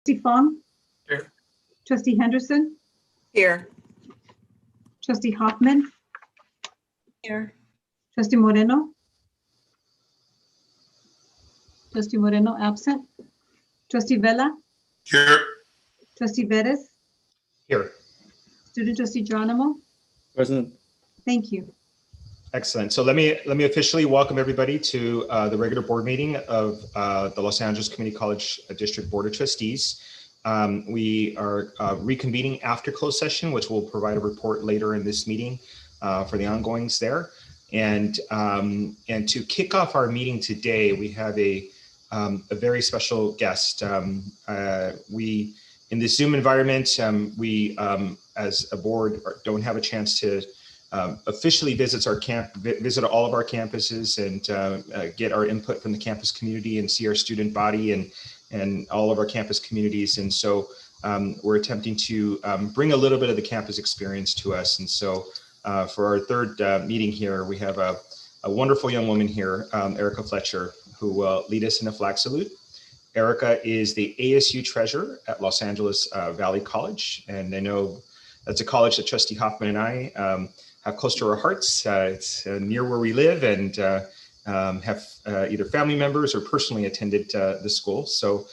Trustee Fong? Here. Trustee Henderson? Here. Trustee Hoffman? Here. Trustee Moreno? Trustee Moreno absent. Trustee Vela? Here. Trustee Vettis? Here. Student Trustee Geronimo? Present. Thank you. Excellent. So let me officially welcome everybody to the regular board meeting of the Los Angeles Community College District Board of Trustees. We are reconvening after closed session, which will provide a report later in this meeting for the ongoings there. And to kick off our meeting today, we have a very special guest. We, in this Zoom environment, we as a board don't have a chance to officially visit all of our campuses and get our input from the campus community and see our student body and all of our campus communities. And so we're attempting to bring a little bit of the campus experience to us. And so for our third meeting here, we have a wonderful young woman here, Erica Fletcher, who will lead us in a flag salute. Erica is the ASU treasurer at Los Angeles Valley College. And I know that's a college that Trustee Hoffman and I have close to our hearts. It's near where we live and have either family members or personally attended the school. So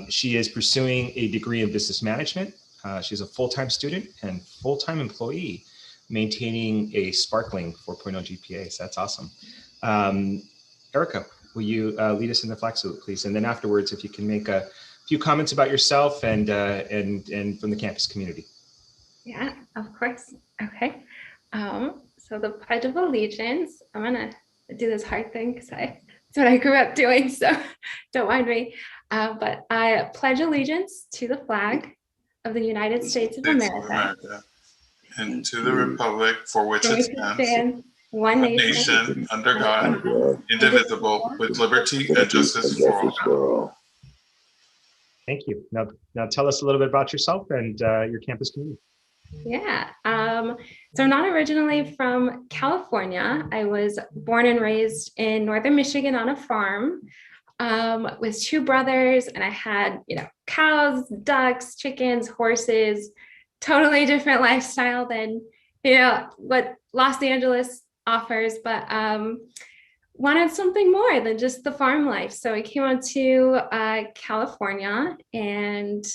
she is pursuing a degree in business management. She's a full-time student and full-time employee, maintaining a sparkling 4.0 GPA. So that's awesome. Erica, will you lead us in the flag salute, please? And then afterwards, if you can make a few comments about yourself and from the campus community. Yeah, of course. Okay. So the Pledge of Allegiance, I'm gonna do this hard thing because it's what I grew up doing, so don't mind me. But I pledge allegiance to the flag of the United States of America and to the republic for which it stands, one nation under God, indivisible, with liberty and justice for all. Thank you. Now tell us a little bit about yourself and your campus community. Yeah, so I'm not originally from California. I was born and raised in northern Michigan on a farm with two brothers, and I had, cows, ducks, chickens, horses, totally different lifestyle than, what Los Angeles offers, but wanted something more than just the farm life. So I came out to California and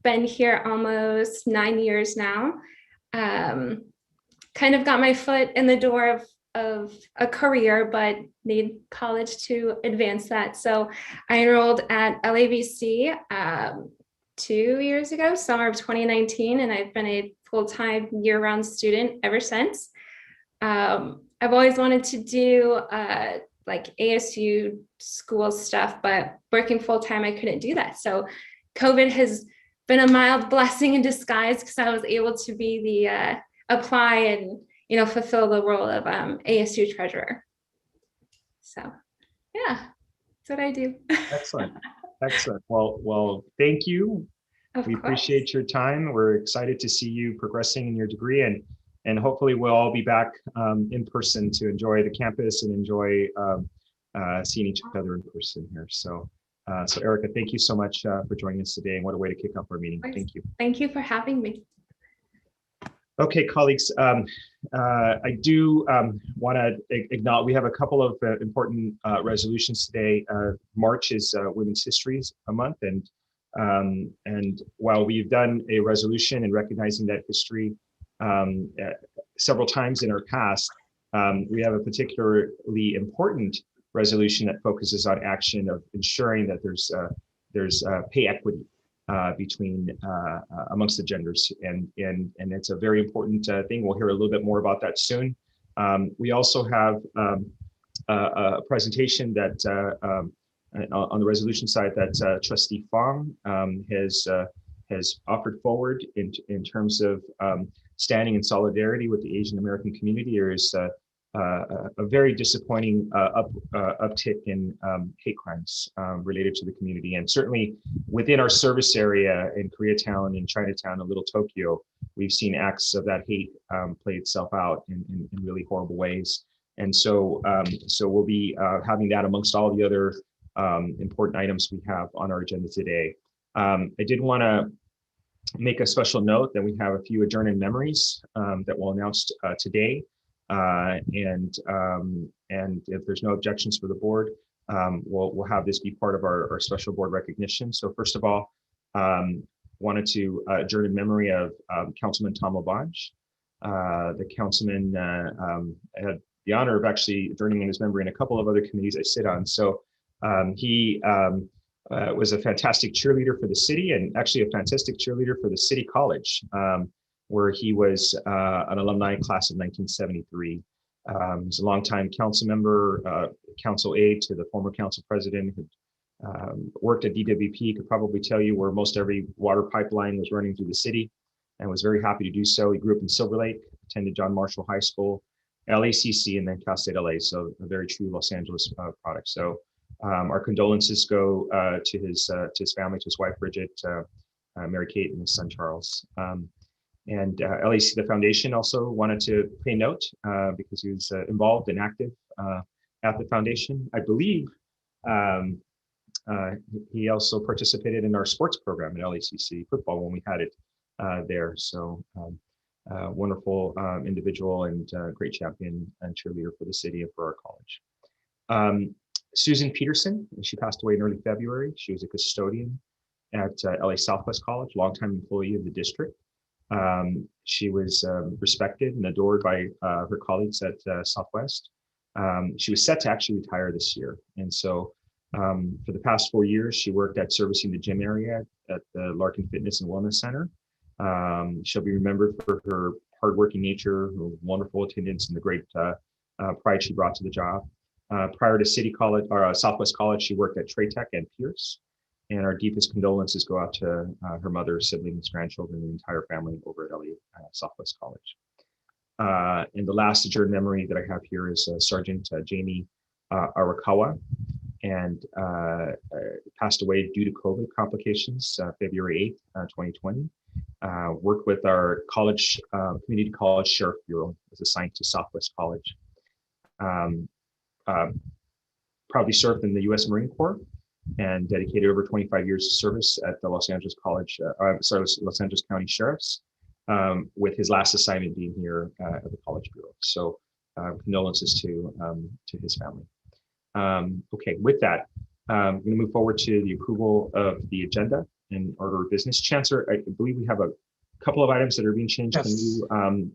been here almost 9 years now. Kind of got my foot in the door of a career, but need college to advance that. So I enrolled at LACCD 2 years ago, summer of 2019, and I've been a full-time year-round student ever since. I've always wanted to do like ASU school stuff, but working full-time, I couldn't do that. So COVID has been a mild blessing in disguise because I was able to be the apply and fulfill the role of ASU treasurer. So yeah, that's what I do. Excellent. Well, thank you. We appreciate your time. We're excited to see you progressing in your degree, and hopefully we'll all be back in person to enjoy the campus and enjoy seeing each other in person here. So Erica, thank you so much for joining us today, and what a way to kick off our meeting. Thank you. Thank you for having me. Okay, colleagues, I do want to acknowledge we have a couple of important resolutions today. March is Women's History Month, and while we've done a resolution in recognizing that history several times in our past, we have a particularly important resolution that focuses on action of ensuring that there's pay equity between amongst the genders, and it's a very important thing. We'll hear a little bit more about that soon. We also have a presentation that on the resolution side that Trustee Fong has offered forward in terms of standing in solidarity with the Asian American community. There is a very disappointing uptick in hate crimes related to the community. And certainly within our service area in Koreatown, in Chinatown, and Little Tokyo, we've seen acts of that hate play itself out in really horrible ways. And so we'll be having that amongst all the other important items we have on our agenda today. I did want to make a special note that we have a few adjourned memories that we'll announce today. And if there's no objections for the board, we'll have this be part of our special board recognition. So first of all, wanted to adjourn in memory of Councilman Tom Labange. The councilman had the honor of actually adjourning in his memory in a couple of other committees I sit on. So he was a fantastic cheerleader for the city, and actually a fantastic cheerleader for the city college, where he was an alumni class of 1973. He's a longtime council member, council aide to the former council president, who worked at DWP, could probably tell you where most every water pipeline was running through the city, and was very happy to do so. He grew up in Silver Lake, attended John Marshall High School, LACC, and then Cal State LA, so a very true Los Angeles product. So our condolences go to his family, to his wife Bridget, Mary Kate, and his son Charles. And LAC, the foundation, also wanted to pay note because he was involved and active at the foundation. I believe he also participated in our sports program at LACC football when we had it there. So wonderful individual and great champion and cheerleader for the city and for our college. Susan Peterson, she passed away in early February. She was a custodian at LA Southwest College, longtime employee of the district. She was respected and adored by her colleagues at Southwest. She was set to actually retire this year. And so for the past 4 years, she worked at servicing the gym area at the Larkin Fitness and Wellness Center. She'll be remembered for her hardworking nature, her wonderful attendance, and the great pride she brought to the job. Prior to City College or Southwest College, she worked at Traytech and Pierce. And our deepest condolences go out to her mother, siblings, grandchildren, and the entire family over at LA Southwest College. And the last adjourned memory that I have here is Sergeant Jamie Arakawa, and passed away due to COVID complications, February 8th, 2020. Worked with our college, community college sheriff bureau, was assigned to Southwest College. Proudly served in the U.S. Marine Corps and dedicated over 25 years of service at the Los Angeles College, Los Angeles County Sheriffs, with his last assignment being here at the College Bureau. So condolences to his family. Okay, with that, I'm going to move forward to the approval of the agenda in order of business. Chancellor, I believe we have a couple of items that are being changed. Yes. Can you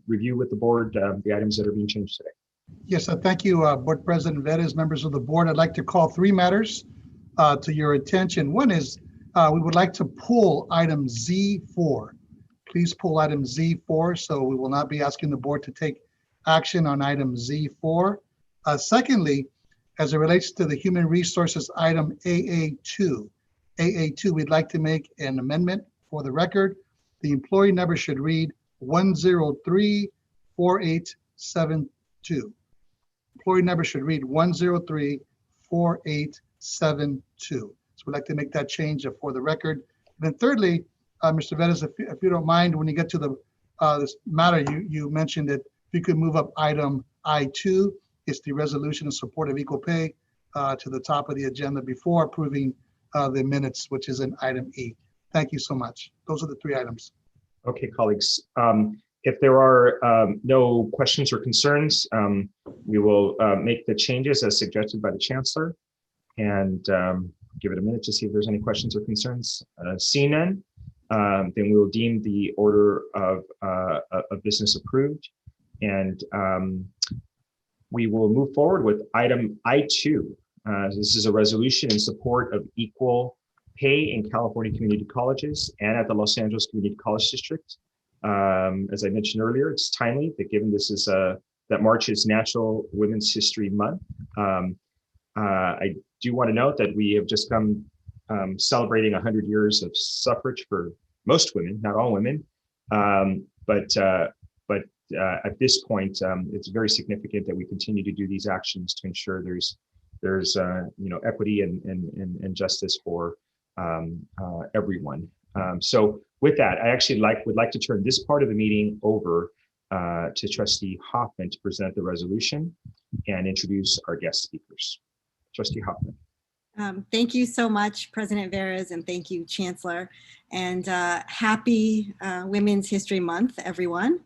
review with the board the items that are being changed today? Yes, thank you, Board President Vettis, members of the board. I'd like to call 3 matters to your attention. One is we would like to pull item Z4. Please pull item Z4, so we will not be asking the board to take action on item Z4. Secondly, as it relates to the human resources item AA2, we'd like to make an amendment for the record. The employee number should read 1034872. Employee number should read 1034872. So we'd like to make that change for the record. And then thirdly, Mr. Vettis, if you don't mind, when you get to the this matter, you mentioned that if you could move up item I2, it's the resolution in support of equal pay to the top of the agenda before approving the minutes, which is in item E. Thank you so much. Those are the 3 items. Okay, colleagues. If there are no questions or concerns, we will make the changes as suggested by the Chancellor and give it a minute to see if there's any questions or concerns. Seeing none, then we will deem the order of business approved, and we will move forward with item I2. This is a resolution in support of equal pay in California community colleges and at the Los Angeles Community College District. As I mentioned earlier, it's timely that given this is that March is National Women's History Month. I do want to note that we have just come celebrating 100 years of suffrage for most women, not all women, but at this point, it's very significant that we continue to do these actions to ensure there's equity and justice for everyone. So with that, I actually would like to turn this part of the meeting over to Trustee Hoffman to present the resolution and introduce our guest speakers. Trustee Hoffman. Thank you so much, President Veras, and thank you, Chancellor. And happy Women's History Month, everyone.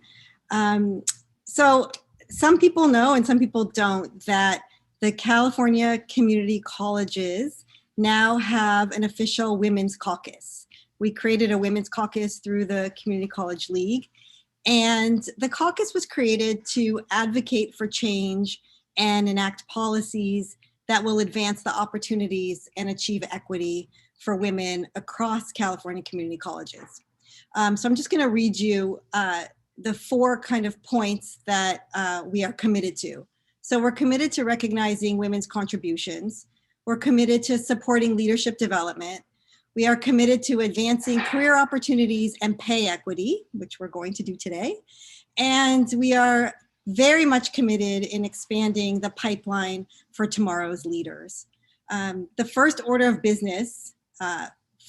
So some people know and some people don't that the California community colleges now have an official women's caucus. We created a women's caucus through the Community College League. And the caucus was created to advocate for change and enact policies that will advance the opportunities and achieve equity for women across California community colleges. So I'm just going to read you the 4 kind of points that we are committed to. So we're committed to recognizing women's contributions. We're committed to supporting leadership development. We are committed to advancing career opportunities and pay equity, which we're going to do today. And we are very much committed in expanding the pipeline for tomorrow's leaders. The first order of business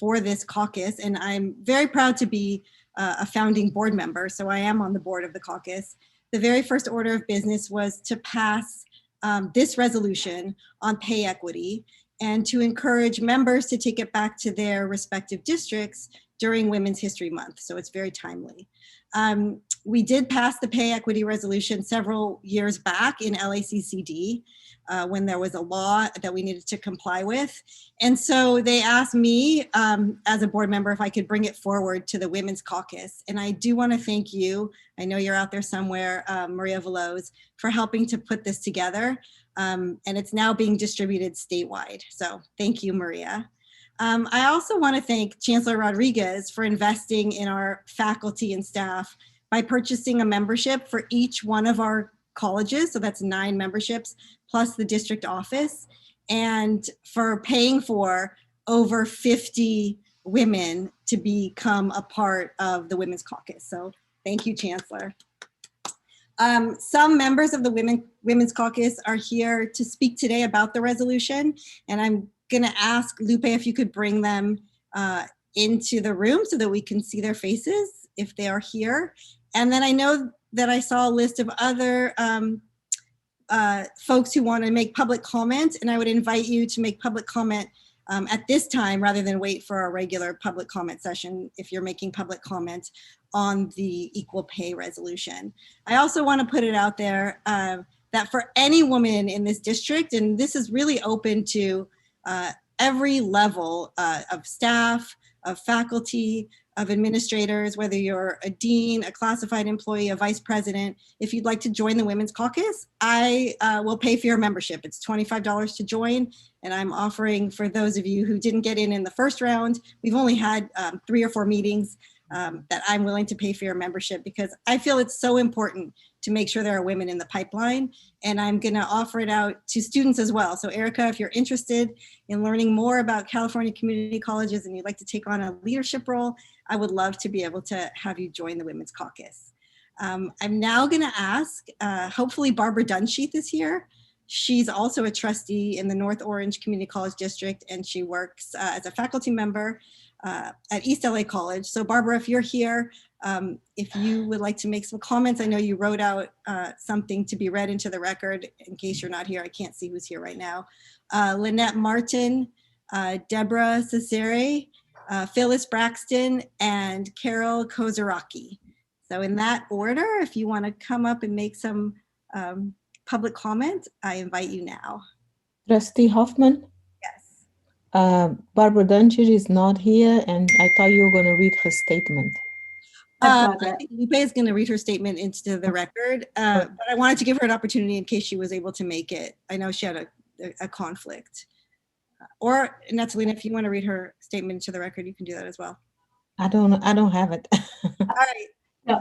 for this caucus, and I'm very proud to be a founding board member, so I am on the board of the caucus. The very first order of business was to pass this resolution on pay equity and to encourage members to take it back to their respective districts during Women's History Month. So it's very timely. We did pass the pay equity resolution several years back in LACCD when there was a law that we needed to comply with. And so they asked me as a board member if I could bring it forward to the Women's Caucus. And I do want to thank you. I know you're out there somewhere, Maria Veloz, for helping to put this together. And it's now being distributed statewide. So thank you, Maria. I also want to thank Chancellor Rodriguez for investing in our faculty and staff by purchasing a membership for each one of our colleges. So that's 9 memberships plus the district office, and for paying for over 50 women to become a part of the Women's Caucus. So thank you, Chancellor. Some members of the Women's Caucus are here to speak today about the resolution, and I'm going to ask Lupe if you could bring them into the room so that we can see their faces if they are here. And then I know that I saw a list of other folks who want to make public comment, and I would invite you to make public comment at this time rather than wait for our regular public comment session if you're making public comment on the equal pay resolution. I also want to put it out there that for any woman in this district, and this is really open to every level of staff, of faculty, of administrators, whether you're a dean, a classified employee, a vice president, if you'd like to join the Women's Caucus, I will pay for your membership. It's $25 to join, and I'm offering for those of you who didn't get in the first round, we've only had 3 or 4 meetings, that I'm willing to pay for your membership because I feel it's so important to make sure there are women in the pipeline, and I'm gonna offer it out to students as well. So Erica, if you're interested in learning more about California community colleges and you'd like to take on a leadership role, I would love to be able to have you join the Women's Caucus. I'm now gonna ask, hopefully Barbara Dunsheath is here. She's also a trustee in the North Orange Community College District, and she works as a faculty member at East LA College. So Barbara, if you're here, if you would like to make some comments, I know you wrote out something to be read into the record. In case you're not here, I can't see who's here right now. Lynette Martin, Deborah Cesare, Phyllis Braxton, and Carol Kozaraki. So in that order, if you want to come up and make some public comment, I invite you now. Trustee Hoffman? Yes. Barbara Dunsheath is not here, and I thought you were going to read her statement. I think Lupe is going to read her statement into the record, but I wanted to give her an opportunity in case she was able to make it. I know she had a conflict. Or Natalina, if you want to read her statement into the record, you can do that as well. I don't have it. All right. Yeah.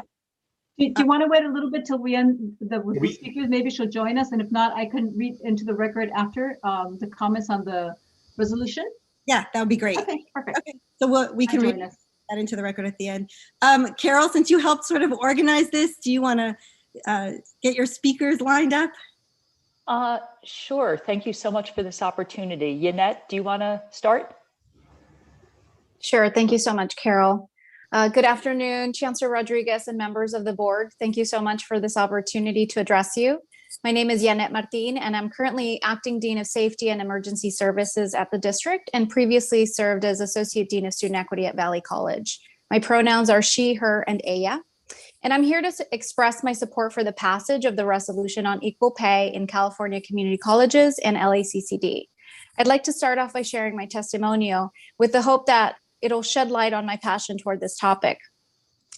Do you want to wait a little bit till we end the speakers? Maybe she'll join us, and if not, I can read into the record after the comments on the resolution. Yeah, that would be great. Okay, perfect. Okay, so we can read that into the record at the end. Carol, since you helped sort of organize this, do you want to get your speakers lined up? Sure. Thank you so much for this opportunity. Yannette, do you want to start? Sure. Thank you so much, Carol. Good afternoon, Chancellor Rodriguez and members of the board. Thank you so much for this opportunity to address you. My name is Yanet Martin, and I'm currently Acting Dean of Safety and Emergency Services at the district and previously served as Associate Dean of Student Equity at Valley College. My pronouns are she, her, and ella. And I'm here to express my support for the passage of the resolution on equal pay in California community colleges and LACCD. I'd like to start off by sharing my testimonial with the hope that it'll shed light on my passion toward this topic.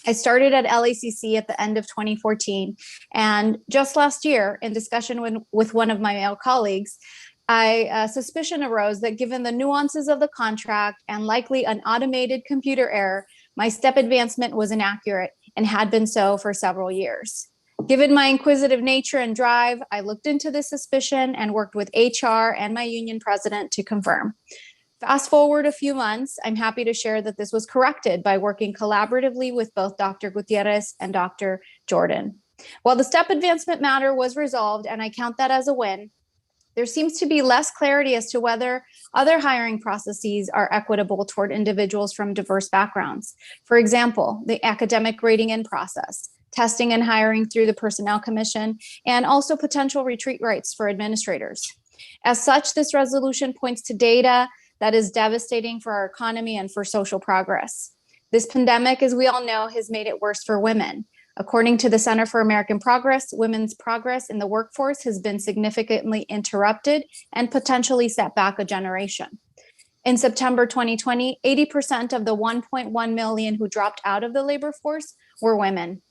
I started at LACC at the end of 2014, and just last year, in discussion with one of my male colleagues, suspicion arose that given the nuances of the contract and likely an automated computer error, my step advancement was inaccurate and had been so for several years. Given my inquisitive nature and drive, I looked into this suspicion and worked with HR and my union president to confirm. Fast forward a few months, I'm happy to share that this was corrected by working collaboratively with both Dr. Gutierrez and Dr. Jordan. While the step advancement matter was resolved, and I count that as a win, there seems to be less clarity as to whether other hiring processes are equitable toward individuals from diverse backgrounds. For example, the academic grading in process, testing and hiring through the Personnel Commission, and also potential retreat rights for administrators. As such, this resolution points to data that is devastating for our economy and for social progress. This pandemic, as we all know, has made it worse for women. According to the Center for American Progress, women's progress in the workforce has been significantly interrupted and potentially set back a generation. In September 2020, 80% of the 1.1 million who dropped out of the labor force were women.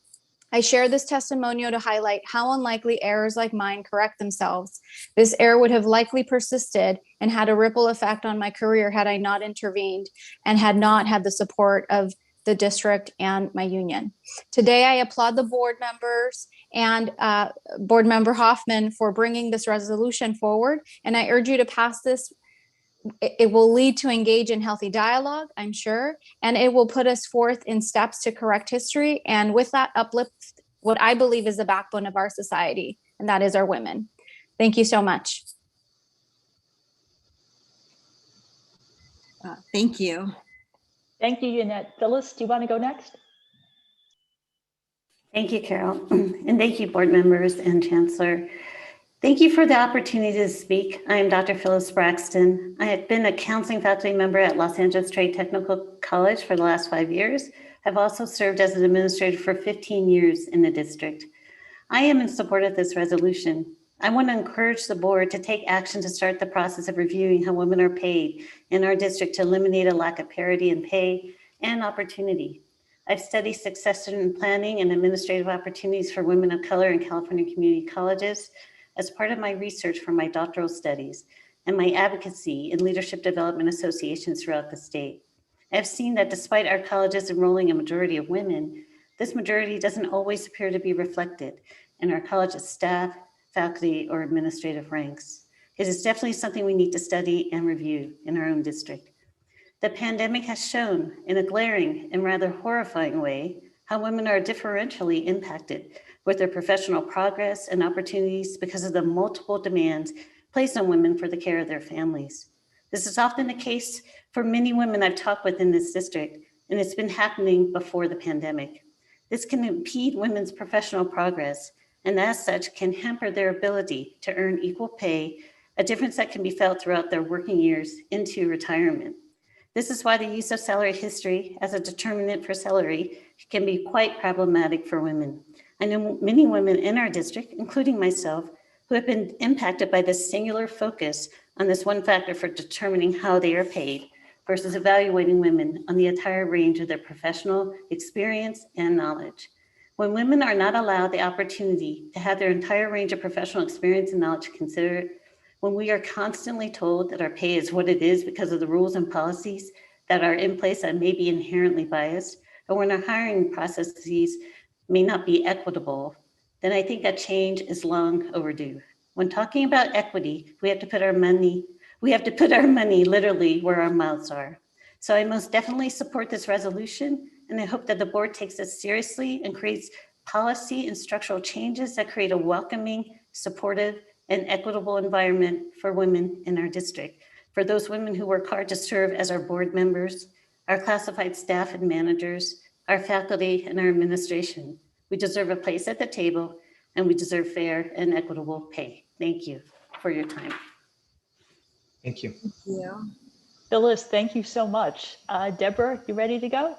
I share this testimonial to highlight how unlikely errors like mine correct themselves. This error would have likely persisted and had a ripple effect on my career had I not intervened and had not had the support of the district and my union. Today, I applaud the board members and Board Member Hoffman for bringing this resolution forward, and I urge you to pass this. It will lead to engage in healthy dialogue, I'm sure, and it will put us forth in steps to correct history, and with that uplift what I believe is the backbone of our society, and that is our women. Thank you so much. Thank you. Thank you, Yanet. Phyllis, do you want to go next? Thank you, Carol, and thank you, board members and Chancellor. Thank you for the opportunity to speak. I am Dr. Phyllis Braxton. I have been a counseling faculty member at Los Angeles Trade Technical College for the last 5 years. I've also served as an administrator for 15 years in the district. I am in support of this resolution. I want to encourage the board to take action to start the process of reviewing how women are paid in our district to eliminate a lack of parity in pay and opportunity. I've studied succession planning and administrative opportunities for women of color in California community colleges as part of my research for my doctoral studies and my advocacy in leadership development associations throughout the state. I've seen that despite our colleges enrolling a majority of women, this majority doesn't always appear to be reflected in our college's staff, faculty, or administrative ranks. It is definitely something we need to study and review in our own district. The pandemic has shown in a glaring and rather horrifying way how women are differentially impacted with their professional progress and opportunities because of the multiple demands placed on women for the care of their families. This is often the case for many women I've talked with in this district, and it's been happening before the pandemic. This can impede women's professional progress, and as such can hamper their ability to earn equal pay, a difference that can be felt throughout their working years into retirement. This is why the use of salary history as a determinant for salary can be quite problematic for women. I know many women in our district, including myself, who have been impacted by this singular focus on this one factor for determining how they are paid versus evaluating women on the entire range of their professional experience and knowledge. When women are not allowed the opportunity to have their entire range of professional experience and knowledge considered, when we are constantly told that our pay is what it is because of the rules and policies that are in place that may be inherently biased, or when our hiring processes may not be equitable, then I think that change is long overdue. When talking about equity, we have to put our money literally where our mouths are. So I most definitely support this resolution, and I hope that the board takes this seriously and creates policy and structural changes that create a welcoming, supportive, and equitable environment for women in our district. For those women who work hard to serve as our board members, our classified staff and managers, our faculty, and our administration. We deserve a place at the table and we deserve fair and equitable pay. Thank you for your time. Thank you. Thank you. Phyllis, thank you so much. Deborah, you ready to go?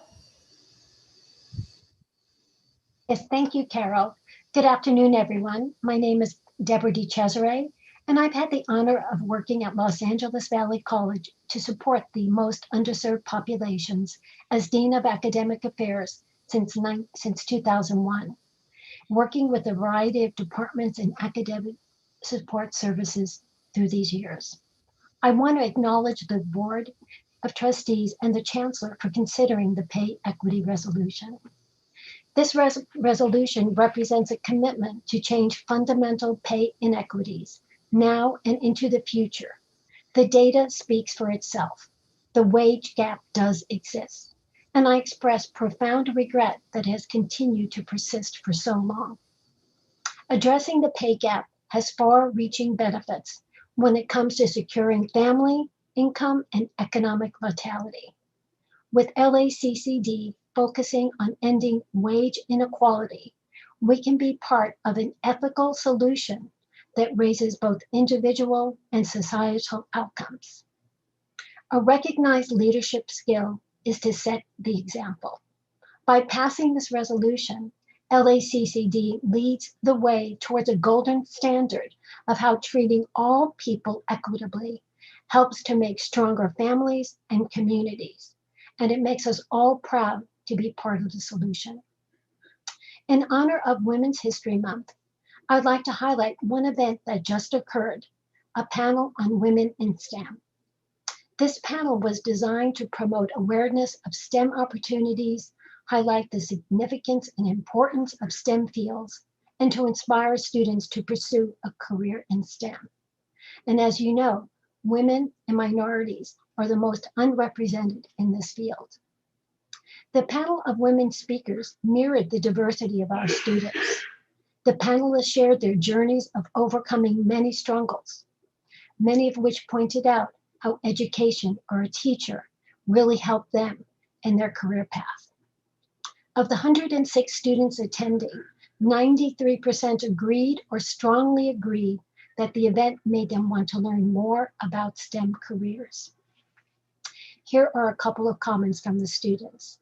Yes, thank you, Carol. Good afternoon, everyone. My name is Deborah De Santis, and I've had the honor of working at Los Angeles Valley College to support the most underserved populations as Dean of Academic Affairs since 2001, working with a variety of departments and academic support services through these years. I want to acknowledge the Board of Trustees and the Chancellor for considering the pay equity resolution. This resolution represents a commitment to change fundamental pay inequities now and into the future. The data speaks for itself. The wage gap does exist, and I express profound regret that has continued to persist for so long. Addressing the pay gap has far-reaching benefits when it comes to securing family, income, and economic vitality. With LACCD focusing on ending wage inequality, we can be part of an ethical solution that raises both individual and societal outcomes. A recognized leadership skill is to set the example. By passing this resolution, LACCD leads the way towards a golden standard of how treating all people equitably helps to make stronger families and communities. And it makes us all proud to be part of the solution. In honor of Women's History Month, I'd like to highlight one event that just occurred, a panel on women in STEM. This panel was designed to promote awareness of STEM opportunities, highlight the significance and importance of STEM fields, and to inspire students to pursue a career in STEM. And as you know, women and minorities are the most unrepresented in this field. The panel of women speakers mirrored the diversity of our students. The panelists shared their journeys of overcoming many struggles, many of which pointed out how education or a teacher really helped them in their career path. Of the 106 students attending, 93% agreed or strongly agreed that the event made them want to learn more about STEM careers. Here are a couple of comments from the students.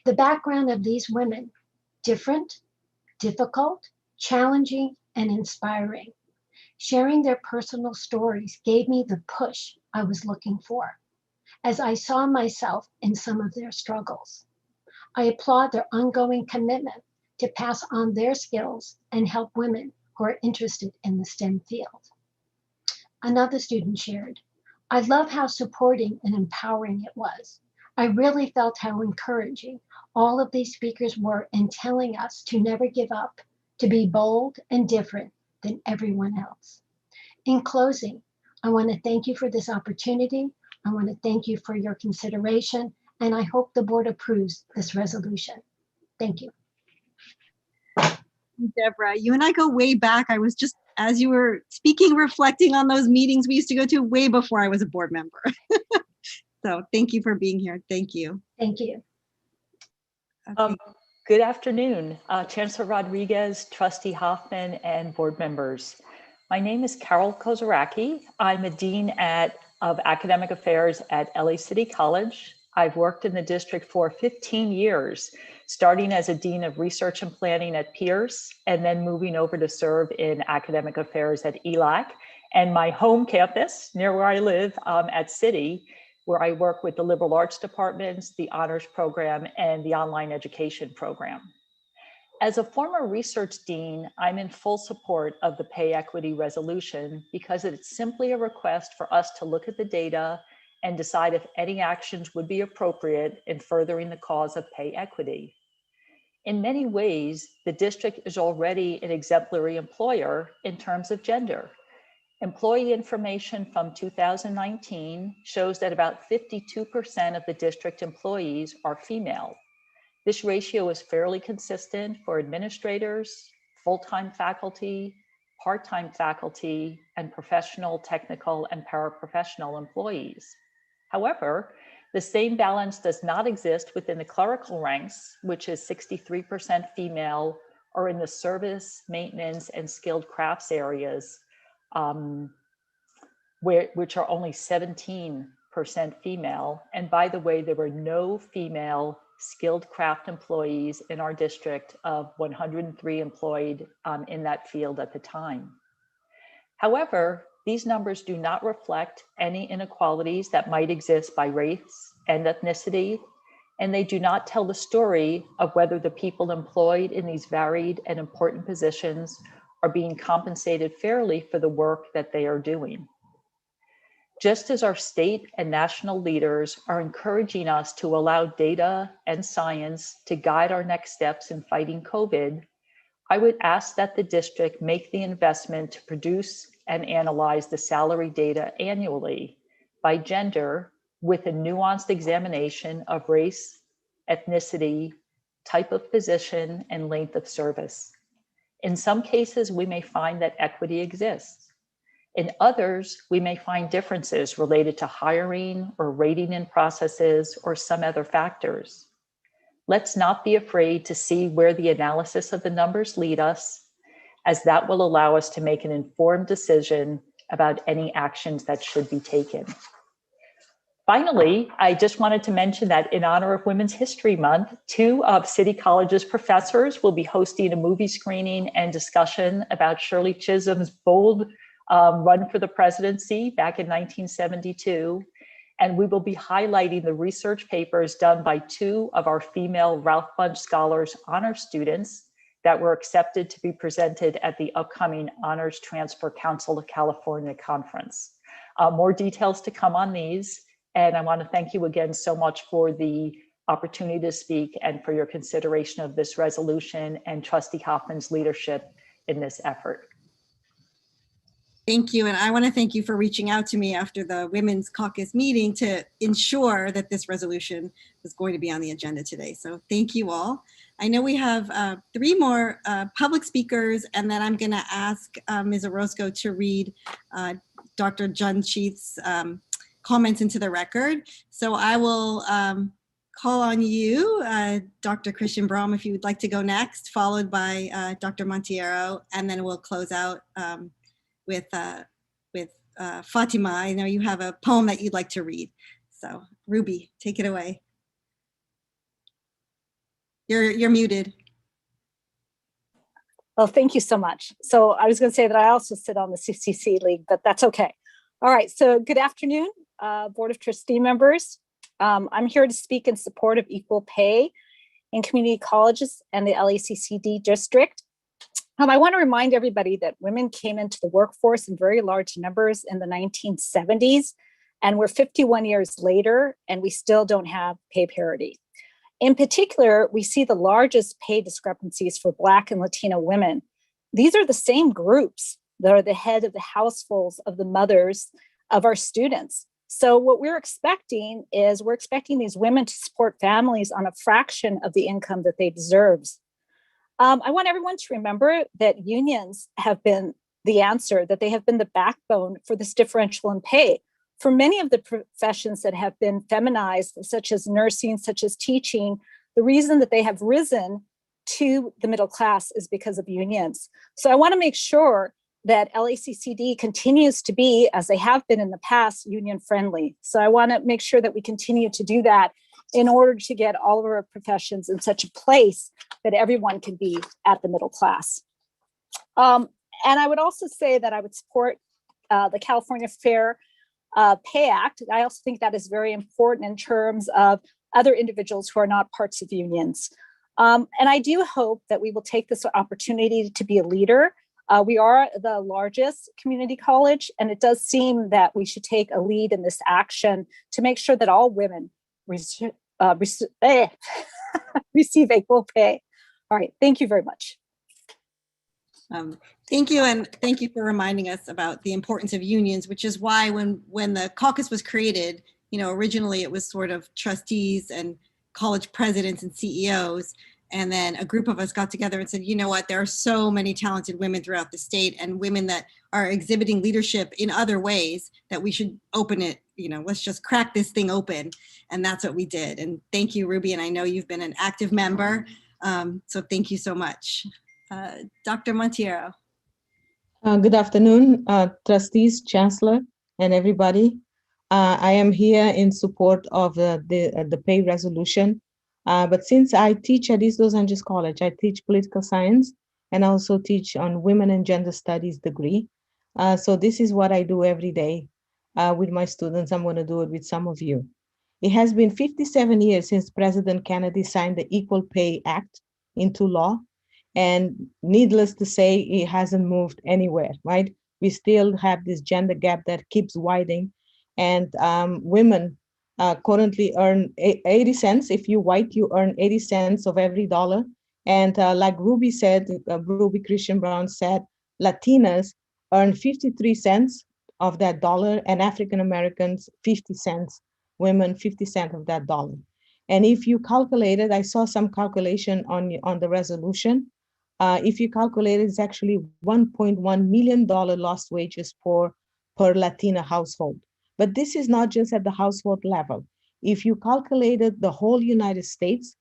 The background of these women, different, difficult, challenging, and inspiring. Sharing their personal stories gave me the push I was looking for, as I saw myself in some of their struggles. I applaud their ongoing commitment to pass on their skills and help women who are interested in the STEM field. Another student shared, I love how supporting and empowering it was. I really felt how encouraging all of these speakers were in telling us to never give up, to be bold and different than everyone else. In closing, I want to thank you for this opportunity. I want to thank you for your consideration, and I hope the board approves this resolution. Thank you. Deborah, you and I go way back. I was just, as you were speaking, reflecting on those meetings we used to go to way before I was a board member. So thank you for being here. Thank you. Thank you. Okay. Good afternoon, Chancellor Rodriguez, Trustee Hoffman, and board members. My name is Carol Kozak. I'm a Dean of Academic Affairs at LACCD College. I've worked in the district for 15 years, starting as a Dean of Research and Planning at Pierce, and then moving over to serve in Academic Affairs at ELAC, and my home campus, near where I live, at City, where I work with the liberal arts departments, the honors program, and the online education program. As a former research dean, I'm in full support of the pay equity resolution because it's simply a request for us to look at the data and decide if any actions would be appropriate in furthering the cause of pay equity. In many ways, the district is already an exemplary employer in terms of gender. Employee information from 2019 shows that about 52% of the district employees are female. This ratio is fairly consistent for administrators, full-time faculty, part-time faculty, and professional, technical, and paraprofessional employees. However, the same balance does not exist within the clerical ranks, which is 63% female are in the service, maintenance, and skilled crafts areas, which are only 17% female. And by the way, there were no female skilled craft employees in our district of 103 employed in that field at the time. However, these numbers do not reflect any inequalities that might exist by race and ethnicity, and they do not tell the story of whether the people employed in these varied and important positions are being compensated fairly for the work that they are doing. Just as our state and national leaders are encouraging us to allow data and science to guide our next steps in fighting COVID, I would ask that the district make the investment to produce and analyze the salary data annually by gender with a nuanced examination of race, ethnicity, type of position, and length of service. In some cases, we may find that equity exists. In others, we may find differences related to hiring or rating in processes or some other factors. Let's not be afraid to see where the analysis of the numbers lead us, as that will allow us to make an informed decision about any actions that should be taken. Finally, I just wanted to mention that in honor of Women's History Month, 2 of City College's professors will be hosting a movie screening and discussion about Shirley Chisholm's bold run for the presidency back in 1972. And we will be highlighting the research papers done by 2 of our female Ralph Bunche Scholars honor students that were accepted to be presented at the upcoming Honors Transfer Council of California conference. More details to come on these. And I want to thank you again so much for the opportunity to speak and for your consideration of this resolution and Trustee Hoffman's leadership in this effort. Thank you. And I want to thank you for reaching out to me after the Women's Caucus meeting to ensure that this resolution was going to be on the agenda today. So thank you all. I know we have 3 more public speakers, and then I'm going to ask Ms. Orozco to read Dr. Junsheath's comments into the record. So I will call on you, Dr. Christian Brom, if you would like to go next, followed by Dr. Monteiro, and then we'll close out with Fatima. I know you have a poem that you'd like to read. So Ruby, take it away. You're muted. Well, thank you so much. So I was going to say that I also sit on the CCC League, but that's okay. All right, so good afternoon, Board of Trustee members. I'm here to speak in support of equal pay in community colleges and the LACCD district. I want to remind everybody that women came into the workforce in very large numbers in the 1970s, and we're 51 years later, and we still don't have pay parity. In particular, we see the largest pay discrepancies for Black and Latino women. These are the same groups that are the head of the households of the mothers of our students. So what we're expecting is we're expecting these women to support families on a fraction of the income that they deserve. I want everyone to remember that unions have been the answer, that they have been the backbone for this differential in pay. For many of the professions that have been feminized, such as nursing, such as teaching, the reason that they have risen to the middle class is because of unions. So I want to make sure that LACCD continues to be, as they have been in the past, union friendly. So I want to make sure that we continue to do that in order to get all of our professions in such a place that everyone can be at the middle class. And I would also say that I would support the California Fair Pay Act. I also think that is very important in terms of other individuals who are not parts of unions. And I do hope that we will take this opportunity to be a leader. We are the largest community college, and it does seem that we should take a lead in this action to make sure that all women receive equal pay. All right, thank you very much. Thank you, and thank you for reminding us about the importance of unions, which is why when the caucus was created, originally it was sort of trustees and college presidents and CEOs, and then a group of us got together and said, you know what, there are so many talented women throughout the state and women that are exhibiting leadership in other ways that we should open it, let's just crack this thing open. And that's what we did. And thank you, Ruby, and I know you've been an active member, so thank you so much. Dr. Montiero. Good afternoon, trustees, chancellor, and everybody. I am here in support of the pay resolution. But since I teach at East Los Angeles College, I teach political science and also teach on women and gender studies degree. So this is what I do every day with my students. I'm going to do it with some of you. It has been 57 years since President Kennedy signed the Equal Pay Act into law. And needless to say, it hasn't moved anywhere, right? We still have this gender gap that keeps widening. And women currently earn 80 cents. If you're white, you earn 80 cents of every dollar. And like Ruby said, Ruby Christian Brown said, Latinas earn 53 cents of that dollar, and African Americans 50 cents, women 50 cents of that dollar. And if you calculate it, I saw some calculation on the resolution. If you calculate it, it's actually $1.1 million lost wages per Latina household. But this is not just at the household level. If you calculated the whole United States,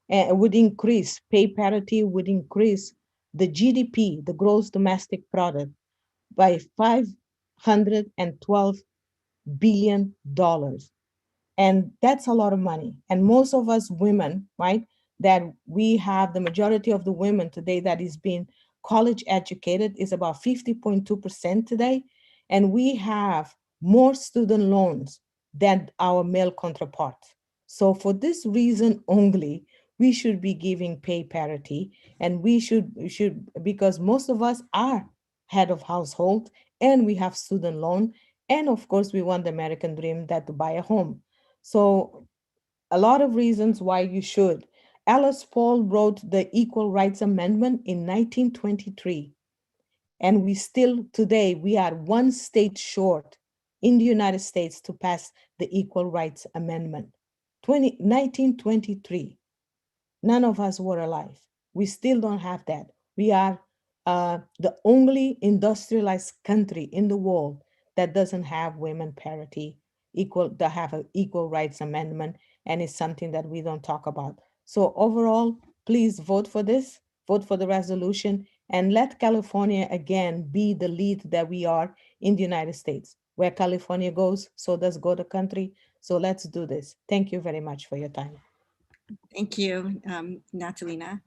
would increase, pay parity would increase the GDP, the gross domestic product, by $512 billion. And that's a lot of money. And most of us women, right, that we have the majority of the women today that is being college educated is about 50.2% today. And we have more student loans than our male counterparts. So for this reason only, we should be giving pay parity, and we should because most of us are head of household and we have student loan. And of course, we want the American dream that to buy a home. So a lot of reasons why you should. Alice Paul wrote the Equal Rights Amendment in 1923. And we still today, we are one state short in the United States to pass the Equal Rights Amendment. 1923. None of us were alive. We still don't have that. We are the only industrialized country in the world that doesn't have women parity, that have an Equal Rights Amendment, and it's something that we don't talk about. So overall, please vote for this, vote for the resolution, and let California again be the lead that we are in the United States. Where California goes, so does go the country. So let's do this. Thank you very much for your time. Thank you, Natalina.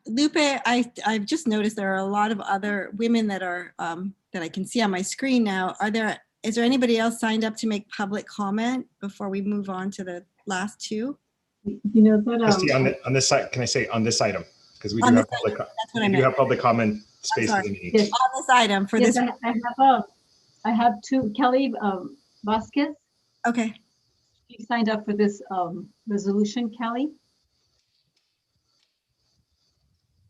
Lupe, I've just noticed there are a lot of other women that are that I can see on my screen now. Is there anybody else signed up to make public comment before we move on to the last two? You know that on this side, can I say on this item? Because we do have public. That's what I meant. We do have public comment spaces in each. Yes. On this item for this. I have two. Kelly Vasquez. Okay. You signed up for this resolution, Kelly.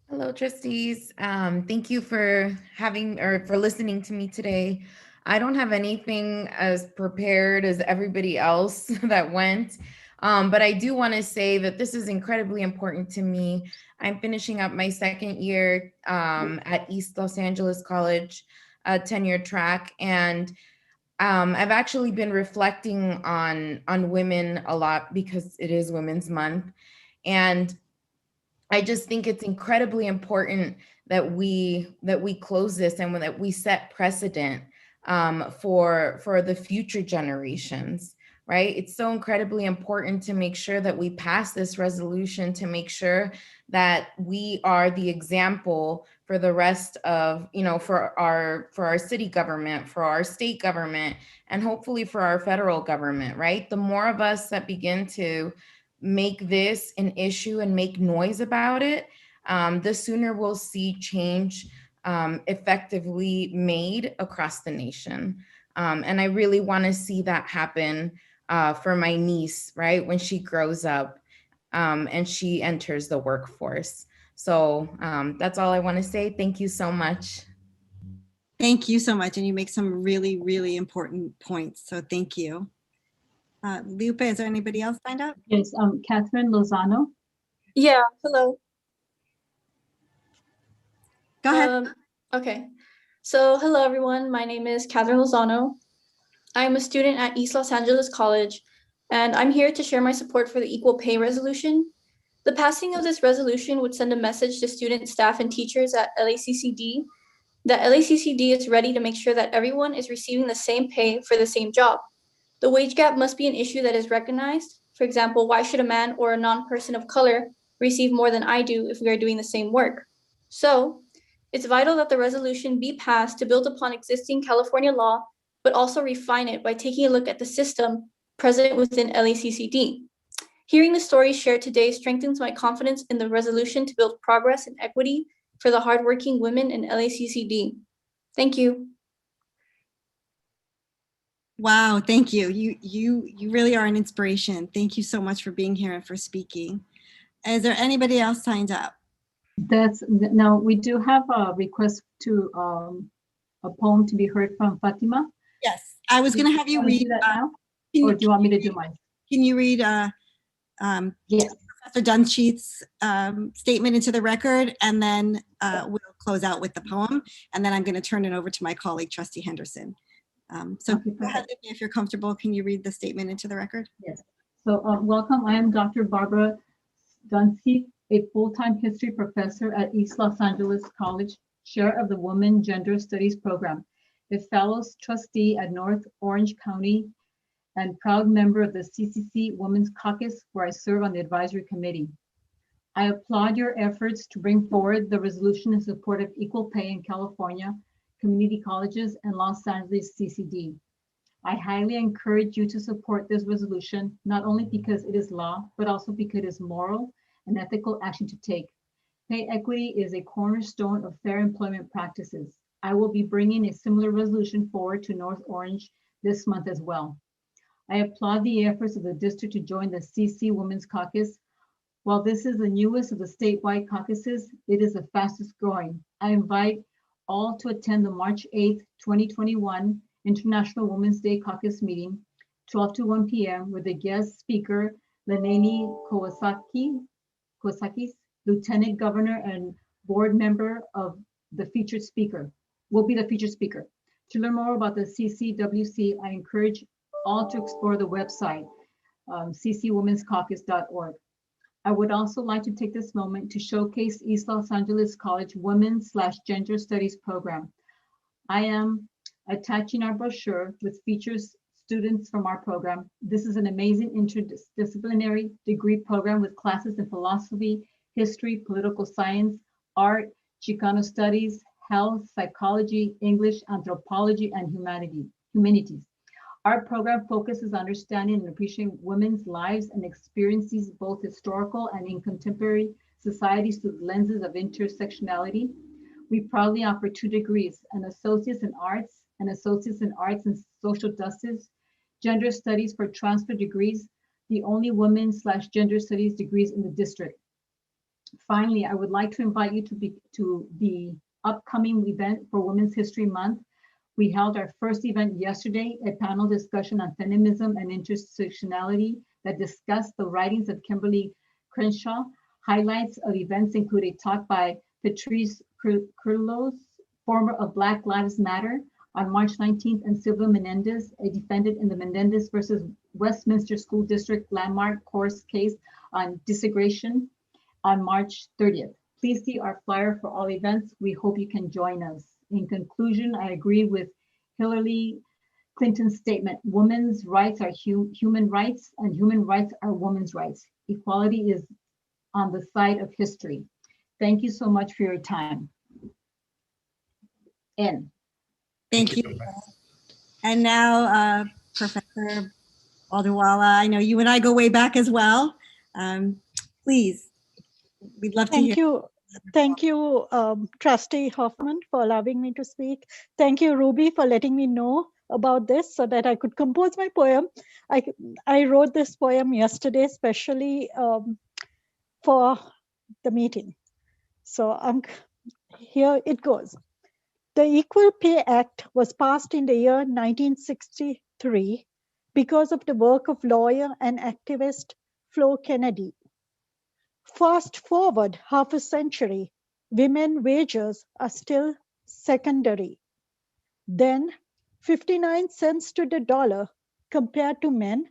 Hello, trustees. Thank you for for listening to me today. I don't have anything as prepared as everybody else that went, but I do want to say that this is incredibly important to me. I'm finishing up my second year at East Los Angeles College, tenure track, and I've actually been reflecting on women a lot because it is Women's Month, and I just think it's incredibly important that we close this and that we set precedent for the future generations, right? It's so incredibly important to make sure that we pass this resolution to make sure that we are the example for the rest of, for our city government, for our state government, and hopefully for our federal government, right? The more of us that begin to make this an issue and make noise about it, the sooner we'll see change effectively made across the nation. And I really want to see that happen for my niece, right, when she grows up and she enters the workforce. So that's all I want to say. Thank you so much. Thank you so much. And you make some really, really important points. So thank you. Lupe, is there anybody else signed up? Yes, Catherine Lozano. Yeah, hello. Go ahead. Okay, so hello everyone. My name is Catherine Lozano. I'm a student at East Los Angeles College, and I'm here to share my support for the Equal Pay Resolution. The passing of this resolution would send a message to students, staff, and teachers at LACCD that LACCD is ready to make sure that everyone is receiving the same pay for the same job. The wage gap must be an issue that is recognized. For example, why should a man or a non-person of color receive more than I do if we are doing the same work? So, it's vital that the resolution be passed to build upon existing California law, but also refine it by taking a look at the system present within LACCD. Hearing the stories shared today strengthens my confidence in the resolution to build progress and equity for the hardworking women in LACCD. Thank you. Wow, thank you. You really are an inspiration. Thank you so much for being here and for speaking. Is there anybody else signed up? Now we do have a request to a poem to be heard from Fatima. Yes, I was going to have you read that now, or do you want me to do mine? Can you read yes. Professor Dunsheath's statement into the record, and then we'll close out with the poem, and then I'm going to turn it over to my colleague, Trustee Henderson. So Okay, go ahead, if you're comfortable, can you read the statement into the record? Yes. So welcome. I am Dr. Barbara Dungey, a full-time history professor at East Los Angeles College, chair of the Women Gender Studies program, a fellows trustee at North Orange County, and proud member of the CCC Women's Caucus, where I serve on the advisory committee. I applaud your efforts to bring forward the resolution in support of equal pay in California, community colleges, and Los Angeles CCD. I highly encourage you to support this resolution, not only because it is law, but also because it is moral and ethical action to take. Pay equity is a cornerstone of fair employment practices. I will be bringing a similar resolution forward to North Orange this month as well. I applaud the efforts of the district to join the CC Women's Caucus. While this is the newest of the statewide caucuses, it is the fastest growing. I invite all to attend the March 8th, 2021 International Women's Day Caucus meeting, 12 to 1 p.m. with the guest speaker, Leneni Kozakis, Lieutenant Governor and board member of the featured speaker, will be the featured speaker. To learn more about the CCWC, I encourage all to explore the website, ccwomenscaucus.org. I would also like to take this moment to showcase East Los Angeles College Women/Gender Studies program. I am attaching our brochure with features students from our program. This is an amazing interdisciplinary degree program with classes in philosophy, history, political science, art, Chicano studies, health, psychology, English, anthropology, and humanities. Our program focuses on understanding and appreciating women's lives and experiences, both historical and in contemporary societies, through the lenses of intersectionality. We proudly offer 2 degrees, an Associate's in Arts and Associate's in Arts and Social Justice, Gender Studies for transfer degrees, the only women/gender studies degrees in the district. Finally, I would like to invite you to the upcoming event for Women's History Month. We held our first event yesterday, a panel discussion on feminism and intersectionality that discussed the writings of Kimberly Crenshaw. Highlights of events include a talk by Patrice Curlos, former of Black Lives Matter, on March 19th, and Silvia Menendez, a defendant in the Menendez versus Westminster School District landmark course case on desegregation, on March 30th. Please see our flyer for all events. We hope you can join us. In conclusion, I agree with Hillary Clinton's statement: women's rights are human rights, and human rights are women's rights. Equality is on the side of history. Thank you so much for your time. N. Thank you. And now, Professor Baldwala, I know you and I go way back as well. Please, we'd love to hear. Thank you. Thank you, Trustee Hoffman, for allowing me to speak. Thank you, Ruby, for letting me know about this so that I could compose my poem. I wrote this poem yesterday, especially for the meeting. So here it goes. The Equal Pay Act was passed in the year 1963 because of the work of lawyer and activist Flo Kennedy. Fast forward half a century, women wages are still secondary. Then 59 cents to the dollar compared to men.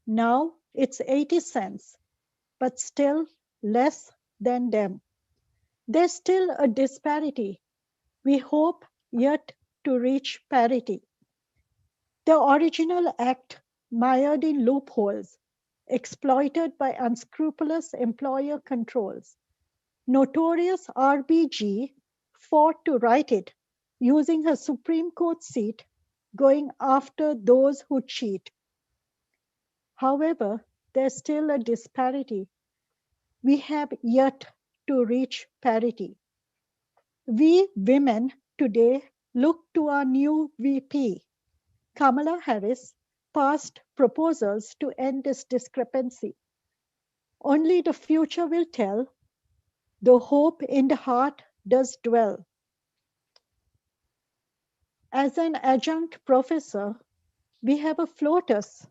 Now it's 80 cents, but still less than them. There's still a disparity. We hope yet to reach parity. The original act mired in loopholes, exploited by unscrupulous employer controls. Notorious RBG fought to right it, using her Supreme Court seat, going after those who cheat. However, there's still a disparity. We have yet to reach parity. We women today look to our new VP, Kamala Harris, passed proposals to end this discrepancy. Only the future will tell, though hope in the heart does dwell. As an adjunct professor, we have a FLOTUS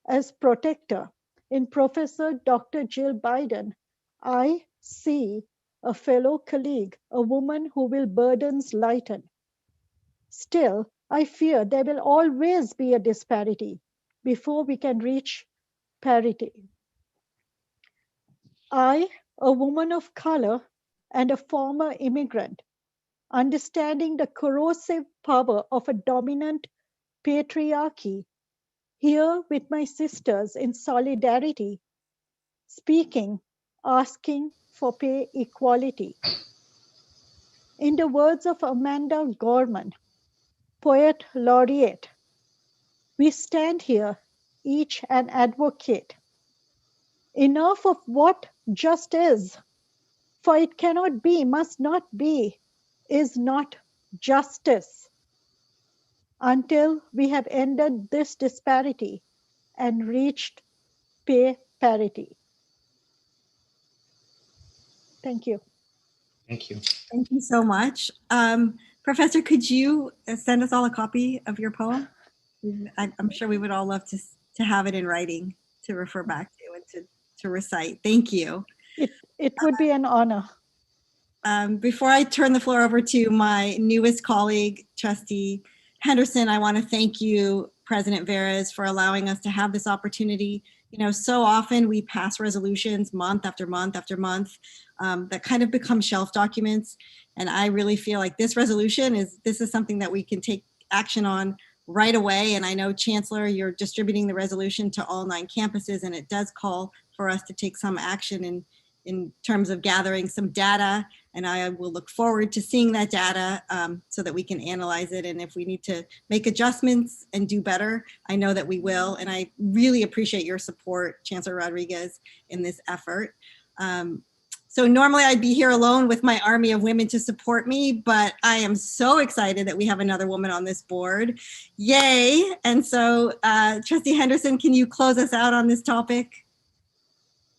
as protector. In Professor Dr. Jill Biden, I see a fellow colleague, a woman who will burdens lighten. Still, I fear there will always be a disparity before we can reach parity. I, a woman of color and a former immigrant, understanding the corrosive power of a dominant patriarchy, here with my sisters in solidarity, speaking, asking for pay equality. In the words of Amanda Gorman, poet laureate, we stand here, each an advocate. Enough of what just is, for it cannot be, must not be, is not justice, until we have ended this disparity and reached pay parity. Thank you. Thank you. Thank you so much. Professor, could you send us all a copy of your poem? I'm sure we would all love to have it in writing to refer back to and to recite. Thank you. It would be an honor. Before I turn the floor over to my newest colleague, Trustee Henderson, I want to thank you, President Veras, for allowing us to have this opportunity. You know, so often we pass resolutions month after month after month that kind of become shelf documents. And I really feel like this resolution is something that we can take action on right away. And I know, Chancellor, you're distributing the resolution to all 9 campuses, and it does call for us to take some action in terms of gathering some data. And I will look forward to seeing that data so that we can analyze it. And if we need to make adjustments and do better, I know that we will. And I really appreciate your support, Chancellor Rodriguez, in this effort. So normally I'd be here alone with my army of women to support me, but I am so excited that we have another woman on this board. Yay. And so Trustee Henderson, can you close us out on this topic?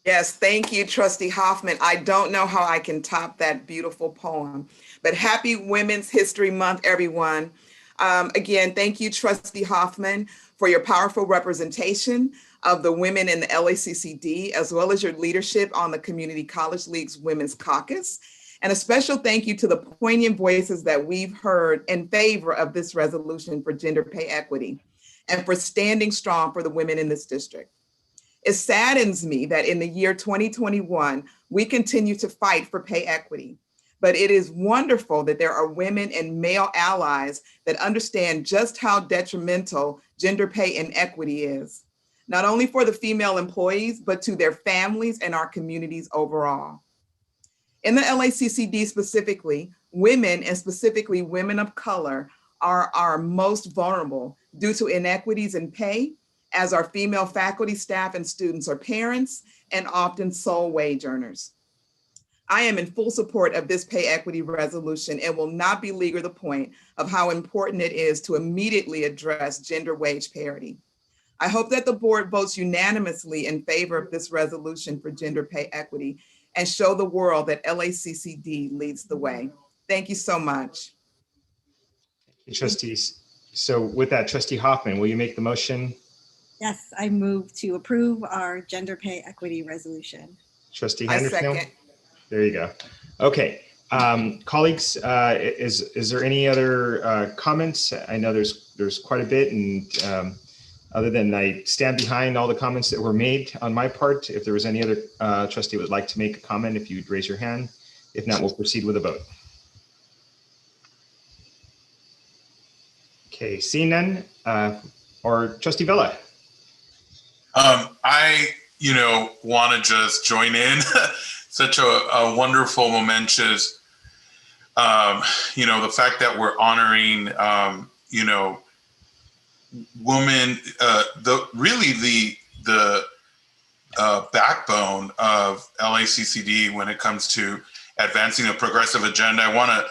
Yes, thank you, Trustee Hoffman. I don't know how I can top that beautiful poem, but happy Women's History Month, everyone. Again, thank you, Trustee Hoffman, for your powerful representation of the women in the LACCD, as well as your leadership on the Community College League's Women's Caucus. And a special thank you to the poignant voices that we've heard in favor of this resolution for gender pay equity and for standing strong for the women in this district. It saddens me that in the year 2021, we continue to fight for pay equity, but it is wonderful that there are women and male allies that understand just how detrimental gender pay inequity is, not only for the female employees, but to their families and our communities overall. In the LACCD specifically, women, and specifically women of color, are most vulnerable due to inequities in pay, as our female faculty, staff, and students are parents and often sole wage earners. I am in full support of this pay equity resolution and will not belabor the point of how important it is to immediately address gender wage parity. I hope that the board votes unanimously in favor of this resolution for gender pay equity and show the world that LACCD leads the way. Thank you so much. Thank you, trustees. So with that, Trustee Hoffman, will you make the motion? Yes, I move to approve our gender pay equity resolution. Trustee I Henderson? second. There you go. Okay, colleagues, is there any other comments? I know there's quite a bit, and Other than I stand behind all the comments that were made on my part. If there was any other trustee who would like to make a comment, if you'd raise your hand. If not, we'll proceed with a vote. Okay, seeing none, or Trustee Vella. I, want to just join in. Such a wonderful, momentous, the fact that we're honoring, women, the backbone of LACCD when it comes to advancing a progressive agenda. I want to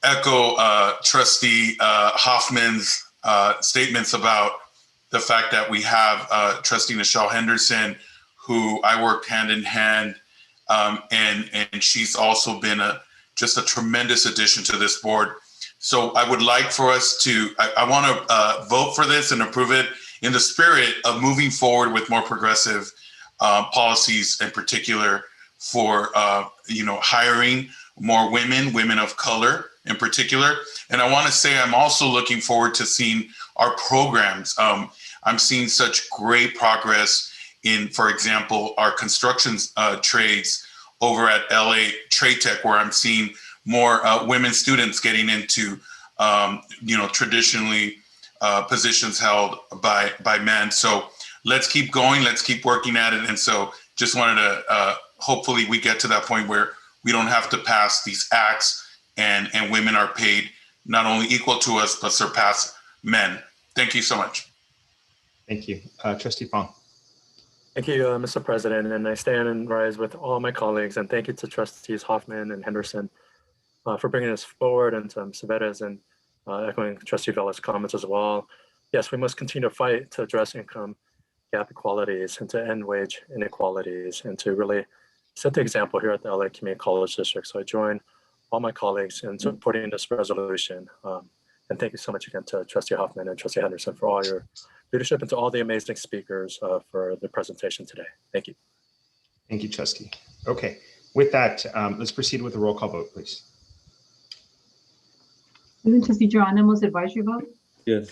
echo Trustee Hoffman's statements about the fact that we have Trustee Henderson, who I worked hand in hand, and she's also been just a tremendous addition to this board. So I would like for us to, I want to vote for this and approve it in the spirit of moving forward with more progressive policies, in particular for, hiring more women of color in particular. And I want to say I'm also looking forward to seeing our programs. I'm seeing such great progress in, for example, our construction trades over at LA Trade Tech, where I'm seeing more women students getting into, traditionally positions held by men. So let's keep going, let's keep working at it. And so just wanted to, hopefully we get to that point where we don't have to pass these acts and women are paid not only equal to us, but surpass men. Thank you so much. Thank you. Trustee Fong. Thank you, Mr. President, and I stand and rise with all my colleagues, and thank you to Trustees Hoffman and Henderson for bringing us forward, and to Saveras, and echoing Trustee Vella's comments as well. Yes, we must continue to fight to address income gap equalities and to end wage inequalities, and to really set the example here at the LA Community College District. So I join all my colleagues in supporting this resolution. And thank you so much again to Trustee Hoffman and Trustee Henderson for all your leadership, and to all the amazing speakers for the presentation today. Thank you. Thank you, Trustee. Okay, with that, let's proceed with the roll call vote, please. Trustee Geronimo's advisory vote? Yes.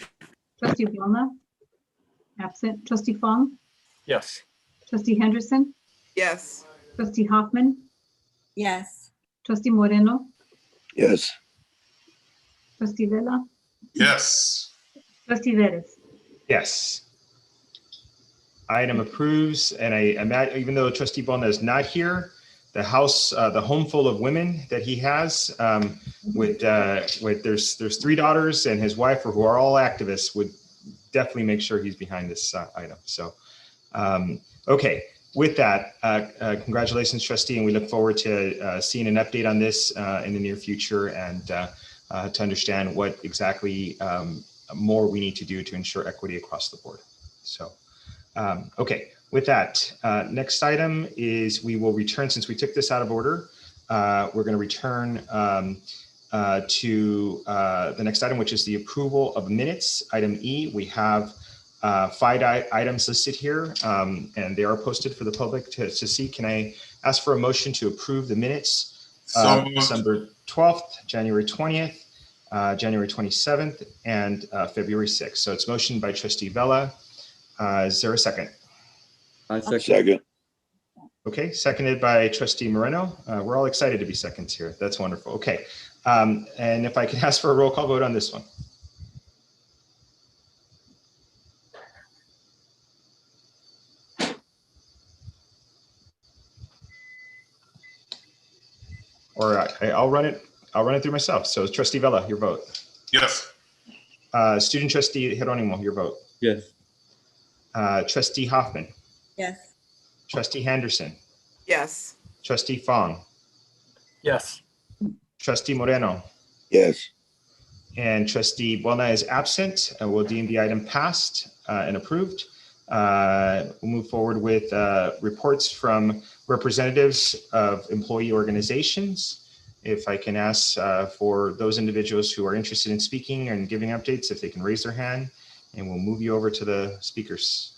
Trustee Vilna? Absent. Trustee Fong? Yes. Trustee Henderson? Yes. Trustee Hoffman? Yes. Trustee Moreno? Yes. Trustee Vela? Yes. Trustee Veras? Yes. Item approves, and I imagine, even though Trustee Bona is not here, the house, the home full of women that he has, with there's 3 daughters and his wife, who are all activists, would definitely make sure he's behind this item. So, okay. With that, congratulations, Trustee, and we look forward to seeing an update on this in the near future, and to understand what exactly more we need to do to ensure equity across the board. So, okay, with that, next item is we will return, since we took this out of order, we're going to return to the next item, which is the approval of minutes. Item E, we have 5 items listed here, and they are posted for the public to see. Can I ask for a motion to approve the minutes? December 12th, January 20th, January 27th, and February 6th. So it's motioned by Trustee Vella. Is there a second? I second. Okay, seconded by Trustee Moreno. We're all excited to be seconds here. That's wonderful. Okay, and if I can ask for a roll call vote on this one. Or I'll run it through myself. So Trustee Vella, your vote. Yes. Student Trustee Geronimo, your vote. Yes. Trustee Hoffman. Yes. Trustee Henderson. Yes. Trustee Fong. Yes. Trustee Moreno. Yes. And Trustee Bona is absent. We'll deem the item passed and approved. We'll move forward with reports from representatives of employee organizations. If I can ask for those individuals who are interested in speaking and giving updates, if they can raise their hand, and we'll move you over to the speakers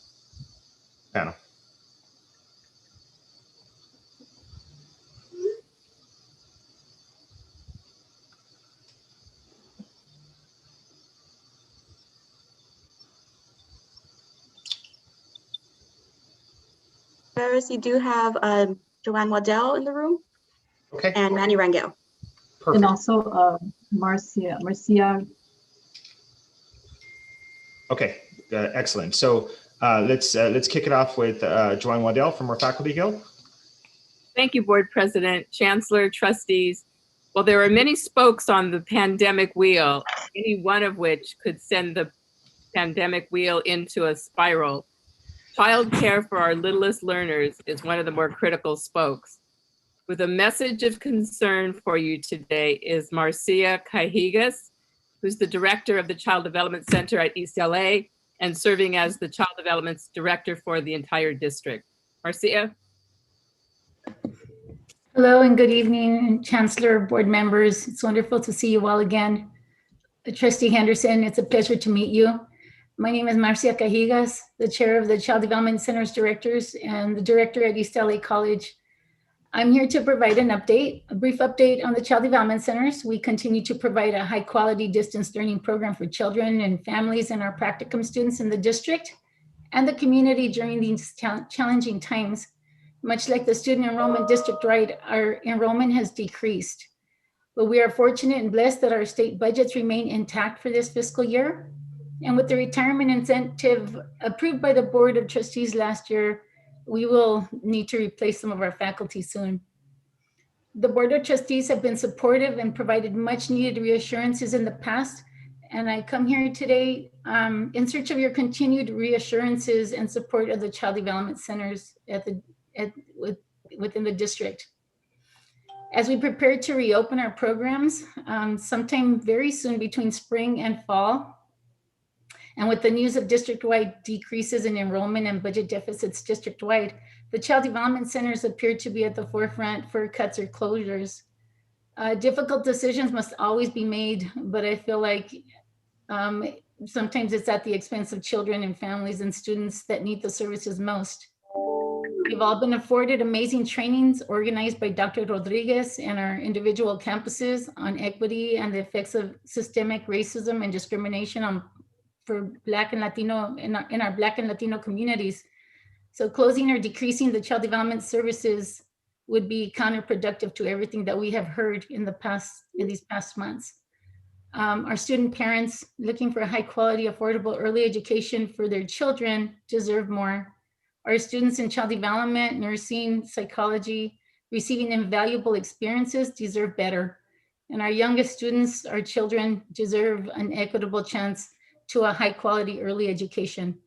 panel. Ferris, you do have Joanne Waddell in the room. Okay. And Manny Rangel. Perfect. And also Marcia. Okay, excellent. So let's kick it off with Joanne Waddell from our Faculty Guild. Thank you, Board President, Chancellor, Trustees. Well, there are many spokes on the pandemic wheel, any one of which could send the pandemic wheel into a spiral. Childcare for our littlest learners is one of the more critical spokes. With a message of concern for you today is Marcia Cajigas, who's the director of the Child Development Center at East LA and serving as the Child Development Director for the entire district. Marcia? Hello and good evening, Chancellor, board members. It's wonderful to see you all again. Trustee Henderson, it's a pleasure to meet you. My name is Marcia Cajigas, the chair of the Child Development Center's directors and the director at East LA College. I'm here to provide an update, a brief update on the Child Development Centers. We continue to provide a high quality distance learning program for children and families and our practicum students in the district and the community during these challenging times. Much like the student enrollment district-wide, our enrollment has decreased. But we are fortunate and blessed that our state budgets remain intact for this fiscal year. And with the retirement incentive approved by the Board of Trustees last year, we will need to replace some of our faculty soon. The Board of Trustees have been supportive and provided much needed reassurances in the past. And I come here today in search of your continued reassurances and support of the Child Development Centers within the district. As we prepare to reopen our programs sometime very soon between spring and fall, and with the news of district-wide decreases in enrollment and budget deficits district-wide, the Child Development Centers appear to be at the forefront for cuts or closures. Difficult decisions must always be made, but I feel like sometimes it's at the expense of children and families and students that need the services most. We've all been afforded amazing trainings organized by Dr. Rodriguez and our individual campuses on equity and the effects of systemic racism and discrimination for Black and Latino in our Black and Latino communities. So closing or decreasing the child development services would be counterproductive to everything that we have heard in these past months. Our student parents looking for high quality, affordable early education for their children deserve more. Our students in child development, nursing, psychology, receiving invaluable experiences deserve better. And our youngest students, our children, deserve an equitable chance to a high quality early education.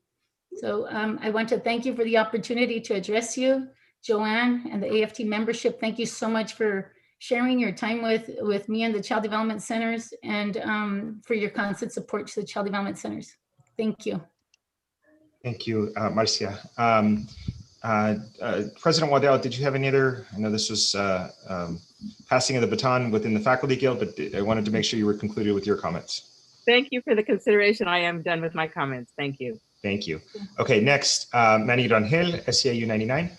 So I want to thank you for the opportunity to address you, Joanne and the AFT membership. Thank you so much for sharing your time with me and the Child Development Centers and for your constant support to the Child Development Centers. Thank you. Thank you, Marcia. President Waddell, did you have any other, I know this was passing of the baton within the Faculty Guild, but I wanted to make sure you were concluded with your comments. Thank you for the consideration. I am done with my comments. Thank you. Thank you. Okay, next, Manny Rangel, SCIU 99.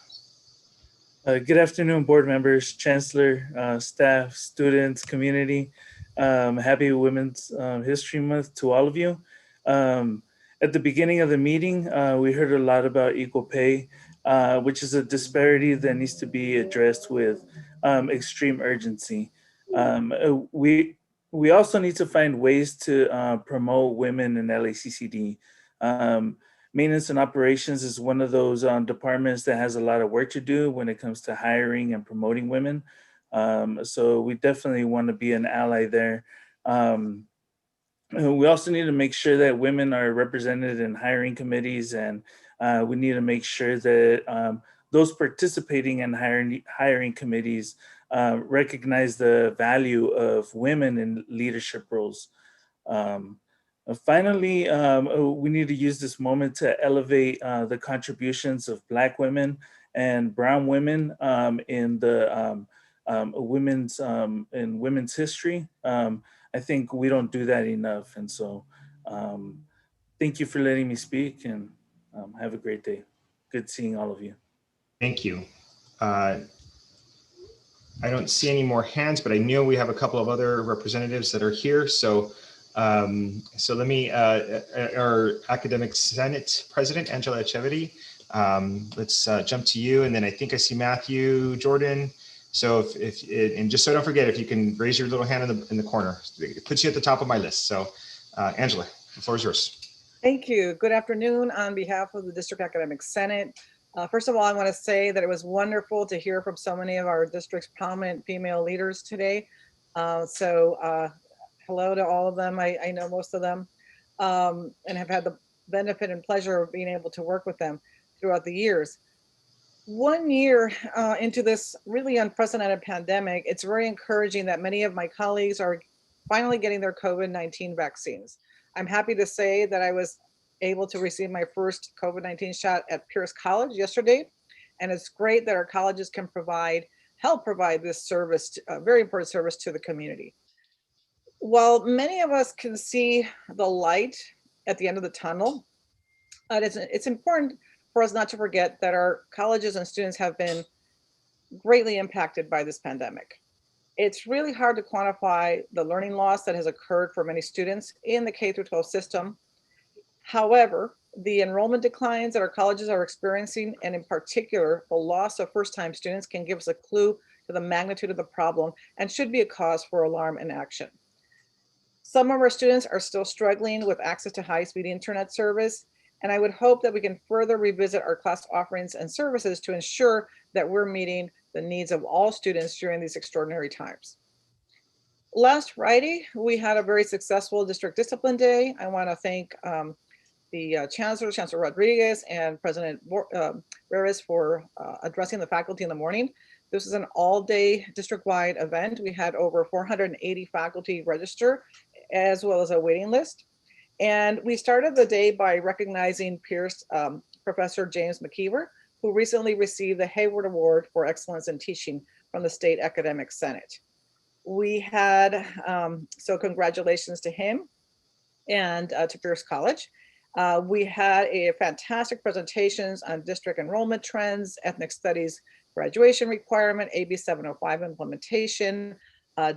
Good afternoon, board members, chancellor, staff, students, community. Happy Women's History Month to all of you. At the beginning of the meeting, we heard a lot about equal pay, which is a disparity that needs to be addressed with extreme urgency. We also need to find ways to promote women in LACCD. Maintenance and operations is one of those departments that has a lot of work to do when it comes to hiring and promoting women. So we definitely want to be an ally there. We also need to make sure that women are represented in hiring committees, and we need to make sure that those participating in hiring committees recognize the value of women in leadership roles. Finally, we need to use this moment to elevate the contributions of Black women and Brown women in the women's history. I think we don't do that enough. And so thank you for letting me speak, and have a great day. Good seeing all of you. Thank you. I don't see any more hands, but I know we have a couple of other representatives that are here. So let me, our Academic Senate President, Angela Echeverry, Let's jump to you, and then I think I see Matthew, Jordan. So and just so I don't forget, if you can raise your little hand in the corner, it puts you at the top of my list. So Angela, the floor is yours. Thank you. Good afternoon on behalf of the District Academic Senate. First of all, I want to say that it was wonderful to hear from so many of our district's prominent female leaders today. Hello to all of them. I know most of them and have had the benefit and pleasure of being able to work with them throughout the years. 1 year into this really unprecedented pandemic, it's very encouraging that many of my colleagues are finally getting their COVID-19 vaccines. I'm happy to say that I was able to receive my first COVID-19 shot at Pierce College yesterday. And it's great that our colleges can help provide this service, a very important service to the community. While many of us can see the light at the end of the tunnel, it's important for us not to forget that our colleges and students have been greatly impacted by this pandemic. It's really hard to quantify the learning loss that has occurred for many students in the K-12 system. However, the enrollment declines that our colleges are experiencing, and in particular, the loss of first-time students, can give us a clue to the magnitude of the problem and should be a cause for alarm and action. Some of our students are still struggling with access to high-speed internet service, and I would hope that we can further revisit our class offerings and services to ensure that we're meeting the needs of all students during these extraordinary times. Last Friday, we had a very successful District Discipline Day. I want to thank the Chancellor Rodriguez, and President Reyes for addressing the faculty in the morning. This is an all-day district-wide event. We had over 480 faculty register, as well as a waiting list. And we started the day by recognizing Pierce Professor James McKeever, who recently received the Hayward Award for Excellence in Teaching from the State Academic Senate. We had, so congratulations to him and to Pierce College. We had a fantastic presentations on district enrollment trends, ethnic studies graduation requirement, AB 705 implementation,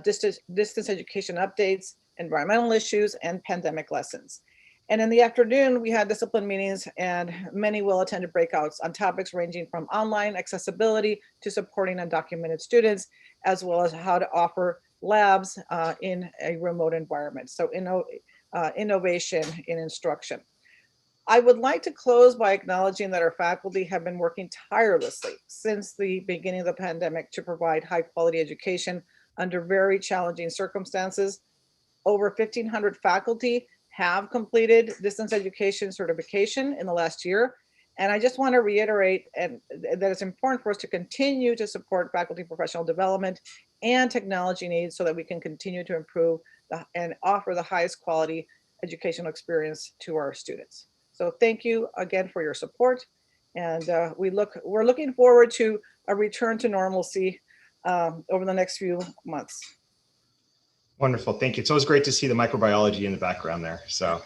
distance education updates, environmental issues, and pandemic lessons. And in the afternoon, we had discipline meetings and many well-attended breakouts on topics ranging from online accessibility to supporting undocumented students, as well as how to offer labs in a remote environment. So innovation in instruction. I would like to close by acknowledging that our faculty have been working tirelessly since the beginning of the pandemic to provide high quality education under very challenging circumstances. Over 1,500 faculty have completed distance education certification in the last year. And I just want to reiterate that it's important for us to continue to support faculty professional development and technology needs so that we can continue to improve and offer the highest quality educational experience to our students. So thank you again for your support. And we're looking forward to a return to normalcy over the next few months. Wonderful, thank you. It's always great to see the microbiology in the background there. So,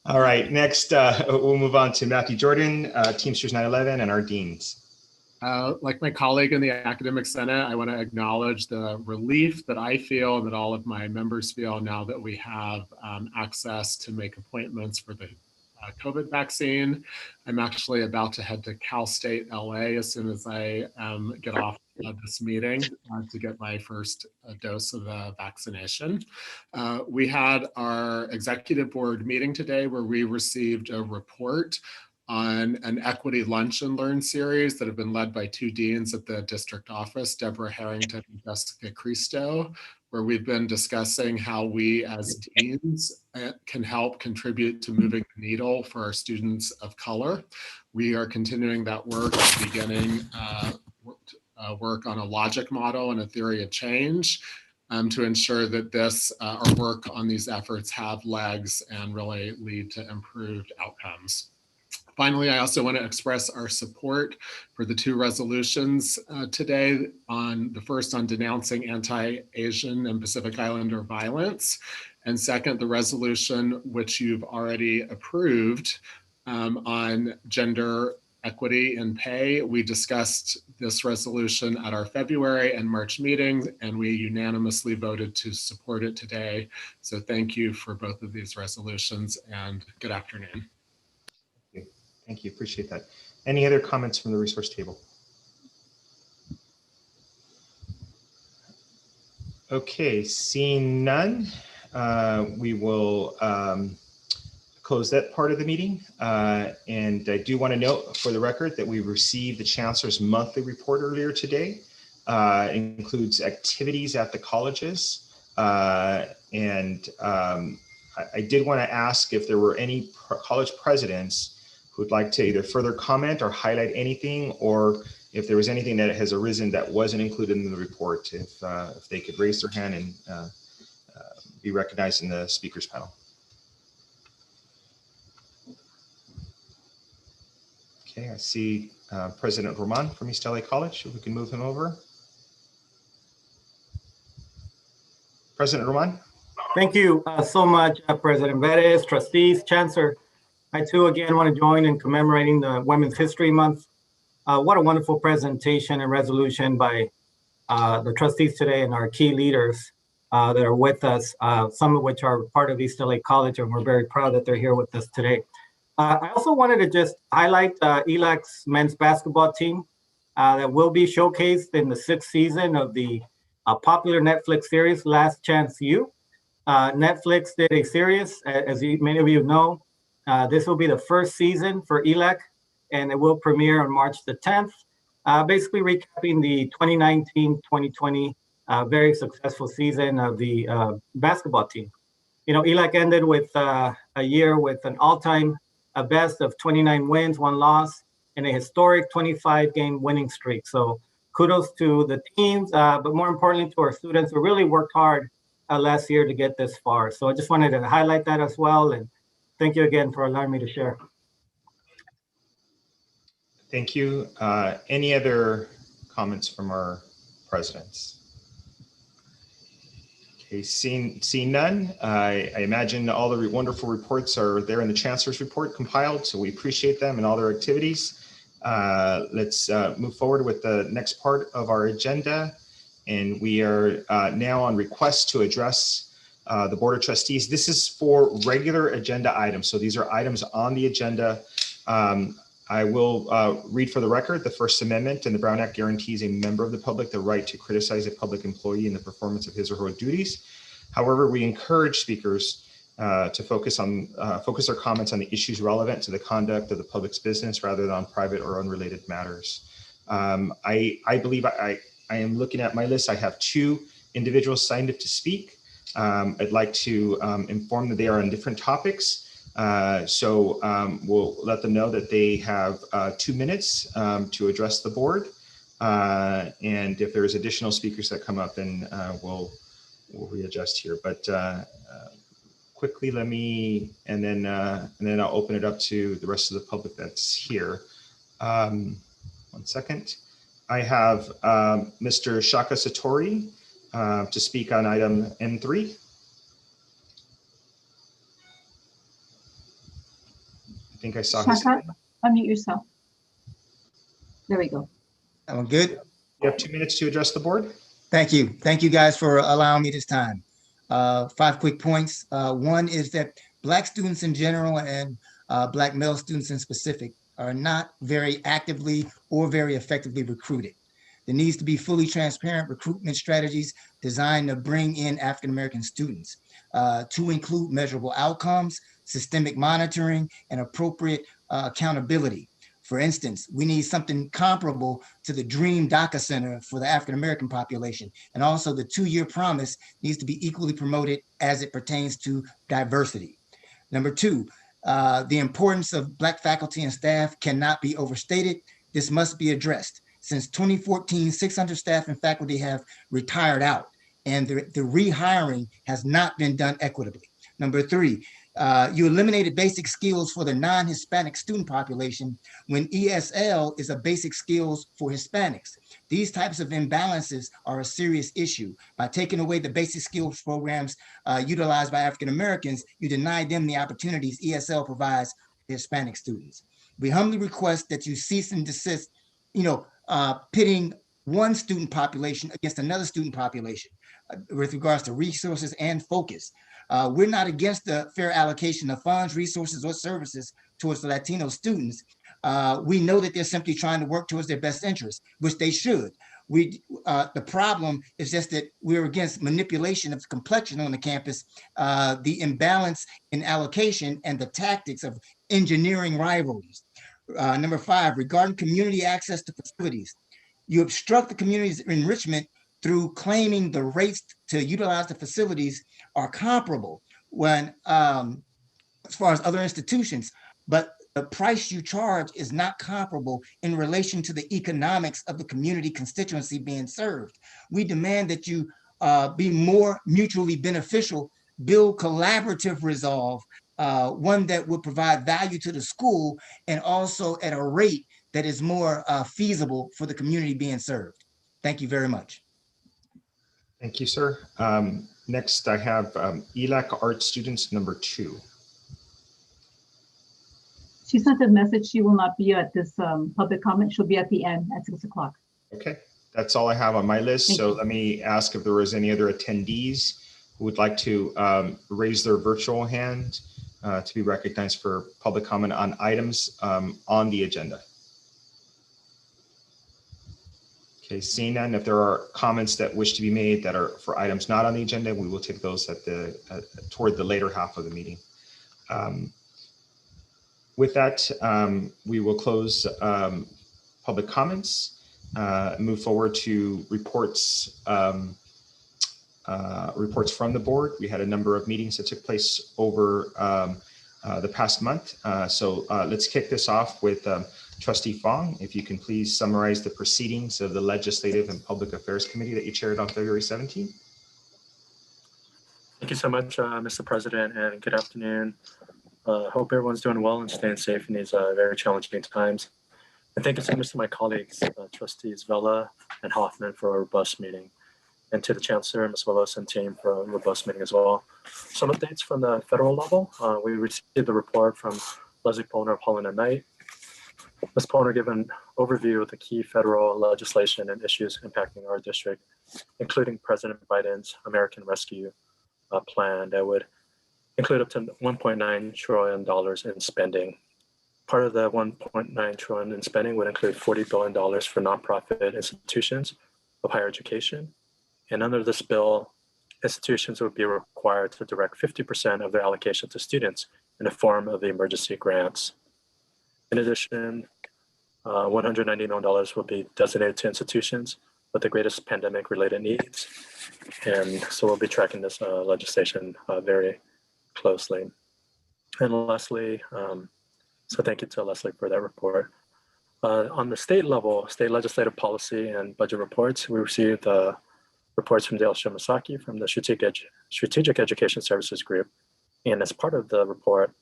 all right, next we'll move on to Matthew Jordan, Teamsters 911, and our deans. Like my colleague in the Academic Senate, I want to acknowledge the relief that I feel and that all of my members feel now that we have access to make appointments for the COVID vaccine. I'm actually about to head to Cal State LA as soon as I get off this meeting to get my first dose of the vaccination. We had our executive board meeting today where we received a report on an equity lunch and learn series that have been led by two deans at the district office, Deborah Harrington and Jessica Cristo, where we've been discussing how we as deans can help contribute to moving the needle for our students of color. We are continuing that work, beginning work on a logic model and a theory of change to ensure that our work on these efforts have legs and really lead to improved outcomes. Finally, I also want to express our support for the two resolutions today. The first on denouncing anti-Asian and Pacific Islander violence, and second, the resolution which you've already approved on gender equity in pay. We discussed this resolution at our February and March meetings, and we unanimously voted to support it today. So thank you for both of these resolutions, and good afternoon. Thank you. Appreciate that. Any other comments from the resource table? Okay, seeing none, we will close that part of the meeting. And I do want to note for the record that we received the Chancellor's monthly report earlier today. It includes activities at the colleges. I did want to ask if there were any college presidents who would like to either further comment or highlight anything, or if there was anything that has arisen that wasn't included in the report, if they could raise their hand and be recognized in the speakers panel. Okay, I see President Roman from East LA College, if we can move him over. President Roman. Thank you so much, President Perez, trustees, Chancellor. I too again want to join in commemorating the Women's History Month. What a wonderful presentation and resolution by the trustees today and our key leaders that are with us, some of which are part of East LA College, and we're very proud that they're here with us today. I also wanted to just highlight ELAC's men's basketball team that will be showcased in the 6th season of the popular Netflix series, Last Chance U. Netflix did a series, as many of you know. This will be the 1st season for ELAC, and it will premiere on March the 10th, basically recapping the 2019-2020 very successful season of the basketball team. You know, ELAC ended with a year with an all-time best of 29 wins, 1 loss, and a historic 25-game winning streak. So kudos to the teams, but more importantly to our students who really worked hard last year to get this far. So I just wanted to highlight that as well, and thank you again for allowing me to share. Thank you. Any other comments from our presidents? Okay, seeing none, I imagine all the wonderful reports are there in the Chancellor's report compiled, so we appreciate them and all their activities. Let's move forward with the next part of our agenda. And we are now on request to address the Board of Trustees. This is for regular agenda items. So these are items on the agenda. I will read for the record, the First Amendment and the Brown Act guarantees a member of the public the right to criticize a public employee in the performance of his or her duties. However, we encourage speakers to focus their comments on the issues relevant to the conduct of the public's business rather than on private or unrelated matters. I believe I am looking at my list. I have 2 individuals signed up to speak. I'd like to inform that they are on different topics. So we'll let them know that they have 2 minutes to address the board. And if there's additional speakers that come up, then we'll readjust here. But quickly, let me, and then I'll open it up to the rest of the public that's here. 1 second. I have Mr. Shaka Satori to speak on item N3. I think I saw his Shaka, unmute yourself. There we go. I'm good. You have 2 minutes to address the board. Thank you. Thank you guys for allowing me this time. 5 quick points. One is that Black students in general and Black male students in specific are not very actively or very effectively recruited. There needs to be fully transparent recruitment strategies designed to bring in African-American students to include measurable outcomes, systemic monitoring, and appropriate accountability. For instance, we need something comparable to the Dream DACA Center for the African-American population. And also the 2-year promise needs to be equally promoted as it pertains to diversity. Number 2, the importance of Black faculty and staff cannot be overstated. This must be addressed. Since 2014, 600 staff and faculty have retired out, and the rehiring has not been done equitably. Number 3, you eliminated basic skills for the non-Hispanic student population when ESL is a basic skills for Hispanics. These types of imbalances are a serious issue. By taking away the basic skills programs utilized by African Americans, you deny them the opportunities ESL provides for Hispanic students. We humbly request that you cease and desist, pitting one student population against another student population with regards to resources and focus. We're not against the fair allocation of funds, resources, or services towards the Latino students, We know that they're simply trying to work towards their best interests, which they should. The problem is just that we're against manipulation of complexion on the campus, the imbalance in allocation, and the tactics of engineering rivalries. Number 5, regarding community access to facilities, you obstruct the community's enrichment through claiming the rates to utilize the facilities are comparable when, as far as other institutions, but the price you charge is not comparable in relation to the economics of the community constituency being served. We demand that you be more mutually beneficial, build collaborative resolve, one that will provide value to the school and also at a rate that is more feasible for the community being served. Thank you very much. Thank you, sir. Next, I have ELAC art students number 2. She sent a message. She will not be at this public comment. She'll be at the end at 6 o'clock. Okay, that's all I have on my list. So let me ask if there was any other attendees who would like to raise their virtual hand to be recognized for public comment on items on the agenda. Okay, seeing none, if there are comments that wish to be made that are for items not on the agenda, we will take those at the toward the later half of the meeting. With that, we will close public comments, move forward to reports, reports from the board. We had a number of meetings that took place over the past month. So let's kick this off with Trustee Fong. If you can please summarize the proceedings of the Legislative and Public Affairs Committee that you chaired on February 17th. Thank you so much, Mr. President, and good afternoon. Hope everyone's doing well and staying safe in these very challenging times. And thank you so much to my colleagues, Trustees Vela and Hoffman, for a robust meeting, and to the Chancellor, Ms. Willis, and team for a robust meeting as well. Some updates from the federal level. We received the report from Leslie Poner of Holland and Knight. Ms. Poner gave an overview of the key federal legislation and issues impacting our district, including President Biden's American Rescue Plan that would include up to $1.9 trillion in spending. Part of the $1.9 trillion in spending would include $40 billion for nonprofit institutions of higher education. And under this bill, institutions would be required to direct 50% of their allocation to students in the form of emergency grants. In addition, $190 million will be designated to institutions with the greatest pandemic-related needs. And so we'll be tracking this legislation very closely. And lastly, so thank you to Leslie for that report. On the state level, state legislative policy and budget reports, we received reports from Dale Shimasaki from the Strategic Education Services Group. And as part of the report,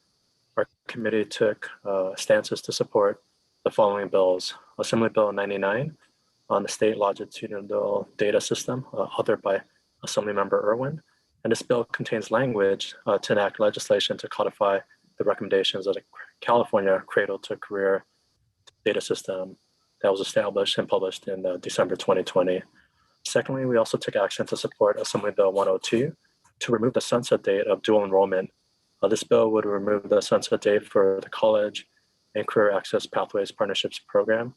our committee took stances to support the following bills. Assembly Bill 99 on the state longitudinal data system, authored by Assemblymember Irwin. And this bill contains language to enact legislation to codify the recommendations of the California Cradle to Career data system that was established and published in December 2020. Secondly, we also took action to support Assembly Bill 102 to remove the sunset date of dual enrollment. This bill would remove the sunset date for the College and Career Access Pathways Partnerships Program.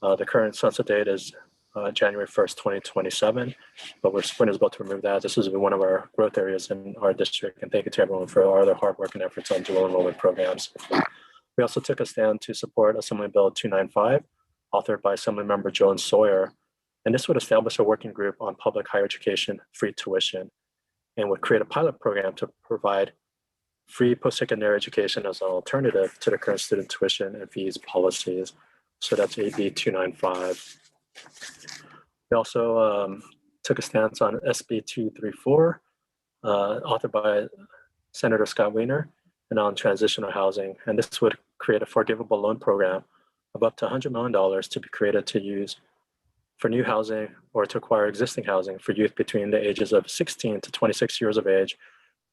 The current sunset date is January 1st, 2027, but we're supporting about to remove that. This is one of our growth areas in our district, and thank you to everyone for all their hard work and efforts on dual enrollment programs. We also took a stand to support Assembly Bill 295, authored by Assemblymember Joan Sawyer, and this would establish a working group on public higher education free tuition and would create a pilot program to provide free post-secondary education as an alternative to the current student tuition and fees policies. So that's AB 295. We also took a stance on SB 234, authored by Senator Scott Wiener, and on transitional housing. And this would create a forgivable loan program of up to $100 million to be created to use for new housing or to acquire existing housing for youth between the ages of 16 to 26 years of age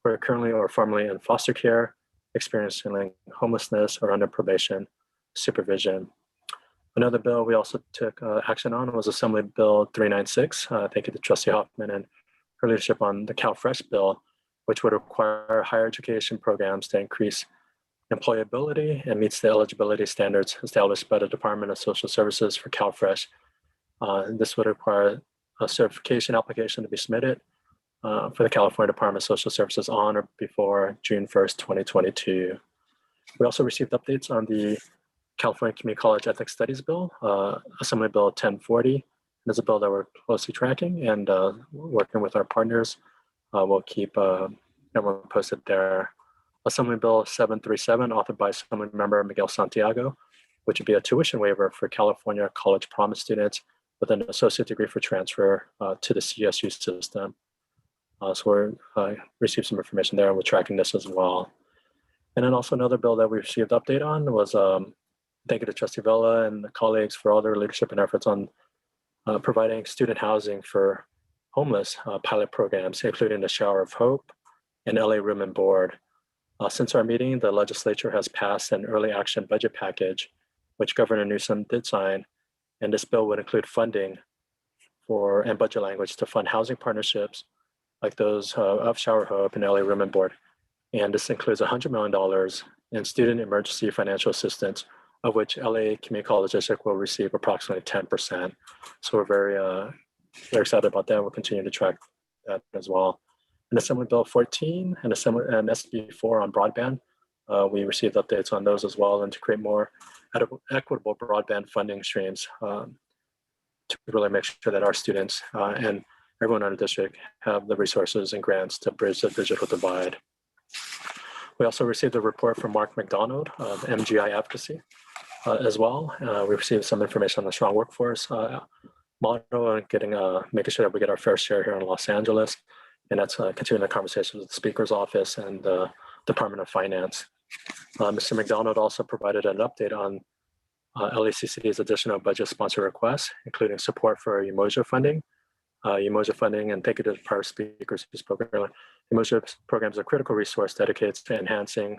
who are currently or formerly in foster care, experiencing homelessness, or under probation supervision. Another bill we also took action on was Assembly Bill 396. Thank you to Trustee Hoffman and her leadership on the CalFresh bill, which would require higher education programs to increase employability and meets the eligibility standards established by the Department of Social Services for CalFresh. This would require a certification application to be submitted for the California Department of Social Services on or before June 1st, 2022. We also received updates on the California Community College Ethics Studies Bill, Assembly Bill 1040. It's a bill that we're closely tracking and working with our partners. We'll keep everyone posted there. Assembly Bill 737, authored by Assembly Member Miguel Santiago, which would be a tuition waiver for California College Promise students with an associate degree for transfer to the CSU system. So we received some information there, and we're tracking this as well. And then also another bill that we received update on was thank you to Trustee Vela and the colleagues for all their leadership and efforts on providing student housing for homeless pilot programs, including the Shower of Hope and LA Room and Board. Since our meeting, the legislature has passed an early action budget package, which Governor Newsom did sign, and this bill would include funding for and budget language to fund housing partnerships like those of Shower Hope and LA Room and Board. And this includes $100 million in student emergency financial assistance, of which LA Community College District will receive approximately 10%. So we're very excited about that. We'll continue to track that as well. And Assembly Bill 14 and SB 4 on broadband, we received updates on those as well, and to create more equitable broadband funding streams to really make sure that our students and everyone in the district have the resources and grants to bridge the digital divide. We also received a report from Mark McDonald of MGI Advocacy as well. We received some information on the strong workforce model and making sure that we get our fair share here in Los Angeles. And that's continuing the conversation with the Speaker's Office and the Department of Finance. Mr. McDonald also provided an update on LACCD's additional budget sponsor requests, including support for UMOJA funding. UMOJA funding, and thank you to the prior speakers who spoke earlier. UMOJA program is a critical resource dedicated to enhancing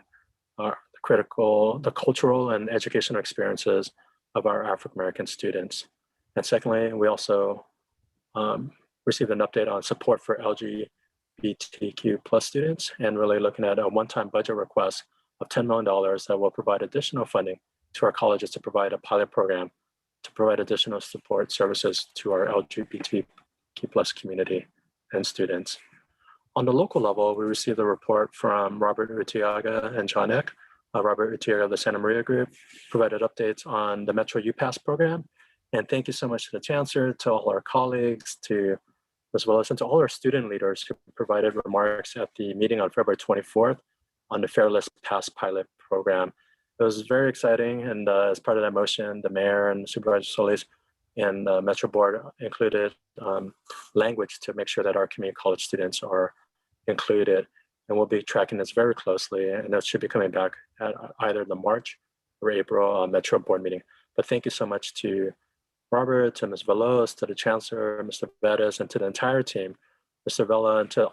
the cultural and educational experiences of our African-American students. And secondly, we also received an update on support for LGBTQ plus students, and really looking at a one-time budget request of $10 million that will provide additional funding to our colleges to provide a pilot program to provide additional support services to our LGBTQ plus community and students. On the local level, we received a report from Robert Urtiaga and John Eck. Robert Urtiaga of the Santa Maria Group provided updates on the Metro UPass program. And thank you so much to the Chancellor, to all our colleagues, as well as to all our student leaders who provided remarks at the meeting on February 24th on the Fairless Pass pilot program. It was very exciting, and as part of that motion, the mayor and Supervisor Solis and the Metro Board included language to make sure that our community college students are included. And we'll be tracking this very closely, and that should be coming back at either the March or April Metro Board meeting. But thank you so much to Robert, to Ms. Veloz, to the Chancellor, Mr. Bettis, and to the entire team, Mr. Vela, and to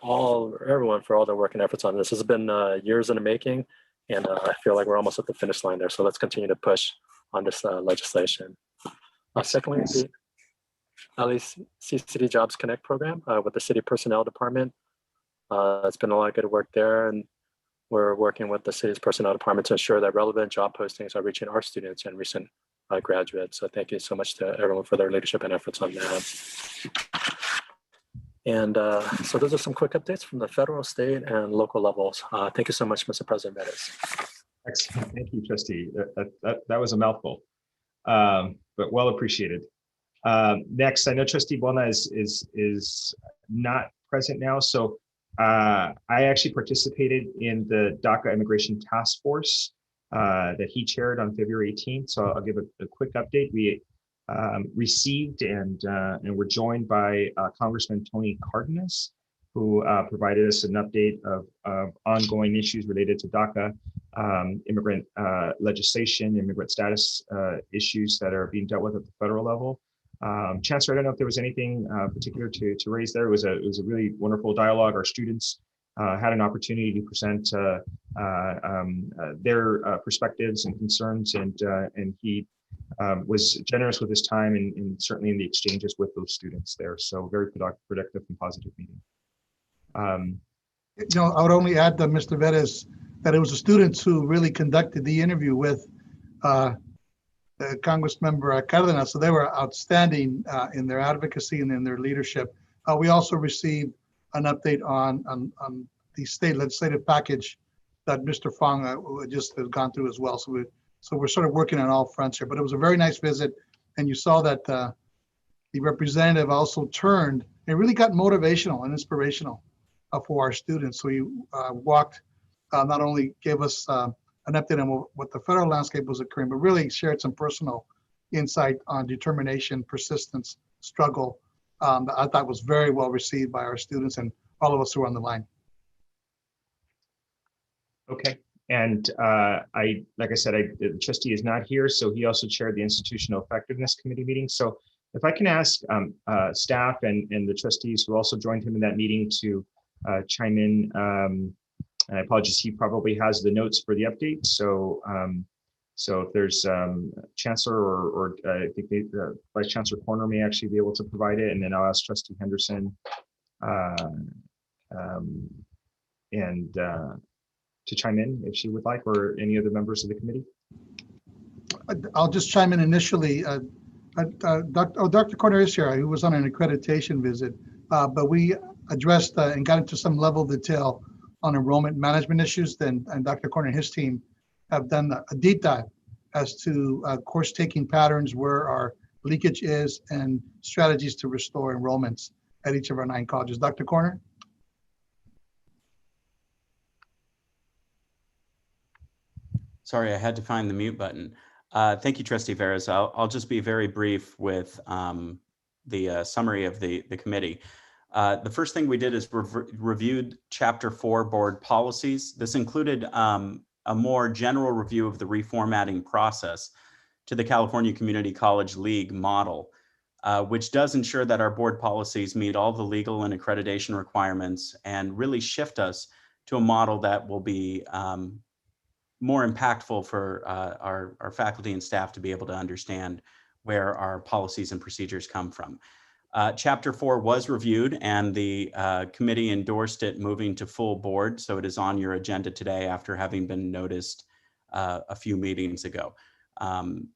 everyone for all their work and efforts on this. This has been years in the making, and I feel like we're almost at the finish line there. So let's continue to push on this legislation. Secondly, the LACCD Jobs Connect program with the City Personnel Department. It's been a lot of good work there, and we're working with the city's personnel department to ensure that relevant job postings are reaching our students and recent graduates. So thank you so much to everyone for their leadership and efforts on that. And so those are some quick updates from the federal, state, and local levels. Thank you so much, Mr. President Bettis. Excellent. Thank you, Trustee. That was a mouthful, but well appreciated. Next, I know Trustee Bona is not present now, so I actually participated in the DACA Immigration Task Force that he chaired on February 18th. So I'll give a quick update. We received and were joined by Congressman Tony Cardenas, who provided us an update of ongoing issues related to DACA, immigrant legislation, immigrant status issues that are being dealt with at the federal level. Chancellor, I don't know if there was anything particular to raise there. It was a really wonderful dialogue. Our students had an opportunity to present their perspectives and concerns, and he was generous with his time and certainly in the exchanges with those students there. So very productive and positive meeting. I would only add that Mr. Vettis that it was the students who really conducted the interview with Congressmember Cardenas. So they were outstanding in their advocacy and in their leadership. We also received an update on the state legislative package that Mr. Fong just has gone through as well. So we're sort of working on all fronts here, but it was a very nice visit. And you saw that the representative also turned, it really got motivational and inspirational for our students. So he walked, not only gave us an update on what the federal landscape was occurring, but really shared some personal insight on determination, persistence, struggle. That I thought was very well received by our students and all of us who are on the line. Okay, and like I said, the trustee is not here, so he also chaired the Institutional Effectiveness Committee meeting. So if I can ask staff and the trustees who also joined him in that meeting to chime in. And I apologize, he probably has the notes for the update. So so if there's Chancellor or I think the Vice Chancellor Corner may actually be able to provide it, and then I'll ask Trustee Henderson and to chime in if she would like, or any other members of the committee. I'll just chime in initially. Dr. Corner is here, who was on an accreditation visit, but we addressed and got into some level of detail on enrollment management issues. And Dr. Corner and his team have done a deep dive as to course taking patterns, where our leakage is, and strategies to restore enrollments at each of our 9 colleges. Dr. Corner? Sorry, I had to find the mute button. Thank you, Trustee Veras. I'll just be very brief with the summary of the committee. The first thing we did is reviewed Chapter 4 board policies. This included a more general review of the reformatting process to the California Community College League model, which does ensure that our board policies meet all the legal and accreditation requirements and really shift us to a model that will be more impactful for our faculty and staff to be able to understand where our policies and procedures come from. Chapter 4 was reviewed, and the committee endorsed it moving to full board. So it is on your agenda today after having been noticed a few meetings ago.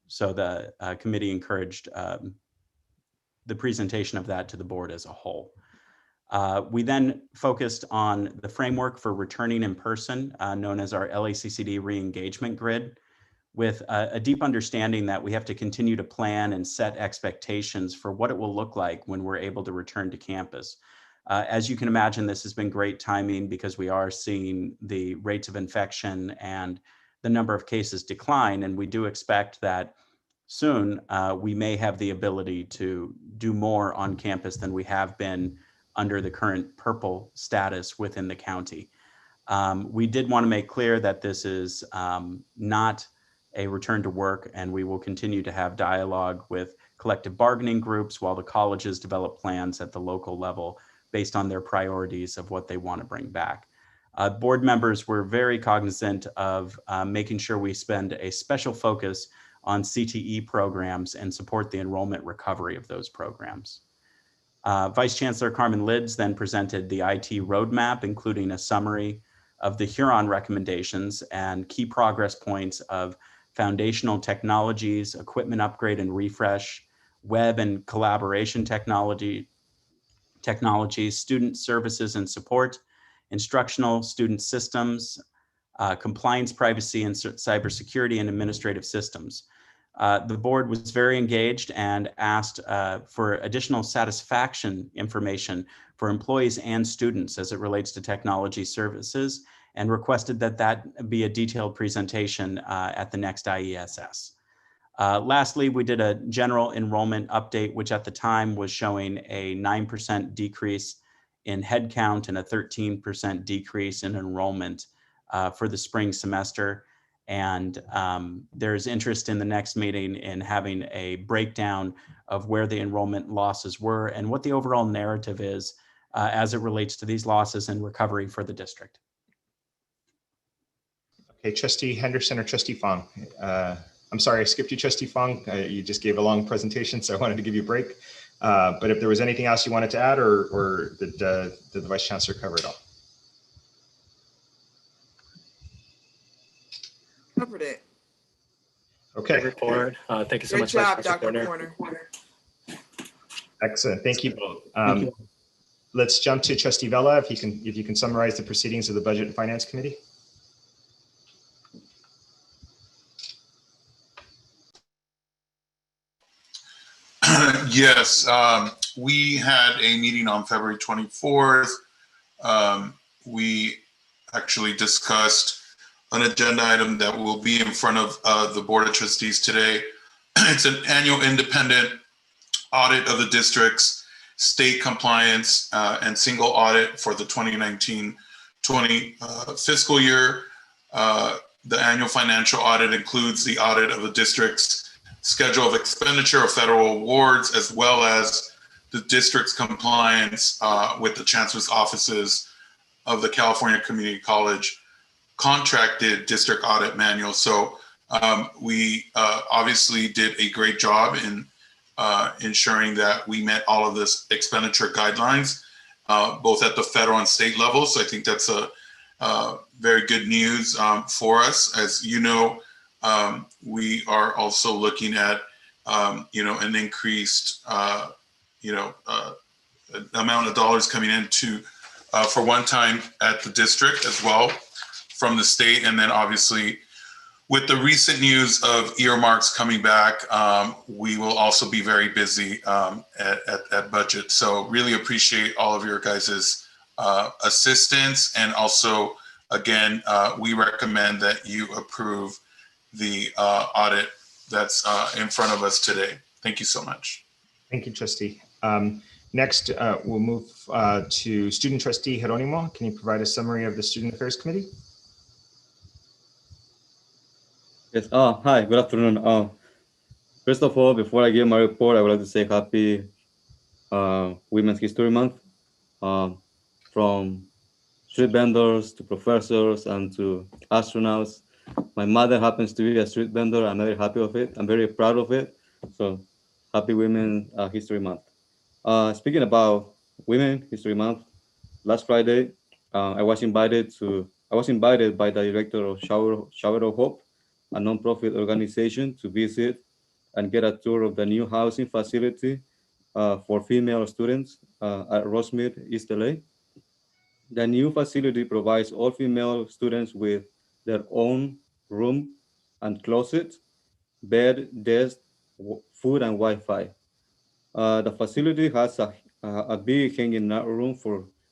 So the committee encouraged the presentation of that to the board as a whole. We then focused on the framework for returning in person, known as our LACCD re-engagement grid, with a deep understanding that we have to continue to plan and set expectations for what it will look like when we're able to return to campus. As you can imagine, this has been great timing because we are seeing the rates of infection and the number of cases decline, and we do expect that soon we may have the ability to do more on campus than we have been under the current purple status within the county. We did want to make clear that this is not a return to work, and we will continue to have dialogue with collective bargaining groups while the colleges develop plans at the local level based on their priorities of what they want to bring back. Board members were very cognizant of making sure we spend a special focus on CTE programs and support the enrollment recovery of those programs. Vice Chancellor Carmen Lids then presented the IT roadmap, including a summary of the Huron recommendations and key progress points of foundational technologies, equipment upgrade and refresh, web and collaboration technologies, student services and support, instructional student systems, compliance, privacy, and cybersecurity and administrative systems. The board was very engaged and asked for additional satisfaction information for employees and students as it relates to technology services, and requested that that be a detailed presentation at the next IESS. Lastly, we did a general enrollment update, which at the time was showing a 9% decrease in headcount and a 13% decrease in enrollment for the spring semester. And there's interest in the next meeting in having a breakdown of where the enrollment losses were and what the overall narrative is as it relates to these losses and recovery for the district. Okay, Trustee Henderson or Trustee Fong? I'm sorry, I skipped you, Trustee Fong. You just gave a long presentation, so I wanted to give you a break. But if there was anything else you wanted to add, or did the Vice Chancellor cover it all? Okay. Report. Thank you so Good much, job, Vice President Dr. Corner. Excellent. Thank you both. Let's jump to Trustee Vella, if you can summarize the proceedings of the Budget and Finance Committee. Yes, we had a meeting on February 24th. We actually discussed an agenda item that will be in front of the Board of Trustees today. It's an annual independent audit of the district's state compliance and single audit for the 2019-20 fiscal year. The annual financial audit includes the audit of the district's schedule of expenditure of federal awards, as well as the district's compliance with the chancellor's offices of the California Community College contracted district audit manual. So we obviously did a great job in ensuring that we met all of this expenditure guidelines, both at the federal and state level. So I think that's a very good news for us. As you know, we are also looking at, an increased, amount of dollars coming into for one time at the district as well from the state. And then obviously with the recent news of earmarks coming back, we will also be very busy at budget. So really appreciate all of your guys' assistance. And also, again, we recommend that you approve the audit that's in front of us today. Thank you so much. Thank you, Trustee. Next, we'll move to Student Trustee Jeronimo. Can you provide a summary of the Student Affairs Committee? Yes. Hi, good afternoon. First of all, before I give my report, I would like to say happy Women's History Month. From street vendors to professors and to astronauts. My mother happens to be a street vendor. I'm very happy of it. I'm very proud of it. So happy Women's History Month. Speaking about Women History Month, last Friday, I was invited by the director of Shower of Hope, a nonprofit organization, to visit and get a tour of the new housing facility for female students at Rosemead, East LA. The new facility provides all female students with their own room and closet, bed, desk, food, and Wi-Fi. The facility has a big hanging out room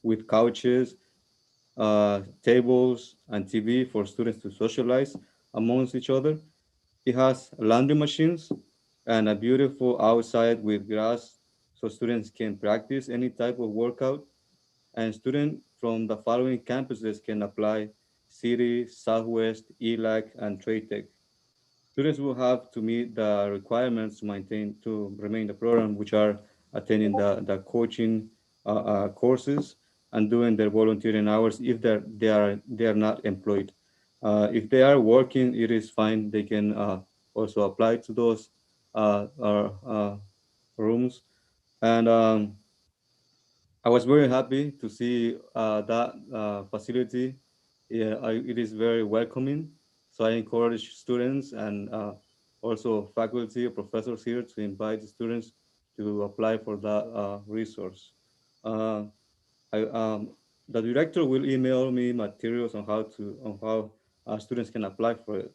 with couches, tables, and TV for students to socialize amongst each other. It has laundry machines and a beautiful outside with grass so students can practice any type of workout. And students from the following campuses can apply: City, Southwest, ELAC, and Trade Tech. Students will have to meet the requirements to remain in the program, which are attending the coaching courses and doing their volunteering hours if they are not employed. If they are working, it is fine. They can also apply to those rooms. And I was very happy to see that facility. Yeah, it is very welcoming. So I encourage students and also faculty or professors here to invite the students to apply for that resource. The director will email me materials on how students can apply for it.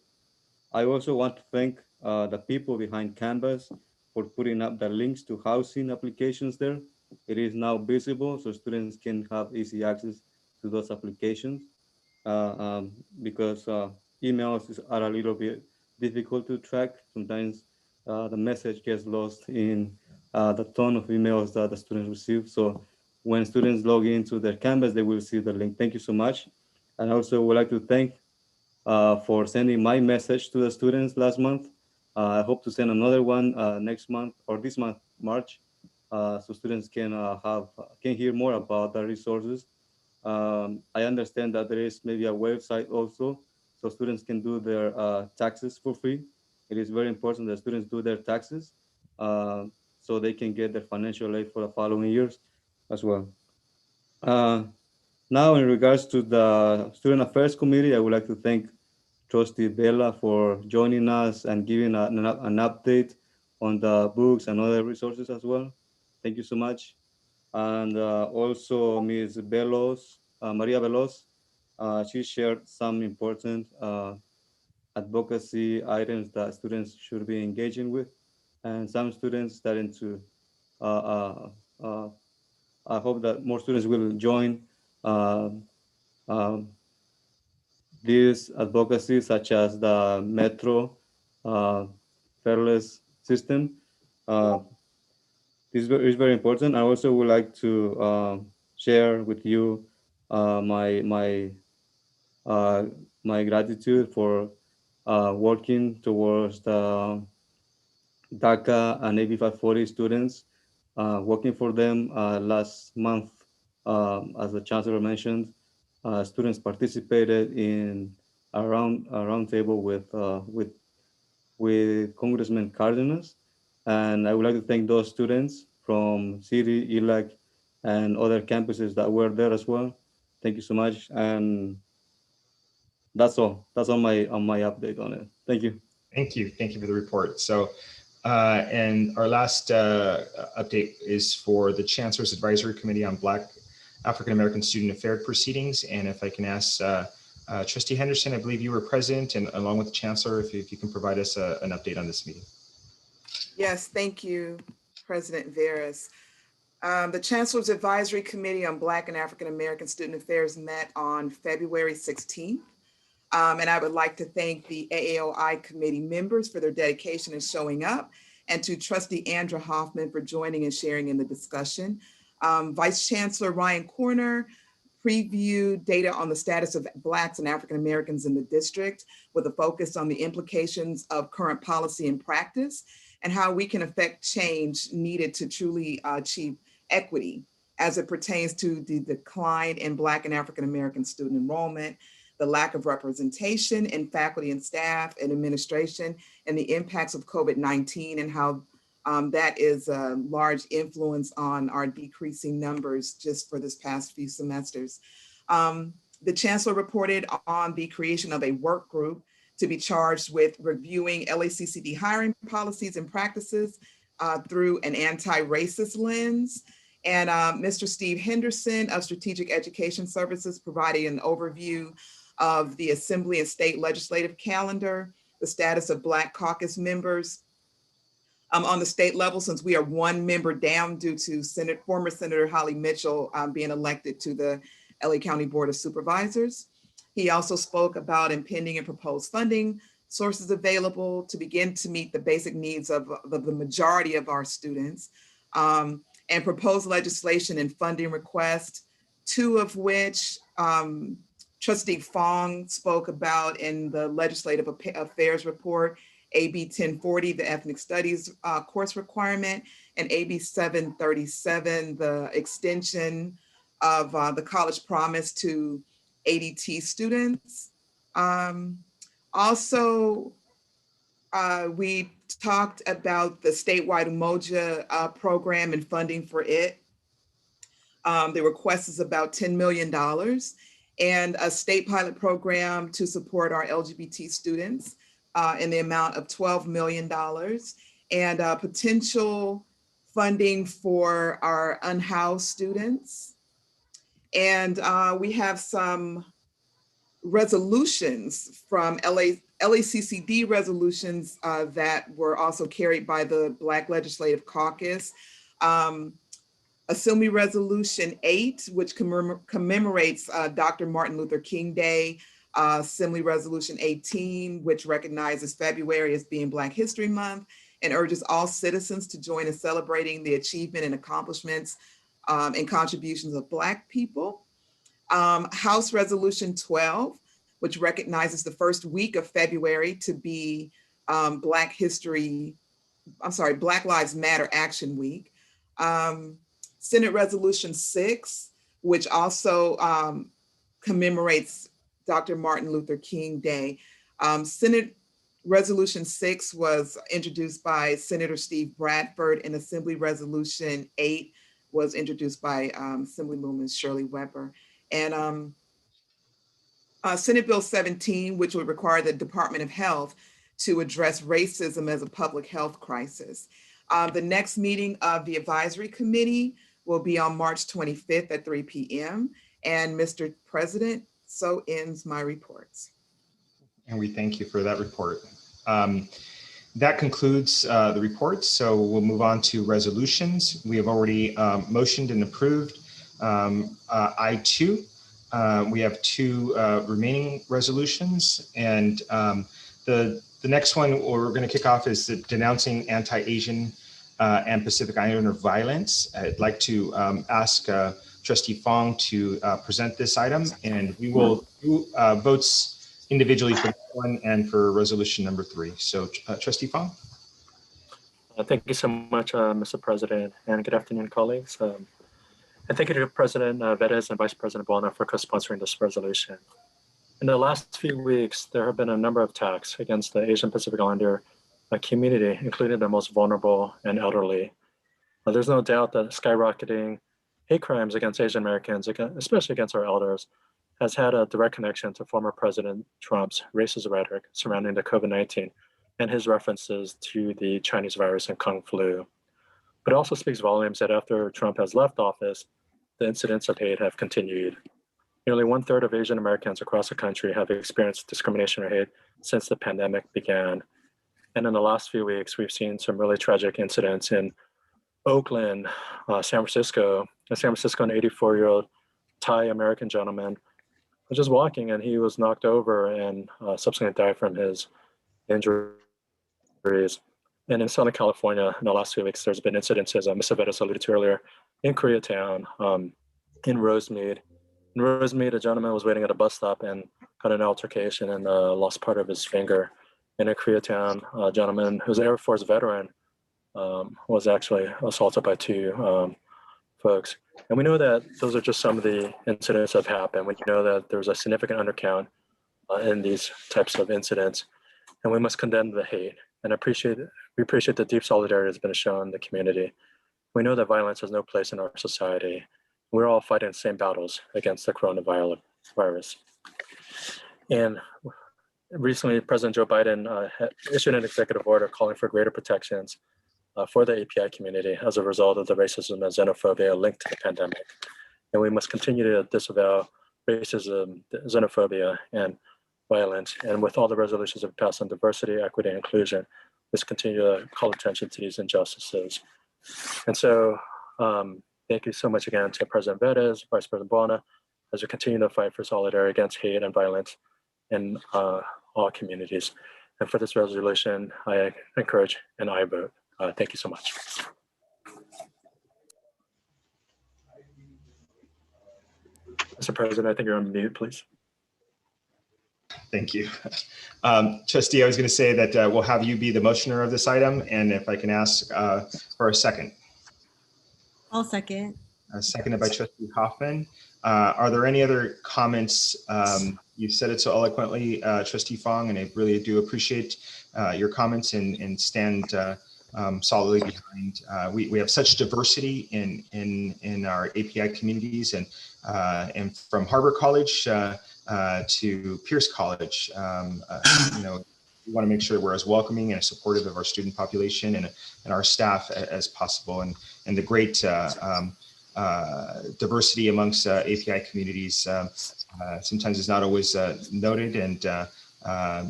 I also want to thank the people behind Canvas for putting up the links to housing applications there. It is now visible, so students can have easy access to those applications because emails are a little bit difficult to track. Sometimes the message gets lost in the ton of emails that the students receive. So when students log into their Canvas, they will see the link. Thank you so much. And I also would like to thank for sending my message to the students last month. I hope to send another one next month or this month, March, so students can hear more about the resources. I understand that there is maybe a website also, so students can do their taxes for free. It is very important that students do their taxes so they can get their financial aid for the following years as well. Now, in regards to the Student Affairs Committee, I would like to thank Trustee Bella for joining us and giving an update on the books and other resources as well. Thank you so much. And also Ms. Velos, Maria Velos, she shared some important advocacy items that students should be engaging with. And some students starting to, I hope that more students will join these advocacy, such as the Metro fairless system. This is very important. I also would like to share with you my gratitude for working towards the DACA and AB 540 students, working for them last month. As the chancellor mentioned, students participated in a round table with Congressman Cardenas, and I would like to thank those students from City, ELAC, and other campuses that were there as well. Thank you so much, and that's all. That's on my update on it. Thank you. Thank you for the report. So, and our last update is for the Chancellor's Advisory Committee on Black African American Student Affairs Proceedings, and if I can ask Trustee Henderson, I believe you were present, and along with the Chancellor, if you can provide us an update on this meeting. Yes, thank you, President Veras. The Chancellor's Advisory Committee on Black and African American Student Affairs met on February 16th. And I would like to thank the AAOI committee members for their dedication in showing up, and to Trustee Andrea Hoffman for joining and sharing in the discussion. Vice Chancellor Ryan Corner previewed data on the status of Blacks and African Americans in the district, with a focus on the implications of current policy and practice, and how we can affect change needed to truly achieve equity as it pertains to the decline in Black and African American student enrollment, the lack of representation in faculty and staff and administration, and the impacts of COVID-19, and how that is a large influence on our decreasing numbers just for this past few semesters. The Chancellor reported on the creation of a work group to be charged with reviewing LACCD hiring policies and practices through an anti-racist lens. And Mr. Steve Henderson of Strategic Education Services provided an overview of the Assembly and State Legislative calendar, the status of Black Caucus members on the state level, since we are one member down due to former Senator Holly Mitchell being elected to the LA County Board of Supervisors. He also spoke about impending and proposed funding sources available to begin to meet the basic needs of the majority of our students, and proposed legislation and funding requests, two of which Trustee Fong spoke about in the Legislative Affairs Report, AB 1040, the Ethnic Studies course requirement, and AB 737, the extension of the College Promise to ADT students. Also, we talked about the statewide Umoja program and funding for it. The request is about $10 million, and a state pilot program to support our LGBT students in the amount of $12 million, and potential funding for our unhoused students. And we have some resolutions from LACCD resolutions that were also carried by the Black Legislative Caucus. Assembly Resolution 8, which commemorates Dr. Martin Luther King Day. Assembly Resolution 18, which recognizes February as being Black History Month and urges all citizens to join in celebrating the achievement and accomplishments and contributions of Black people. House Resolution 12, which recognizes the first week of February to be Black Lives Matter Action Week. Senate Resolution 6, which also commemorates Dr. Martin Luther King Day. Senate Resolution 6 was introduced by Senator Steve Bradford, and Assembly Resolution 8 was introduced by Assemblywoman Shirley Weber. And Senate Bill 17, which would require the Department of Health to address racism as a public health crisis. The next meeting of the advisory committee will be on March 25th at 3 p.m. And Mr. President, so ends my reports. And we thank you for that report. That concludes the reports. So we'll move on to resolutions. We have already motioned and approved I-2. We have 2 remaining resolutions. And the next one we're going to kick off is the denouncing anti-Asian and Pacific Islander violence. I'd like to ask Trustee Fong to present this item, and we will do votes individually for this one and for resolution number 3. So Trustee Fong. Thank you so much, Mr. President, and good afternoon, colleagues. And thank you to President Vettis and Vice President Buona for co-sponsoring this resolution. In the last few weeks, there have been a number of attacks against the Asian Pacific Islander community, including the most vulnerable and elderly. There's no doubt that skyrocketing hate crimes against Asian Americans, especially against our elders, has had a direct connection to former President Trump's racist rhetoric surrounding the COVID-19 and his references to the Chinese virus and Kung flu. But it also speaks volumes that after Trump has left office, the incidents of hate have continued. Nearly 1/3 of Asian Americans across the country have experienced discrimination or hate since the pandemic began. And in the last few weeks, we've seen some really tragic incidents in Oakland, San Francisco. In San Francisco, an 84-year-old Thai American gentleman was just walking and he was knocked over and subsequently died from his injuries. And in Southern California, in the last few weeks, there's been incidences, Mr. Vettis alluded to earlier, in Koreatown, in Rosemead. In Rosemead, a gentleman was waiting at a bus stop and got an altercation and lost part of his finger. And in Koreatown, a gentleman who's an Air Force veteran was actually assaulted by 2 folks. And we know that those are just some of the incidents that have happened. We know that there's a significant undercount in these types of incidents, and we must condemn the hate and we appreciate the deep solidarity that's been shown in the community. We know that violence has no place in our society. We're all fighting the same battles against the coronavirus. And recently, President Joe Biden issued an executive order calling for greater protections for the API community as a result of the racism and xenophobia linked to the pandemic. And we must continue to disavow racism, xenophobia, and violence. And with all the resolutions that passed on diversity, equity, and inclusion, let's continue to call attention to these injustices. And so thank you so much again to President Vettis, Vice President Buona, as we continue to fight for solidarity against hate and violence in all communities. And for this resolution, I encourage an aye vote. Thank you so much. Mr. President, I think you're on mute, please. Thank you. Trustee, I was going to say that we'll have you be the motioner of this item, and if I can ask for a second. I'll second. Seconded by Trustee Hoffman. Are there any other comments? You said it so eloquently, Trustee Fong, and I really do appreciate your comments and stand solidly behind. We have such diversity in our API communities, and from Harbor College to Pierce College, we want to make sure we're as welcoming and supportive of our student population and our staff as possible, and the great diversity amongst API communities sometimes is not always noted, and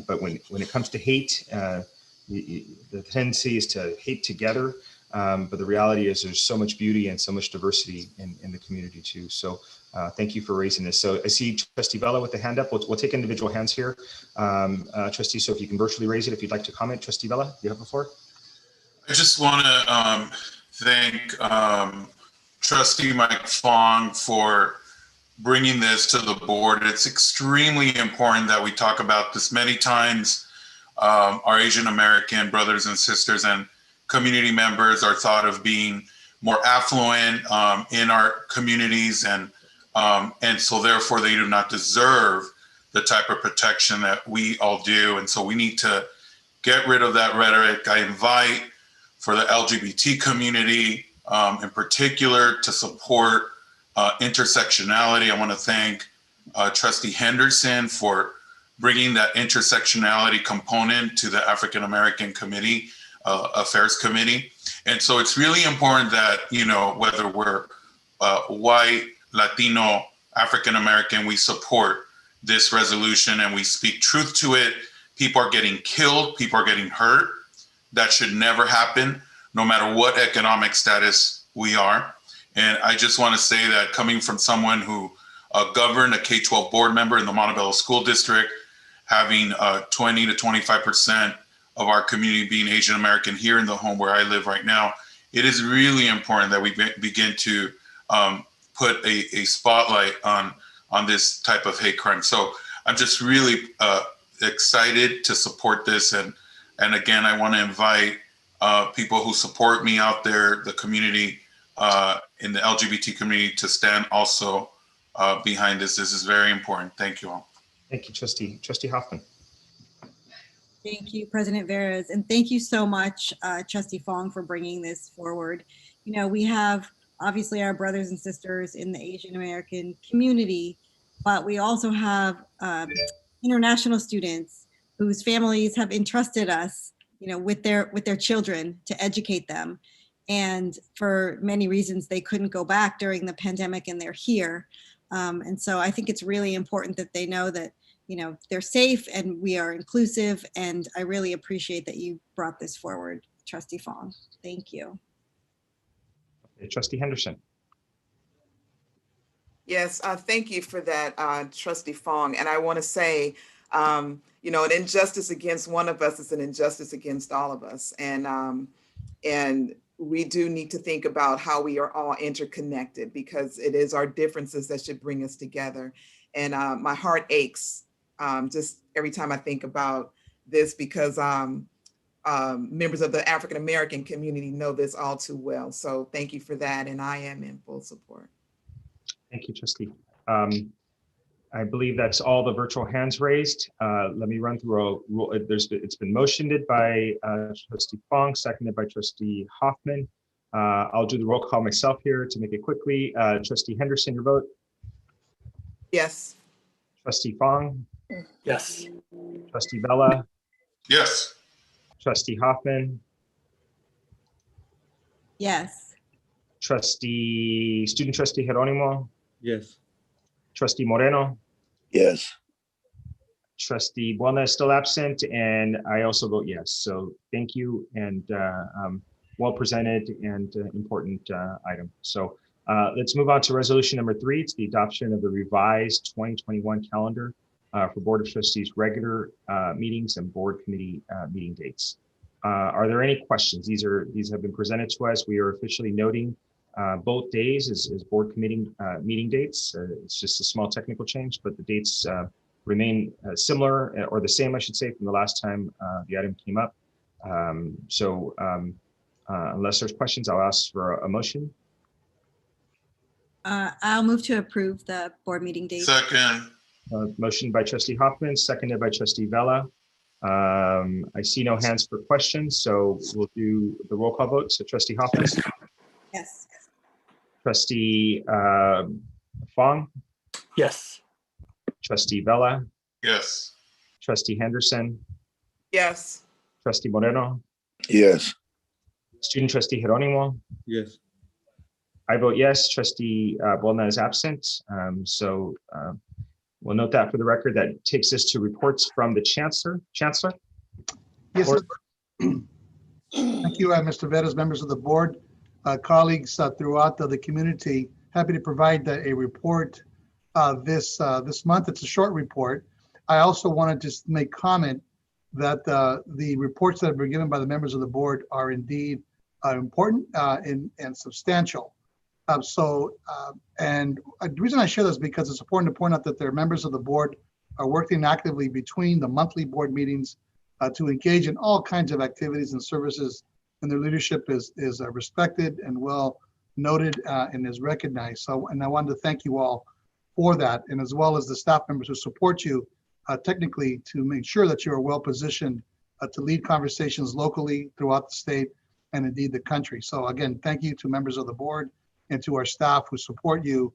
but when it comes to hate, the tendency is to hate together, but the reality is there's so much beauty and so much diversity in the community too. So thank you for raising this. So I see Trustee Vella with the hand up. We'll take individual hands here. Trustee, so if you can virtually raise it if you'd like to comment. Trustee Vella, you have the floor. I just want to thank Trustee Mike Fong for bringing this to the board. It's extremely important that we talk about this many times. Our Asian American brothers and sisters and community members are thought of being more affluent in our communities, and so therefore they do not deserve the type of protection that we all do. And so we need to get rid of that rhetoric. I invite for the LGBT community in particular to support intersectionality. I want to thank Trustee Henderson for bringing that intersectionality component to the African American Committee, Affairs Committee. And so it's really important that, you know, whether we're white, Latino, African American, we support this resolution and we speak truth to it. People are getting killed, people are getting hurt. That should never happen, no matter what economic status we are. And I just want to say that coming from someone who governed a K-12 board member in the Montebello School District, having 20 to 25% of our community being Asian American here in the home where I live right now, it is really important that we begin to put a spotlight on this type of hate crime. So I'm just really excited to support this. And again, I want to invite people who support me out there, the community in the LGBT community, to stand also behind this. This is very important. Thank you all. Thank you, Trustee. Trustee Hoffman. Thank you, President Veras, and thank you so much, Trustee Fong, for bringing this forward. You know, we have obviously our brothers and sisters in the Asian American community, but we also have international students whose families have entrusted us, you know, with their children to educate them. And for many reasons, they couldn't go back during the pandemic, and they're here. And so I think it's really important that they know that, you know, they're safe and we are inclusive. And I really appreciate that you brought this forward, Trustee Fong. Thank you. Okay, Trustee Henderson. Yes, thank you for that, Trustee Fong. And I want to say, you know, an injustice against one of us is an injustice against all of us. And we do need to think about how we are all interconnected, because it is our differences that should bring us together. And my heart aches just every time I think about this, because members of the African American community know this all too well. So thank you for that. And I am in full support. Thank you, Trustee. I believe that's all the virtual hands raised. Let me run through a rule. It's been motioned by Trustee Fong, seconded by Trustee Hoffman. I'll do the roll call myself here to make it quickly. Trustee Henderson, your vote? Yes. Trustee Fong? Yes. Trustee Vella? Yes. Trustee Hoffman? Yes. Student Trustee Geronimo? Yes. Trustee Moreno? Yes. Trustee Buona is still absent, and I also vote yes. So thank you, and well presented and important item. So let's move on to resolution number 3. It's the adoption of the revised 2021 calendar for Board of Trustees regular meetings and board committee meeting dates. Are there any questions? These have been presented to us. We are officially noting both days as board committee meeting dates. It's just a small technical change, but the dates remain similar, or the same, I should say, from the last time the item came up. Unless there's questions, I'll ask for a motion. I'll move to approve the board meeting date. Second. Motion by Trustee Hoffman, seconded by Trustee Vella. I see no hands for questions, so we'll do the roll call vote. So Trustee Hoffman? Yes. Trustee Fong? Yes. Trustee Vella? Yes. Trustee Henderson? Yes. Trustee Moreno? Yes. Student Trustee Geronimo? Yes. I vote yes. Trustee Buona is absent. We'll note that for the record. That takes us to reports from the Chancellor. Chancellor? Yes, sir. Thank you, Mr. Veras, members of the board, colleagues throughout the community. Happy to provide a report this month. It's a short report. I also want to just make comment that the reports that have been given by the members of the board are indeed important and substantial. And the reason I share this is because it's important to point out that their members of the board are working actively between the monthly board meetings to engage in all kinds of activities and services, and their leadership is respected and well noted and is recognized. So, and I wanted to thank you all for that, and as well as the staff members who support you technically to make sure that you are well positioned to lead conversations locally throughout the state and indeed the country. So again, thank you to members of the board and to our staff who support you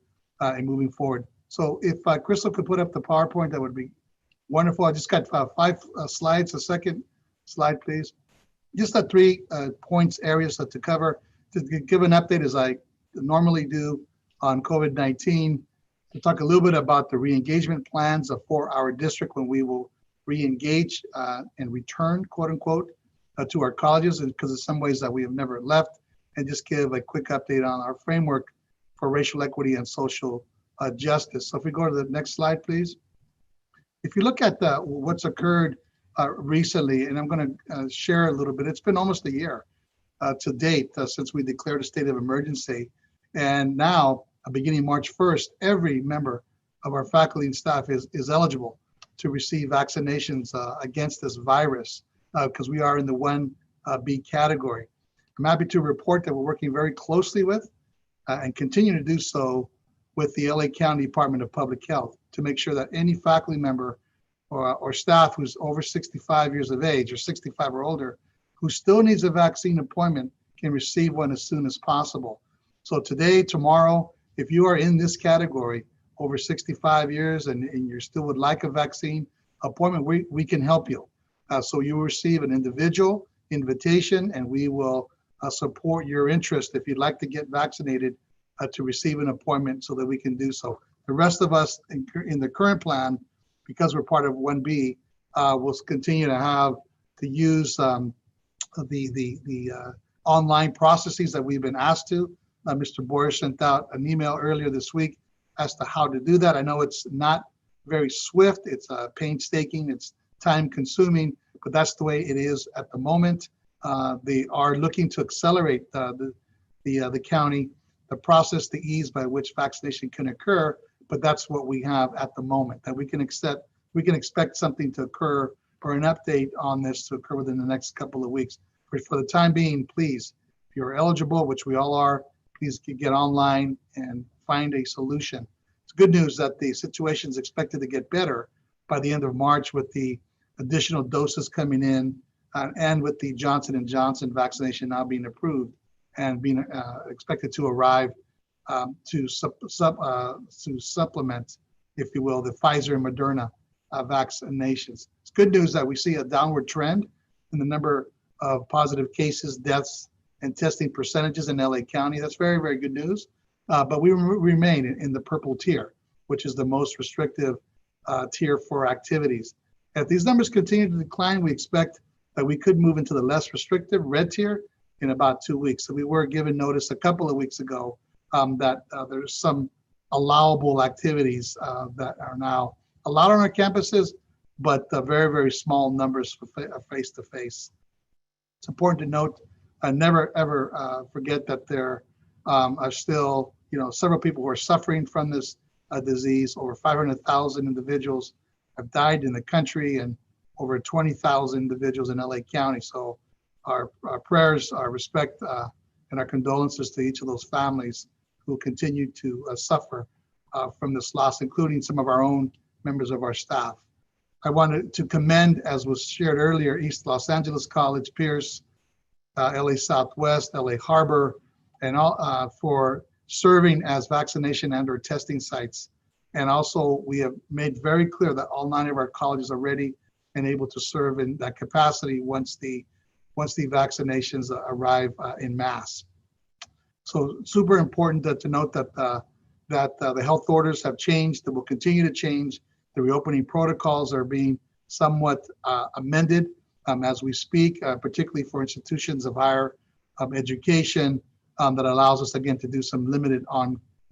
in moving forward. So if Crystal could put up the PowerPoint, that would be wonderful. I just got 5 slides. A second slide, please. Just the 3 points, areas to cover. To give an update as I normally do on COVID-19, to talk a little bit about the re-engagement plans for our district when we will re-engage and return, quote unquote, to our colleges, because in some ways that we have never left, and just give a quick update on our framework for racial equity and social justice. So if we go to the next slide, please. If you look at what's occurred recently, and I'm going to share a little bit, it's been almost a year to date since we declared a state of emergency. And now, beginning March 1st, every member of our faculty and staff is eligible to receive vaccinations against this virus because we are in the 1B category. I'm happy to report that we're working very closely with and continue to do so with the LA County Department of Public Health to make sure that any faculty member or staff who's over 65 years of age or 65 or older who still needs a vaccine appointment can receive one as soon as possible. So today, tomorrow, if you are in this category, over 65 years and you still would like a vaccine appointment, we can help you. So you will receive an individual invitation and we will support your interest if you'd like to get vaccinated to receive an appointment so that we can do so. The rest of us in the current plan, because we're part of 1B, will continue to have to use the online processes that we've been asked to. Mr. Boyer sent out an email earlier this week as to how to do that. I know it's not very swift, it's painstaking, it's time consuming, but that's the way it is at the moment. They are looking to accelerate the county, the process, the ease by which vaccination can occur, but that's what we have at the moment, that we can expect something to occur or an update on this to occur within the next couple of weeks. For the time being, please, if you're eligible, which we all are, please get online and find a solution. It's good news that the situation is expected to get better by the end of March with the additional doses coming in and with the Johnson & Johnson vaccination now being approved and being expected to arrive to supplement, if you will, the Pfizer and Moderna vaccinations. It's good news that we see a downward trend in the number of positive cases, deaths, and testing percentages in LA County. That's very, very good news. But we remain in the purple tier, which is the most restrictive tier for activities. If these numbers continue to decline, we expect that we could move into the less restrictive red tier in about 2 weeks. So we were given notice a couple of weeks ago that there's some allowable activities that are now allowed on our campuses, but very, very small numbers for face-to-face. It's important to note, never ever forget that there are still, several people who are suffering from this disease. Over 500,000 individuals have died in the country and over 20,000 individuals in LA County. So our prayers, our respect, and our condolences to each of those families who continue to suffer from this loss, including some of our own members of our staff. I wanted to commend, as was shared earlier, East Los Angeles College, Pierce, LA Southwest, LA Harbor, and all for serving as vaccination and/or testing sites. And also, we have made very clear that all 9 of our colleges are ready and able to serve in that capacity once the vaccinations arrive in mass. So super important to note that the health orders have changed, that will continue to change. The reopening protocols are being somewhat amended as we speak, particularly for institutions of higher education that allows us, again, to do some limited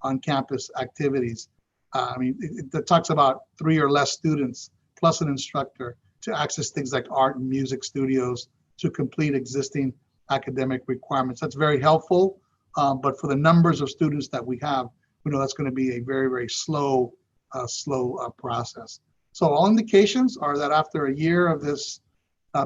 on-campus activities. It talks about 3 or less students plus an instructor to access things like art and music studios to complete existing academic requirements. That's very helpful, but for the numbers of students that we have, we know that's going to be a very, very slow process. So all indications are that after a year of this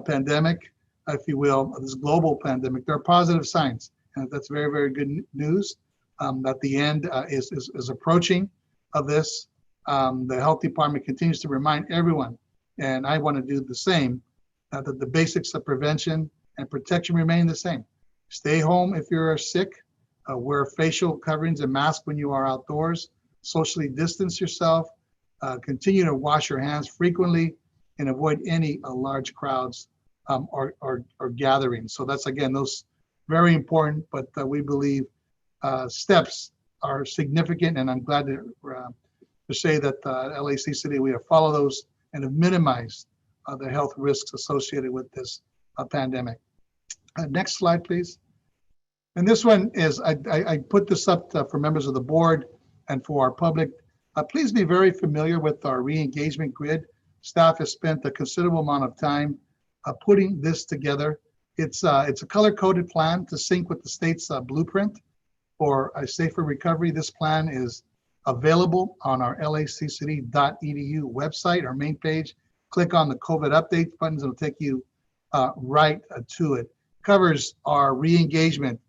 pandemic, if you will, this global pandemic, there are positive signs. And that's very, very good news that the end is approaching of this. The health department continues to remind everyone, and I want to do the same, that the basics of prevention and protection remain the same. Stay home if you're sick, wear facial coverings and masks when you are outdoors, socially distance yourself, continue to wash your hands frequently, and avoid any large crowds or gatherings. So that's, again, those very important, but we believe steps are significant, and I'm glad to say that LACCD, we have followed those and have minimized the health risks associated with this pandemic. Next slide, please. And this one is, I put this up for members of the board and for our public. Please be very familiar with our re-engagement grid. Staff has spent a considerable amount of time putting this together. It's a color-coded plan to sync with the state's blueprint for a safer recovery. This plan is available on our laccd.edu website, our main page. Click on the COVID updates buttons, it'll take you right to it. Covers our re-engagement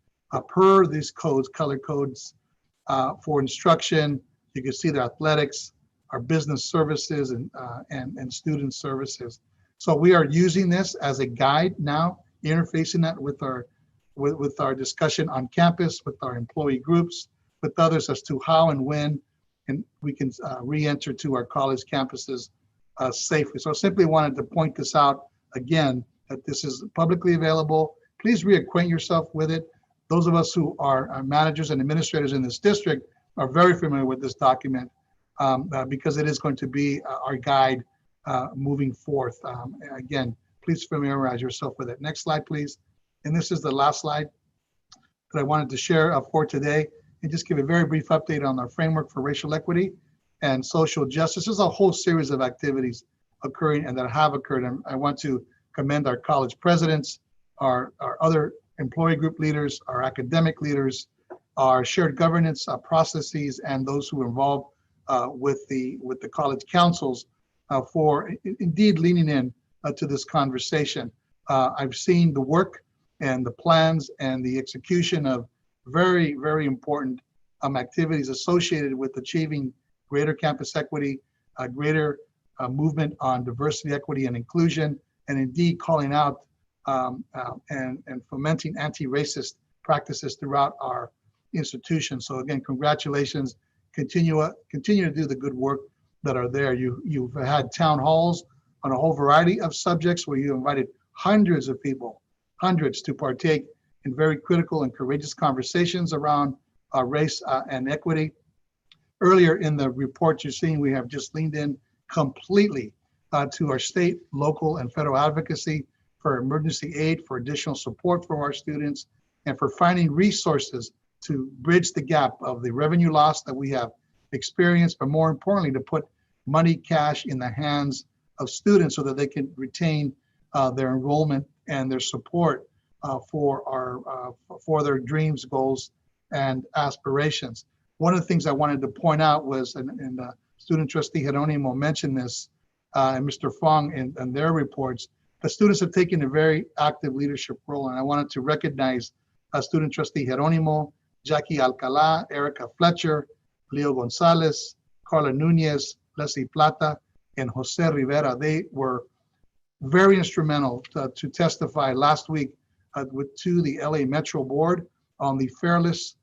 per these codes, color codes for instruction. You can see the athletics, our business services, and student services. So we are using this as a guide now, interfacing that with our discussion on campus, with our employee groups, with others as to how and when and we can re-enter to our college campuses safely. So I simply wanted to point this out again, that this is publicly available. Please reacquaint yourself with it. Those of us who are managers and administrators in this district are very familiar with this document because it is going to be our guide moving forth. Again, please familiarize yourself with it. Next slide, please. And this is the last slide that I wanted to share for today, and just give a very brief update on our framework for racial equity and social justice. There's a whole series of activities occurring and that have occurred. And I want to commend our college presidents, our other employee group leaders, our academic leaders, our shared governance processes, and those who are involved with the college councils for indeed leaning in to this conversation. I've seen the work and the plans and the execution of very, very important activities associated with achieving greater campus equity, greater movement on diversity, equity, and inclusion, and indeed calling out and fomenting anti-racist practices throughout our institution. So again, congratulations. Continue to do the good work that are there. You've had town halls on a whole variety of subjects where you invited hundreds of people, hundreds, to partake in very critical and courageous conversations around race and equity. Earlier in the report you're seeing, we have just leaned in completely to our state, local, and federal advocacy for emergency aid, for additional support for our students, and for finding resources to bridge the gap of the revenue loss that we have experienced, but more importantly, to put money, cash in the hands of students so that they can retain their enrollment and their support for their dreams, goals, and aspirations. One of the things I wanted to point out was, and student trustee Jeronimo mentioned this, and Mr. Fong in their reports, the students have taken a very active leadership role, and I wanted to recognize student trustee Jeronimo, Jackie Alcala, Erica Fletcher, Leo Gonzalez, Carla Nunez, Leslie Plata, and Jose Rivera. They were very instrumental to testify last week to the LA Metro Board on the Fairless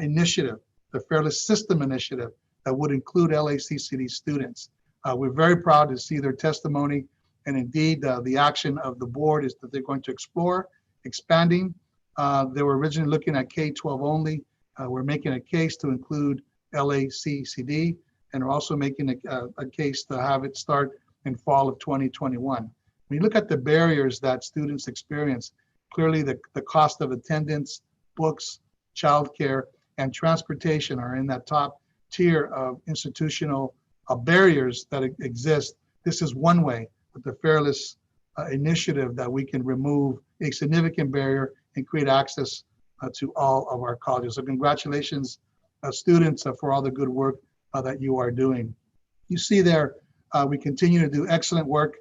initiative, the Fairless System initiative that would include LACCD students. We're very proud to see their testimony, and indeed the action of the board is that they're going to explore expanding. They were originally looking at K-12 only. We're making a case to include LACCD, and we're also making a case to have it start in fall of 2021. When you look at the barriers that students experience, clearly the cost of attendance, books, childcare, and transportation are in that top tier of institutional barriers that exist. This is one way with the Fairless initiative that we can remove a significant barrier and create access to all of our colleges. So congratulations, students, for all the good work that you are doing. You see there, we continue to do excellent work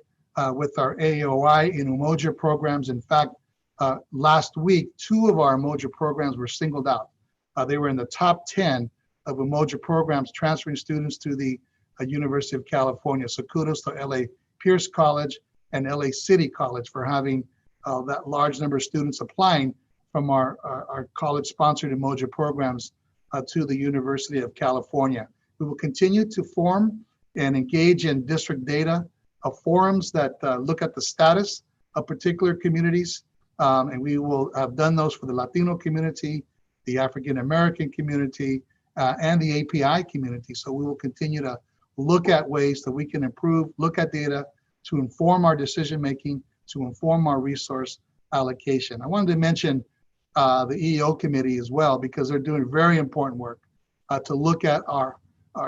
with our AOI and Umoja programs. In fact, last week, 2 of our Umoja programs were singled out. They were in the top 10 of Umoja programs transferring students to the University of California. So kudos to LA Pierce College and LA City College for having that large number of students applying from our college-sponsored Umoja programs to the University of California. We will continue to form and engage in district data of forums that look at the status of particular communities. And we will have done those for the Latino community, the African American community, and the API community. So we will continue to look at ways that we can improve, look at data to inform our decision making, to inform our resource allocation. I wanted to mention the EEO committee as well, because they're doing very important work to look at our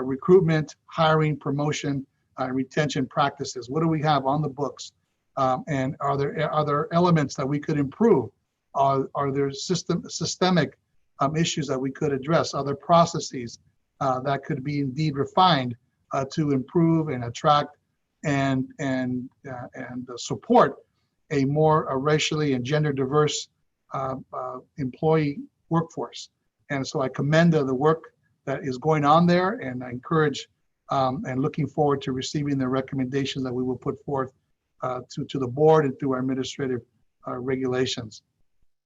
recruitment, hiring, promotion, retention practices. What do we have on the books? And are there elements that we could improve? Are there systemic issues that we could address? Are there processes that could be indeed refined to improve and attract and support a more racially and gender diverse employee workforce? And so I commend the work that is going on there, and I encourage and looking forward to receiving the recommendations that we will put forth to the board and through our administrative regulations.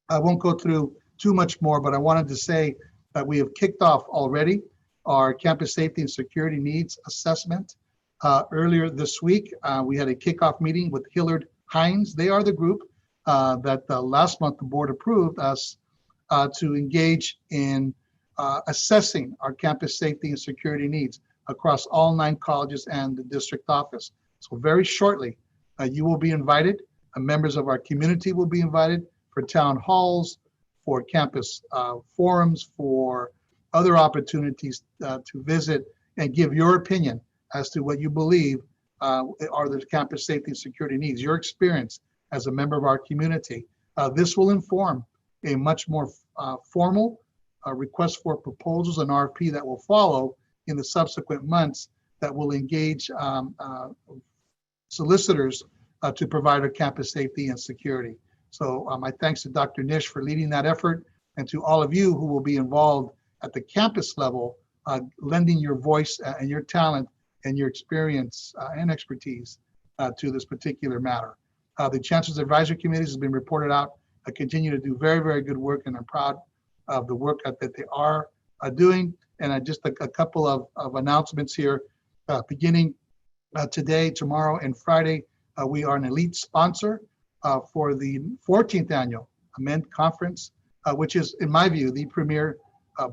I won't go through too much more, but I wanted to say that we have kicked off already our campus safety and security needs assessment. Earlier this week, we had a kickoff meeting with Hillard Hines. They are the group that last month the board approved us to engage in assessing our campus safety and security needs across all 9 colleges and the district office. So very shortly, you will be invited, members of our community will be invited for town halls, for campus forums, for other opportunities to visit and give your opinion as to what you believe are the campus safety and security needs, your experience as a member of our community. This will inform a much more formal request for proposals and RFP that will follow in the subsequent months that will engage solicitors to provide our campus safety and security. So my thanks to Dr. Nish for leading that effort, and to all of you who will be involved at the campus level, lending your voice and your talent and your experience and expertise to this particular matter. The Chancellor's Advisory Committees has been reported out. I continue to do very, very good work, and I'm proud of the work that they are doing. And just a couple of announcements here. Beginning today, tomorrow, and Friday, we are an elite sponsor for the 14th annual AMEND Conference, which is, in my view, the premier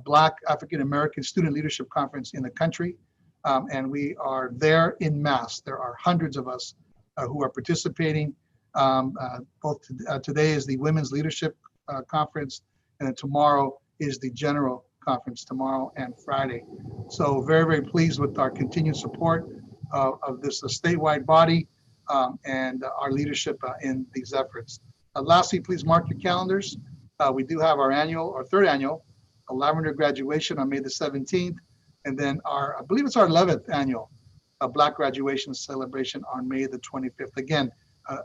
Black African American student leadership conference in the country. And we are there in mass. There are hundreds of us who are participating. Today is the Women's Leadership Conference, and tomorrow is the General Conference, tomorrow and Friday. So very, very pleased with our continued support of this statewide body and our leadership in these efforts. Lastly, please mark your calendars. We do have our third annual Lavender graduation on May the 17th, and then I believe it's our 11th annual Black graduation celebration on May the 25th. Again,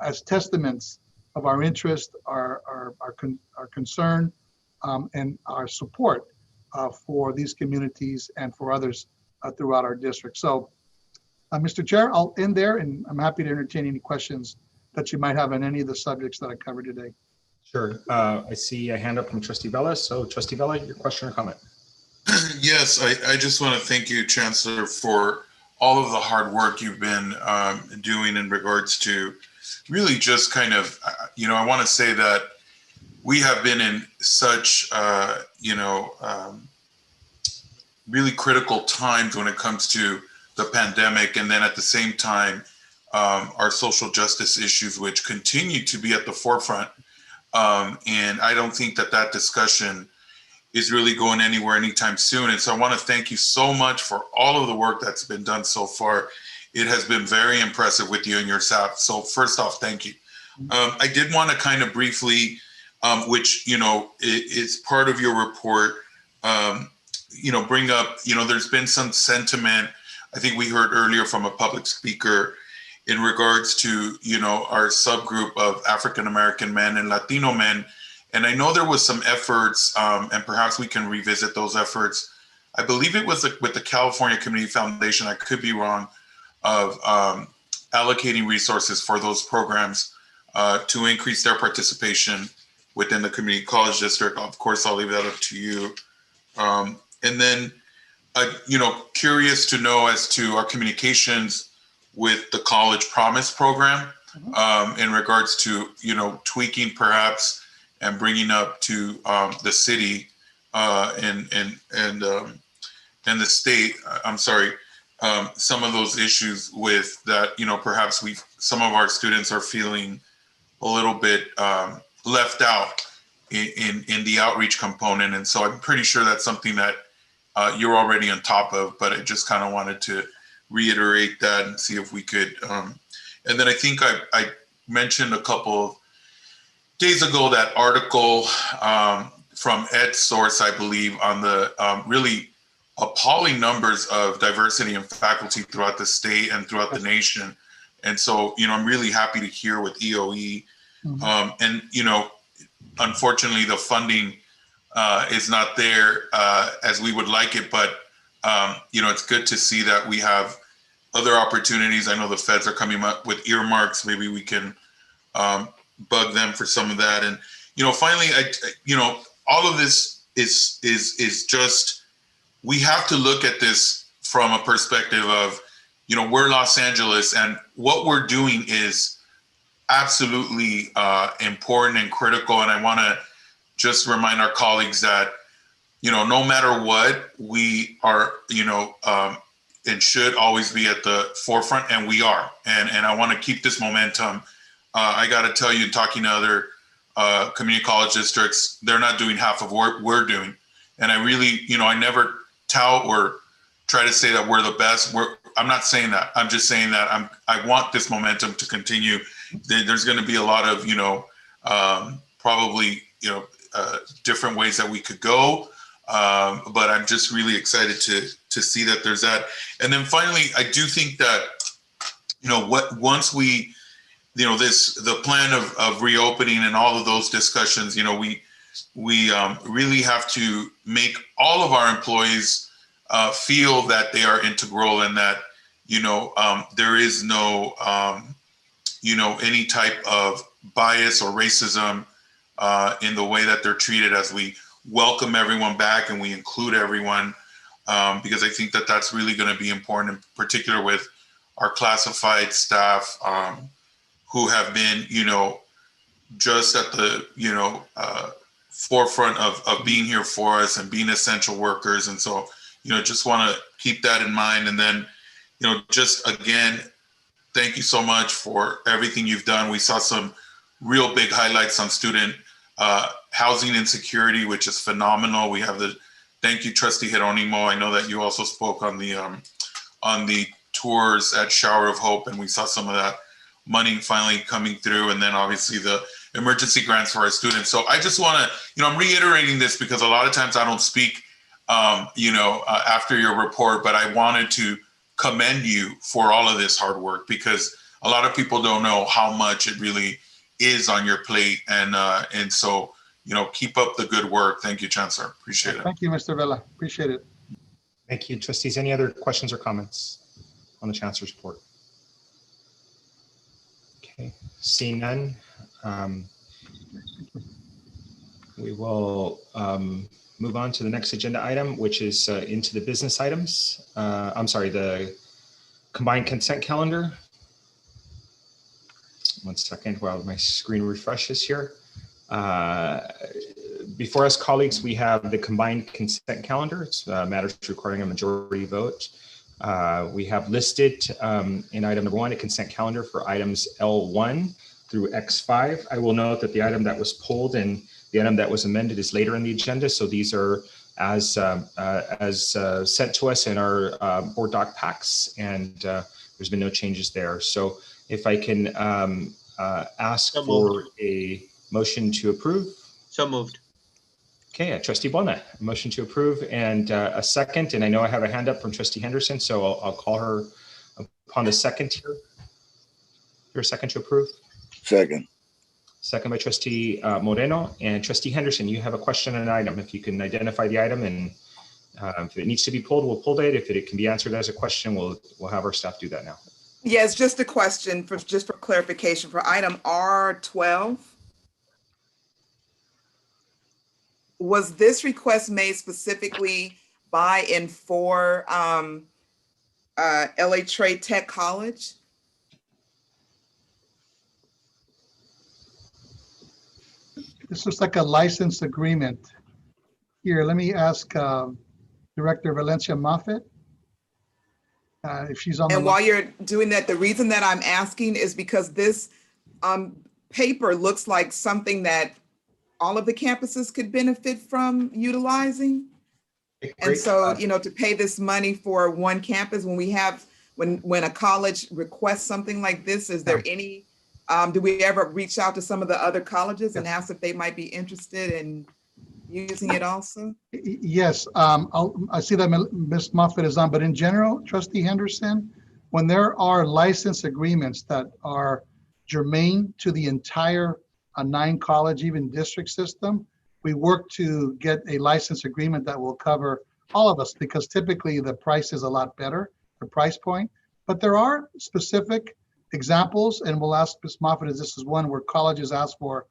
as testaments of our interest, our concern, and our support for these communities and for others throughout our district. So, Mr. Chair, I'll end there, and I'm happy to entertain any questions that you might have on any of the subjects that I covered today. Sure. I see a hand up from Trustee Vela. So Trustee Vela, your question or comment? Yes, I just want to thank you, Chancellor, for all of the hard work you've been doing in regards to really just kind of, I want to say that we have been in such, really critical times when it comes to the pandemic, and then at the same time, our social justice issues, which continue to be at the forefront. And I don't think that discussion is really going anywhere anytime soon. And so I want to thank you so much for all of the work that's been done so far. It has been very impressive with you and your staff. So first off, thank you. I did want to kind of briefly, which, is part of your report, bring up, there's been some sentiment, I think we heard earlier from a public speaker, in regards to, our subgroup of African-American men and Latino men. And I know there was some efforts, and perhaps we can revisit those efforts. I believe it was with the California Community Foundation, I could be wrong, of allocating resources for those programs to increase their participation within the community college district. Of course, I'll leave that up to you. And then curious to know as to our communications with the College Promise program in regards to, tweaking perhaps and bringing up to the city and the state, some of those issues with that, perhaps some of our students are feeling a little bit left out in the outreach component. And so I'm pretty sure that's something that you're already on top of, but I just kind of wanted to reiterate that and see if we could. And then I think I mentioned a couple of days ago that article from EdSource, I believe, on the really appalling numbers of diversity in faculty throughout the state and throughout the nation. And so, I'm really happy to hear with EOE. And, unfortunately, the funding is not there as we would like it, but, it's good to see that we have other opportunities. I know the feds are coming up with earmarks. Maybe we can bug them for some of that. And, finally, all of this is just, we have to look at this from a perspective of, we're Los Angeles, and what we're doing is absolutely important and critical. And I want to just remind our colleagues that, no matter what, we are, and should always be at the forefront, and we are. And I want to keep this momentum. I got to tell you, talking to other community college districts, they're not doing half of what we're doing. And I really, I never tout or try to say that we're the best. I'm not saying that. I'm just saying that I want this momentum to continue. There's going to be a lot of, probably, different ways that we could go. But I'm just really excited to see that there's that. And then finally, I do think that, once we, the plan of reopening and all of those discussions, we really have to make all of our employees feel that they are integral and that, there is no, any type of bias or racism in the way that they're treated as we welcome everyone back and we include everyone, because I think that that's really going to be important, in particular with our classified staff who have been, just at the, forefront of being here for us and being essential workers. And so, just want to keep that in mind. And then, just again, thank you so much for everything you've done. We saw some real big highlights on student housing insecurity, which is phenomenal. We have thank you, Trustee Geronimo. I know that you also spoke on the tours at Shower of Hope, and we saw some of that money finally coming through, and then obviously the emergency grants for our students. So I just want to, I'm reiterating this because a lot of times I don't speak, after your report, but I wanted to commend you for all of this hard work, because a lot of people don't know how much it really is on your plate. And so, keep up the good work. Thank you, Chancellor. Appreciate it. Thank you, Mr. Vela. Appreciate it. Thank you, trustees. Any other questions or comments on the Chancellor's report? Okay, seeing none, we will move on to the next agenda item, which is into the business items. I'm sorry, the combined consent calendar. One second while my screen refreshes here. Before us, colleagues, we have the combined consent calendar. It's matters requiring a majority vote. We have listed in item number 1 a consent calendar for items L1 through X5. I will note that the item that was pulled and the item that was amended is later in the agenda. So these are as sent to us in our board doc packs, and there's been no changes there. So if I can ask for a motion to approve. So moved. Okay, Trustee Bona, a motion to approve, and a second. And I know I have a hand up from Trustee Henderson, so I'll call her upon the second here. Your second to approve? Second. Second by Trustee Moreno. And Trustee Henderson, you have a question on an item. If you can identify the item, and if it needs to be pulled, we'll pull it. If it can be answered as a question, we'll have our staff do that now. Yes, just a question for clarification for item R12. Was this request made specifically buy-in for LA Trade Tech College? This looks like a license agreement. Here, let me ask Director Valencia Moffitt if she's on the And while you're doing that, the reason that I'm asking is because this paper looks like something that all of the campuses could benefit from utilizing. And so, you know, to pay this money for one campus when we have, when a college requests something like this, is there any, do we ever reach out to some of the other colleges and ask if they might be interested in using it also? Yes, I see that Ms. Moffitt is on, but in general, Trustee Henderson, when there are license agreements that are germane to the entire 9-college, even district system, we work to get a license agreement that will cover all of us, because typically the price is a lot better, the price point. But there are specific examples, and we'll ask Ms. Moffitt if this is one where colleges ask for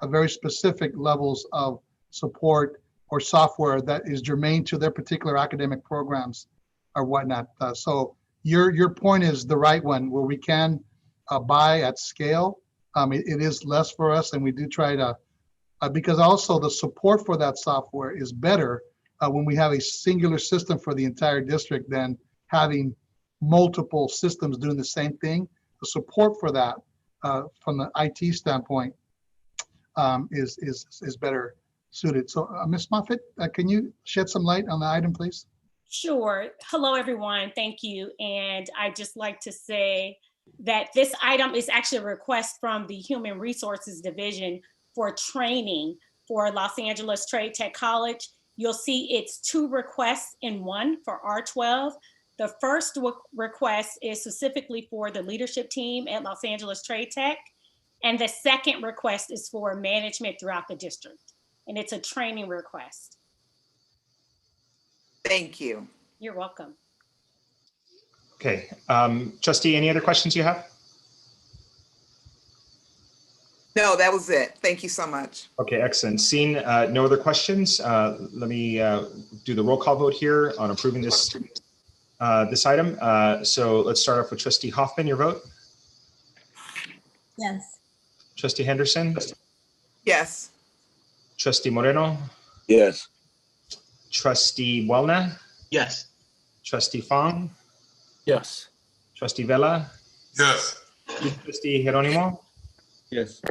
a very specific levels of support or software that is germane to their particular academic programs or whatnot. So your point is the right one, where we can buy at scale. It is less for us, and we do try to, because also the support for that software is better when we have a singular system for the entire district than having multiple systems doing the same thing. The support for that from the IT standpoint is better suited. So Ms. Moffitt, can you shed some light on the item, please? Sure. Hello, everyone. Thank you. And I'd just like to say that this item is actually a request from the Human Resources Division for training for Los Angeles Trade Tech College. You'll see it's 2 requests in one for R12. The first request is specifically for the leadership team at Los Angeles Trade Tech. And the second request is for management throughout the district. And it's a training request. Thank you. You're welcome. Okay, Trustee, any other questions you have? No, that was it. Thank you so much. Okay, excellent. Seeing no other questions, let me do the roll call vote here on approving this this item. So let's start off with Trustee Hoffman, your vote. Yes. Trustee Henderson. Yes. Trustee Moreno. Yes. Trustee Wellna. Yes. Trustee Fong. Yes. Trustee Vela. Yes. Trustee Geronimo. Yes.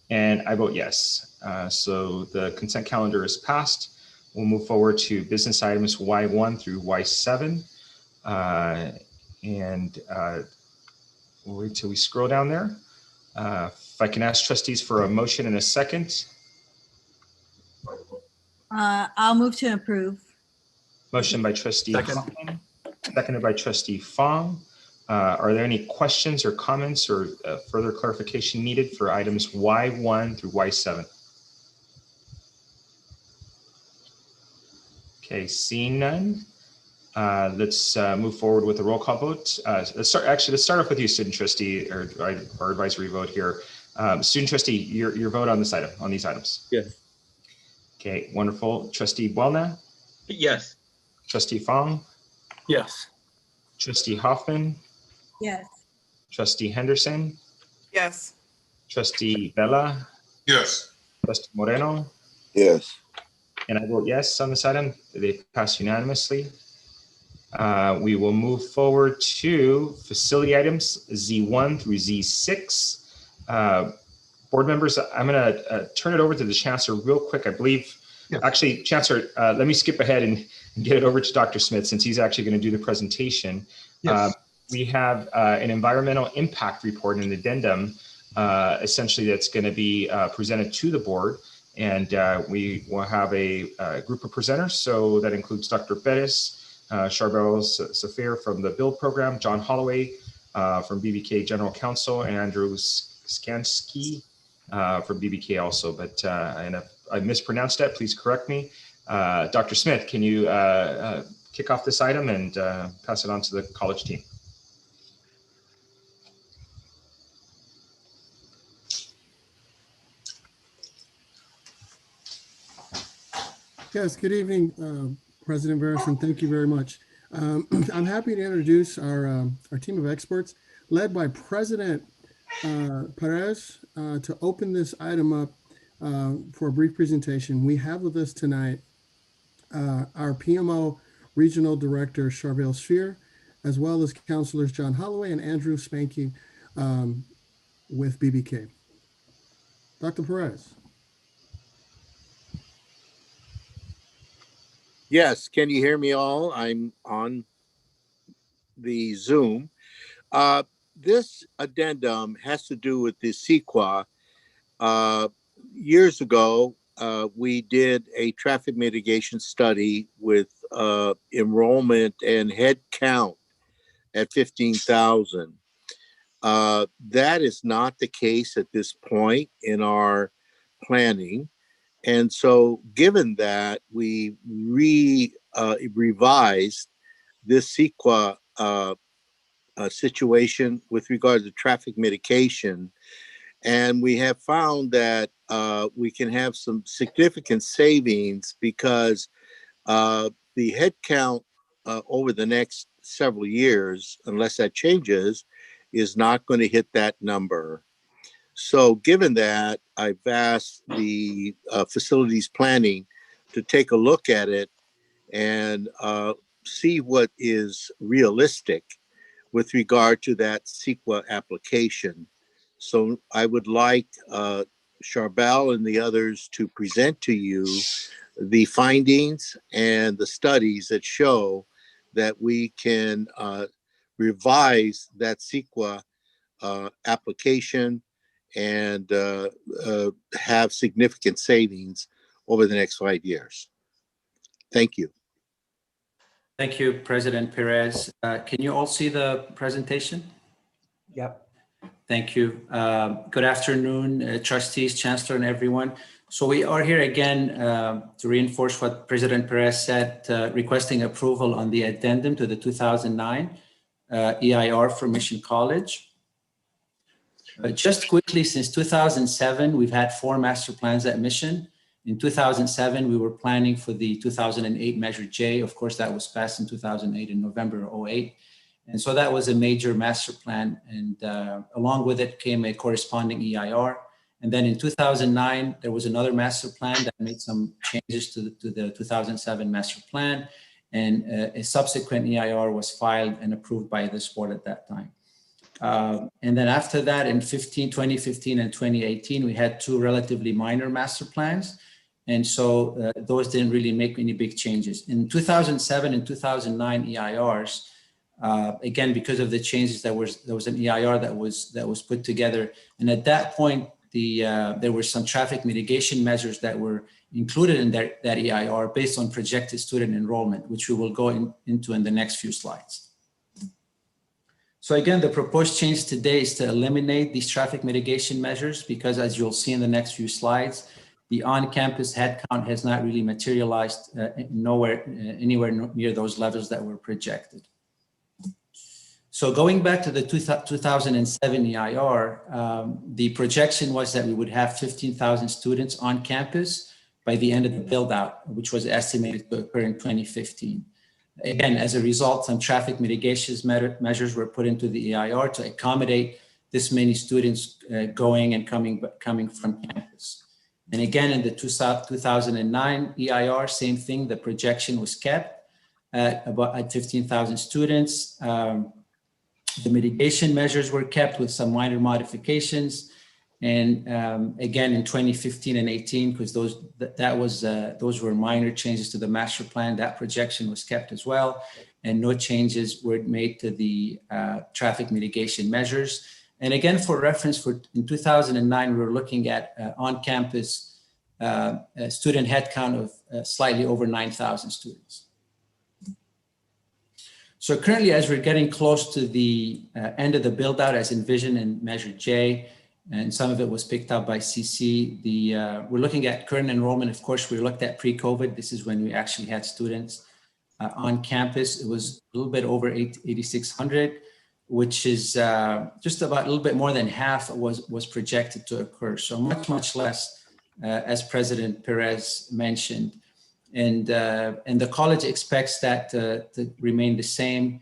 And I vote yes. So the consent calendar is passed. We'll move forward to business items Y1 through Y7. We'll wait till we scroll down there. If I can ask trustees for a motion and a second. I'll move to approve. Motion by Trustee Hoffman, seconded by Trustee Fong. Are there any questions or comments or further clarification needed for items Y1 through Y7? Okay, seeing none, let's move forward with the roll call vote. Let's start off with you, student trustee, or our advisory vote here. Student trustee, your vote on this item, on these items. Yes. Okay, wonderful. Trustee Buelna. Yes. Trustee Fong. Yes. Trustee Hoffman. Yes. Trustee Henderson. Yes. Trustee Vela. Yes. Trustee Moreno. Yes. And I vote yes on this item. They pass unanimously. We will move forward to facility items Z1 through Z6. Board members, I'm going to turn it over to the Chancellor real quick. I believe, actually, Chancellor, let me skip ahead and get it over to Dr. Smith, since he's actually going to do the presentation. Yes. We have an environmental impact report, an addendum, essentially that's going to be presented to the board. And we will have a group of presenters. So that includes Dr. Perez, Charbel Safir from the BUILD program, John Holloway from BBK General Counsel, and Andrew Skansky from BBK also. But and if I mispronounced that, please correct me. Dr. Smith, can you kick off this item and pass it on to the college team? Yes, good evening, President Harrison, thank you very much. I'm happy to introduce our team of experts led by President Perez to open this item up for a brief presentation. We have with us tonight our PMO Regional Director, Charvel Sphere, as well as Councilors John Holloway and Andrew Spanky with BBK. Dr. Perez. Yes, can you hear me all? I'm on the Zoom. This addendum has to do with the CEQA. Years ago, we did a traffic mitigation study with enrollment and head count at 15,000. That is not the case at this point in our planning. And so given that, we revised this CEQA situation with regard to traffic mitigation. And we have found that we can have some significant savings because the head count over the next several years, unless that changes, is not going to hit that number. So given that, I've asked the facilities planning to take a look at it and see what is realistic with regard to that CEQA application. So I would like Charbel and the others to present to you the findings and the studies that show that we can revise that CEQA application and have significant savings over the next 5 years. Thank you. Thank you, President Perez. Can you all see the presentation? Yep. Thank you. Good afternoon, trustees, chancellor, and everyone. So we are here again to reinforce what President Perez said, requesting approval on the addendum to the 2009 EIR for Mission College. Just quickly, since 2007, we've had 4 master plans at Mission. In 2007, we were planning for the 2008 Measure J. Of course, that was passed in 2008 in November of 08. And so that was a major master plan. And along with it came a corresponding EIR. And then in 2009, there was another master plan that made some changes to the 2007 master plan. And a subsequent EIR was filed and approved by this board at that time. And then after that, in 2015 and 2018, we had 2 relatively minor master plans. And so those didn't really make any big changes. In 2007 and 2009 EIRs, again, because of the changes, there was an EIR that was put together. And at that point, there were some traffic mitigation measures that were included in that EIR based on projected student enrollment, which we will go into in the next few slides. So again, the proposed change today is to eliminate these traffic mitigation measures because, as you'll see in the next few slides, the on-campus headcount has not really materialized anywhere near those levels that were projected. So going back to the 2007 EIR, the projection was that we would have 15,000 students on campus by the end of the build-out, which was estimated to occur in 2015. Again, as a result, some traffic mitigation measures were put into the EIR to accommodate this many students going and coming from campus. And again, in the 2009 EIR, same thing, the projection was kept at 15,000 students. The mitigation measures were kept with some minor modifications. And again, in 2015 and 18, because those were minor changes to the master plan, that projection was kept as well. And no changes were made to the traffic mitigation measures. And again, for reference, in 2009, we were looking at on-campus student headcount of slightly over 9,000 students. So currently, as we're getting close to the end of the build-out as envisioned in Measure J, and some of it was picked up by CC, we're looking at current enrollment. Of course, we looked at pre-COVID. This is when we actually had students on campus. It was a little bit over 8,600, which is just about a little bit more than half was projected to occur. So much, much less, as President Perez mentioned. And the college expects that to remain the same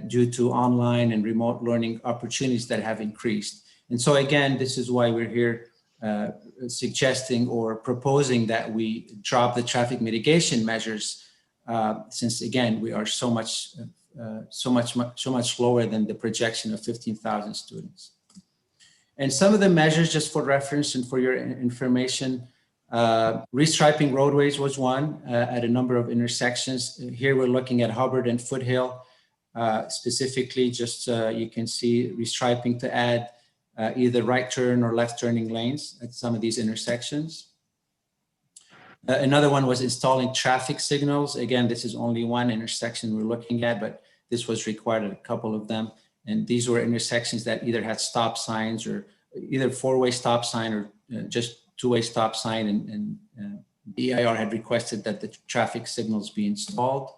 due to online and remote learning opportunities that have increased. And so again, this is why we're here suggesting or proposing that we drop the traffic mitigation measures, since again, we are so much lower than the projection of 15,000 students. And some of the measures, just for reference and for your information, restriping roadways was one at a number of intersections. Here we're looking at Hubbard and Foothill. Specifically, just you can see restriping to add either right turn or left turning lanes at some of these intersections. Another one was installing traffic signals. Again, this is only one intersection we're looking at, but this was required at a couple of them. And these were intersections that either had stop signs or either four-way stop sign or just two-way stop sign. And the EIR had requested that the traffic signals be installed.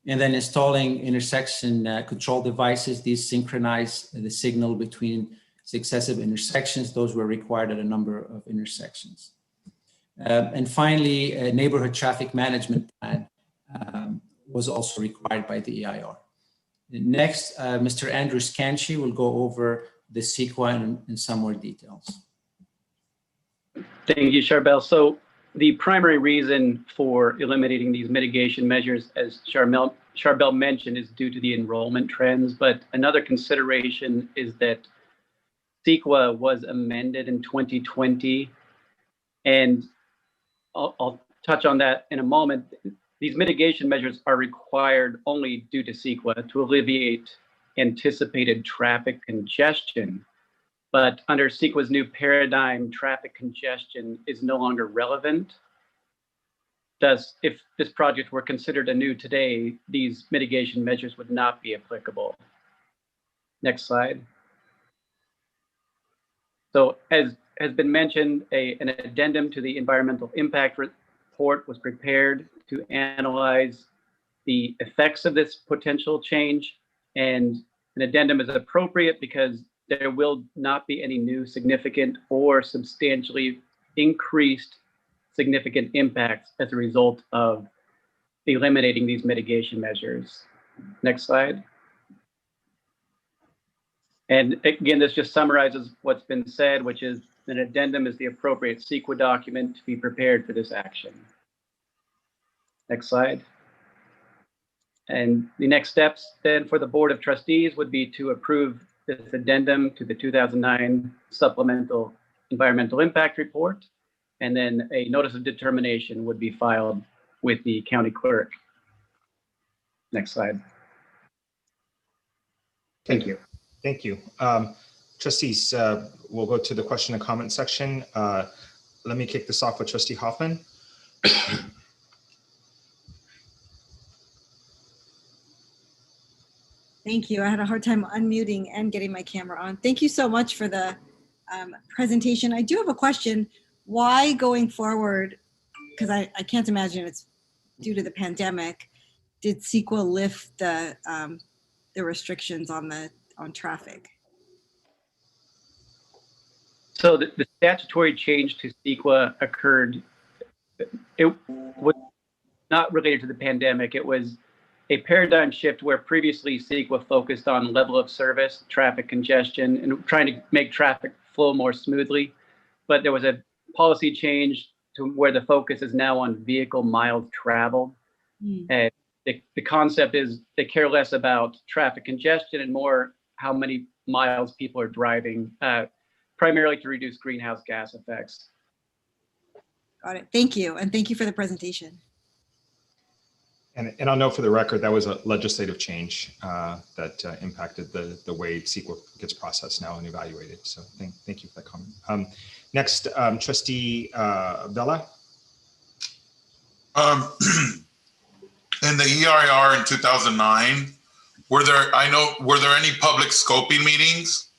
And then installing intersection control devices. These synchronize the signal between successive intersections. Those were required at a number of intersections. And finally, a neighborhood traffic management plan was also required by the EIR. Next, Mr. Andrew Scanchi will go over the CEQA in some more details. Thank you, Charbel. So the primary reason for eliminating these mitigation measures, as Charbel mentioned, is due to the enrollment trends. But another consideration is that CEQA was amended in 2020. And I'll touch on that in a moment. These mitigation measures are required only due to CEQA to alleviate anticipated traffic congestion. But under CEQA's new paradigm, traffic congestion is no longer relevant. Thus, if this project were considered anew today, these mitigation measures would not be applicable. Next slide. So as has been mentioned, an addendum to the environmental impact report was prepared to analyze the effects of this potential change. And an addendum is appropriate because there will not be any new significant or substantially increased significant impacts as a result of eliminating these mitigation measures. Next slide. And again, this just summarizes what's been said, which is an addendum is the appropriate CEQA document to be prepared for this action. Next slide. And the next steps then for the Board of Trustees would be to approve this addendum to the 2009 Supplemental Environmental Impact Report. And then a notice of determination would be filed with the county clerk. Next slide. Thank you. Thank you. Trustees, we'll go to the question and comment section. Let me kick this off with Trustee Hoffman. Thank you. I had a hard time unmuting and getting my camera on. Thank you so much for the presentation. I do have a question. Why going forward, because I can't imagine it's due to the pandemic, did CEQA lift the restrictions on traffic? So the statutory change to CEQA occurred, it was not related to the pandemic. It was a paradigm shift where previously CEQA focused on level of service, traffic congestion, and trying to make traffic flow more smoothly. But there was a policy change to where the focus is now on vehicle miles traveled. And the concept is they care less about traffic congestion and more how many miles people are driving, primarily to reduce greenhouse gas effects. Got it. Thank you. And thank you for the presentation. And I'll note for the record, that was a legislative change that impacted the way CEQA gets processed now and evaluated. So thank you for that comment. Next, Trustee Vela. In the EIR in 2009, were there any public scoping meetings?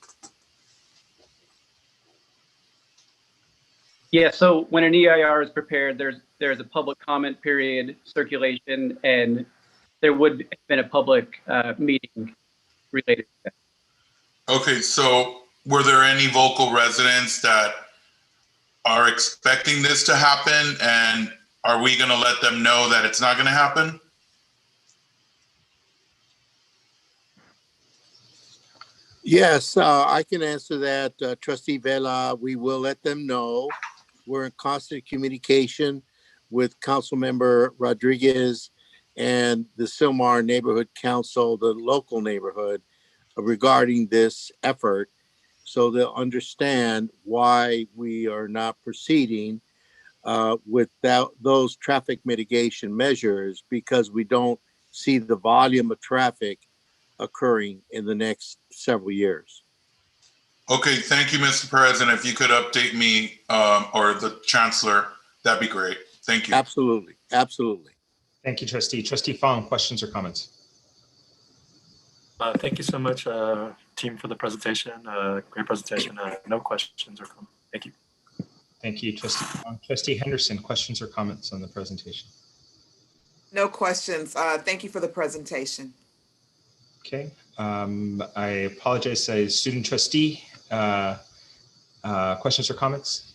Yeah, so when an EIR is prepared, there's a public comment period, circulation, and there would have been a public meeting related to that. Okay, so were there any local residents that are expecting this to happen and are we going to let them know that it's not going to happen? Yes, I can answer that, Trustee Vela. We will let them know. We're in constant communication with Councilmember Rodriguez and the Sylmar Neighborhood Council, the local neighborhood, regarding this effort. So they'll understand why we are not proceeding without those traffic mitigation measures, because we don't see the volume of traffic occurring in the next several years. Okay, thank you, Mr. President. If you could update me or the Chancellor, that'd be great. Thank you. Absolutely, absolutely. Thank you, Trustee. Trustee Fong, questions or comments? Thank you so much, team, for the presentation. Great presentation. No questions or comments. Thank you. Thank you, Trustee Fong. Trustee Henderson, questions or comments on the presentation? No questions. Thank you for the presentation. Okay. I apologize. Student trustee, questions or comments?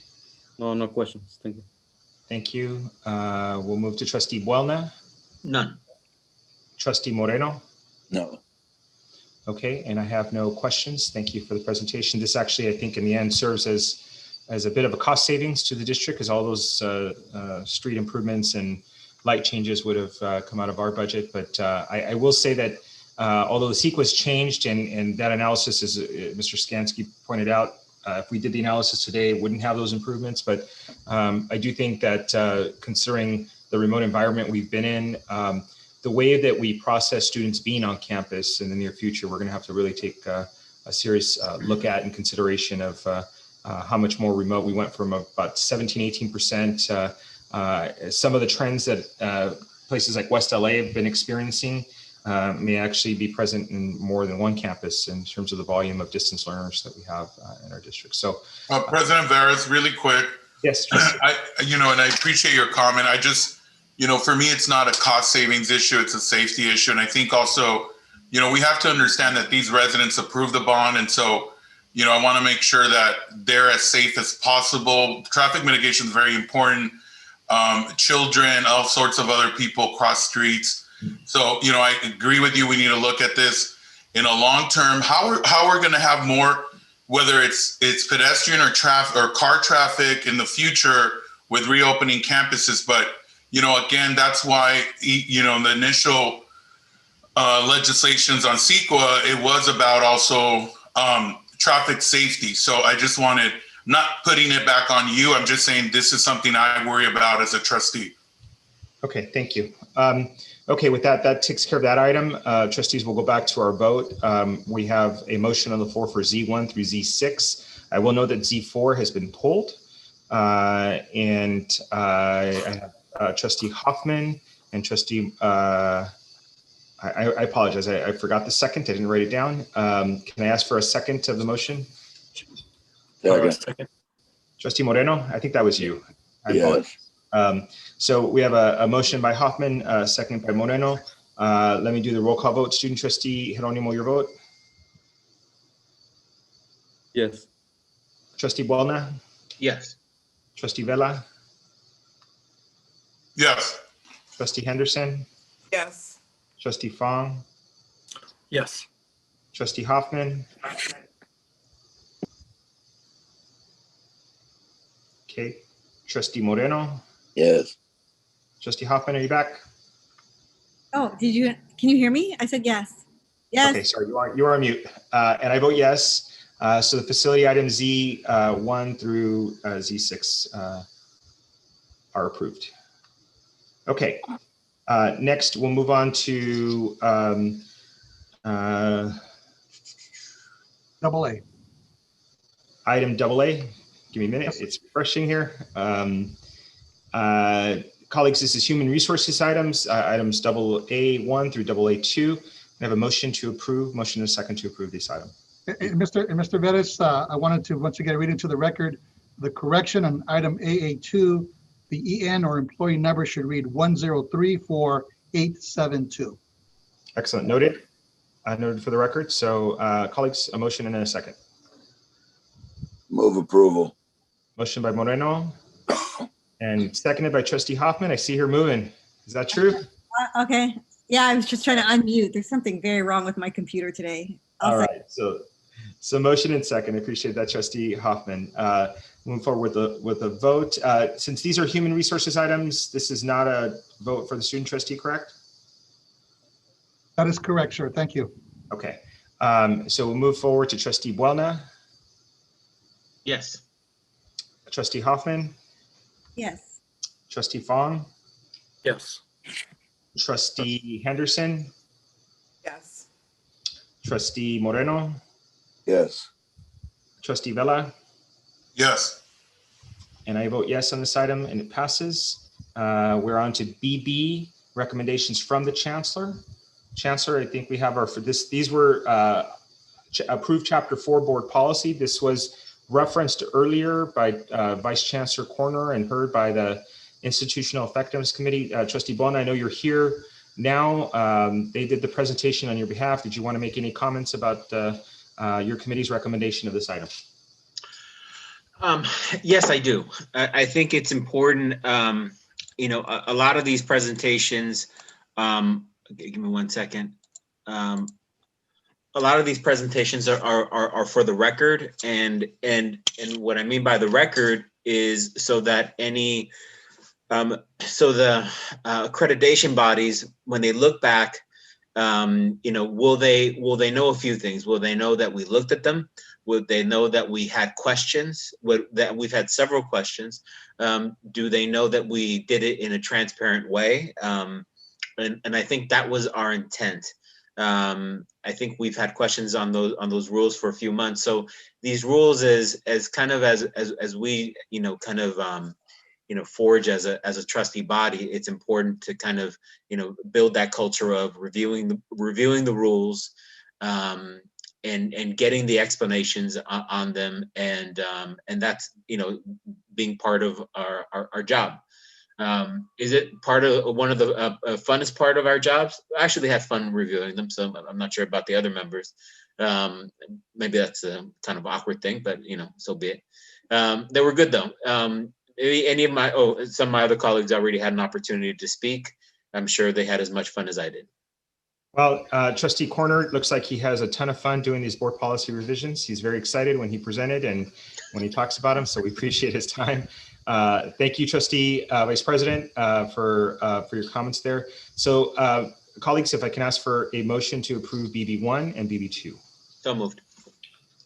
No questions. Thank you. Thank you. We'll move to Trustee Buelna. None. Trustee Moreno. No. Okay, and I have no questions. Thank you for the presentation. This actually, I think, in the end serves as a bit of a cost savings to the district, because all those street improvements and light changes would have come out of our budget. But I will say that although the sequence changed and that analysis, as Mr. Skansky pointed out, if we did the analysis today, it wouldn't have those improvements. But I do think that considering the remote environment we've been in, the way that we process students being on campus in the near future, we're going to have to really take a serious look at and consideration of how much more remote. We went from about 17–18%. Some of the trends that places like West LA have been experiencing may actually be present in more than one campus in terms of the volume of distance learners that we have in our district. So, President Veras, really quick. Yes. And I appreciate your comment. I just, for me, it's not a cost savings issue; it's a safety issue. And I think also, we have to understand that these residents approved the bond, and so, I want to make sure that they're as safe as possible. Traffic mitigation is very important. Children, all sorts of other people cross streets. So, I agree with you. We need to look at this in a long term. How we're going to have more, whether it's pedestrian or traffic or car traffic in the future with reopening campuses. But, again, that's why, the initial legislations on CEQA, it was about also traffic safety. So I just wanted, not putting it back on you, I'm just saying this is something I worry about as a trustee. Okay, thank you. Okay, with that takes care of that item. Trustees, we'll go back to our vote. We have a motion on the floor for Z1 through Z6. I will note that Z4 has been pulled. And I have Trustee Hoffman and Trustee, I apologize, I forgot the second, I didn't write it down. Can I ask for a second of the motion? Second. Trustee Moreno, I think that was you. Yes. So we have a motion by Hoffman, second by Moreno. Let me do the roll call vote. Student trustee Jeronimo, your vote? Yes. Trustee Buelna? Yes. Trustee Vela? Yes. Trustee Henderson? Yes. Trustee Fong? Yes. Trustee Hoffman? Okay. Trustee Moreno? Yes. Trustee Hoffman, are you back? Oh, can you hear me? I said yes. Yes. Okay, sorry, you are on mute. And I vote yes. So the facility items Z1 through Z6 are approved. Okay. Next, we'll move on to Double A. Item AA. Give me a minute. It's refreshing here. Colleagues, this is human resources items, items AA1 through AA2. I have a motion to approve, motion and a second to approve this item. Mr. Veras, I wanted to once again read into the record the correction on item AA2. The EN or employee number should read 1034872. Excellent. Noted. Noted for the record. So colleagues, a motion and a second. Move approval. Motion by Moreno And seconded by Trustee Hoffman. I see her moving. Is that true? Okay. Yeah, I was just trying to unmute. There's something very wrong with my computer today. All right. So motion and second. I appreciate that, Trustee Hoffman. Moving forward with the vote. Since these are human resources items, this is not a vote for the student trustee, correct? That is correct, sir. Thank you. Okay. So we'll move forward to Trustee Buelna. Yes. Trustee Hoffman. Yes. Trustee Fong. Yes. Trustee Henderson. Yes. Trustee Moreno. Yes. Trustee Vela. Yes. And I vote yes on this item, and it passes. We're on to BB, recommendations from the Chancellor. Chancellor, I think we have our, for this, these were approved Chapter 4 board policy. This was referenced earlier by Vice Chancellor Corner and heard by the Institutional Effectiveness Committee. Trustee Buelna, I know you're here now. They did the presentation on your behalf. Did you want to make any comments about your committee's recommendation of this item? Yes, I do. I think it's important. You know, a lot of these presentations, give me 1 second. A lot of these presentations are for the record, and what I mean by the record is so that any so the accreditation bodies, when they look back, you know, will they know a few things? Will they know that we looked at them? Will they know that we had questions? That we've had several questions? Do they know that we did it in a transparent way? And I think that was our intent. I think we've had questions on those rules for a few months. So these rules, as we, you know, kind of you know, forge as a trustee body, it's important to kind of, you know, build that culture of reviewing the rules, and getting the explanations on them, and that's, you know, being part of our job. Is it part of one of the funnest part of our jobs? I actually had fun reviewing them, so I'm not sure about the other members. Maybe that's a kind of awkward thing, but you know, so be it. They were good though. Any of my, some of my other colleagues already had an opportunity to speak. I'm sure they had as much fun as I did. Well, Trustee Corner, looks like he has a ton of fun doing these board policy revisions. He's very excited when he presented and when he talks about them, so we appreciate his time. Thank you, Trustee Vice President, for your comments there. So, colleagues, if I can ask for a motion to approve BB1 and BB2. So moved.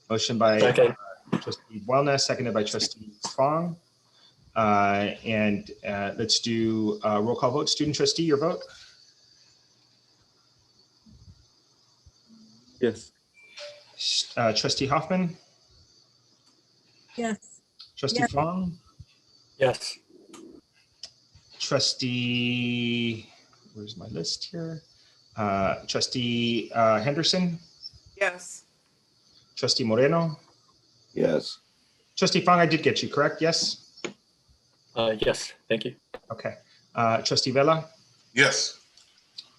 Motion by Trustee Buelna, seconded by Trustee Fong. And let's do a roll call vote. Student trustee, your vote? Yes. Trustee Hoffman? Yes. Trustee Yes. Fong? Yes. Trustee, where's my list here? Trustee Henderson? Yes. Trustee Moreno? Yes. Trustee Fong, I did get you, correct? Yes? Yes, thank you. Okay. Trustee Vela? Yes.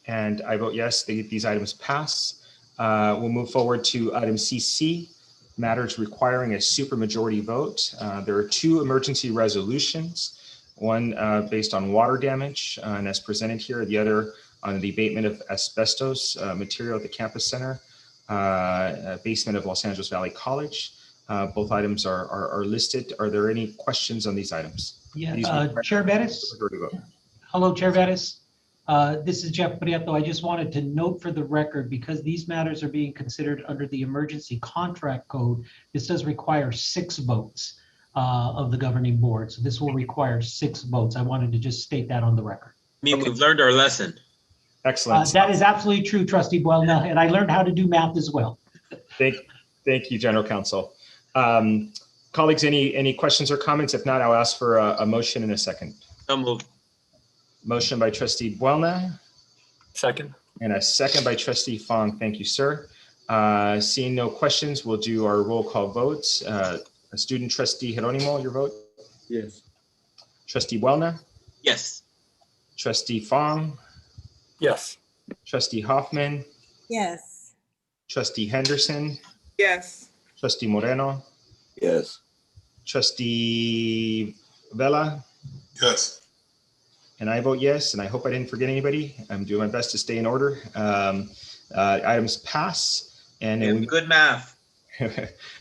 And I vote yes, these items pass. We'll move forward to item CC, matters requiring a supermajority vote. There are two emergency resolutions, one based on water damage, and as presented here, the other on the abatement of asbestos material at the campus center, basement of Los Angeles Valley College. Both items are listed. Are there any questions on these items? Yeah, Chair Bettis. Hello, Chair Bettis. This is Jeff Prieto. I just wanted to note for the record, because these matters are being considered under the emergency contract code, this does require 6 votes of the governing board. So this will require 6 votes. I wanted to just state that on the record. I mean, we've learned our lesson. Excellent. That is absolutely true, Trustee Buelna, and I learned how to do math as well. Thank you, General Counsel. Colleagues, any questions or comments? If not, I'll ask for a motion in a second. So moved. Motion by Trustee Buelna. Second. And a second by Trustee Fong. Thank you, sir. Seeing no questions, we'll do our roll call votes. Student Trustee Geronimo, your vote? Yes. Trustee Buelna? Yes. Trustee Fong? Yes. Trustee Hoffman? Yes. Trustee Henderson? Yes. Trustee Moreno? Yes. Trustee Vela? Yes. And I vote yes, and I hope I didn't forget anybody. I'm doing my best to stay in order. Items pass, and then Good math.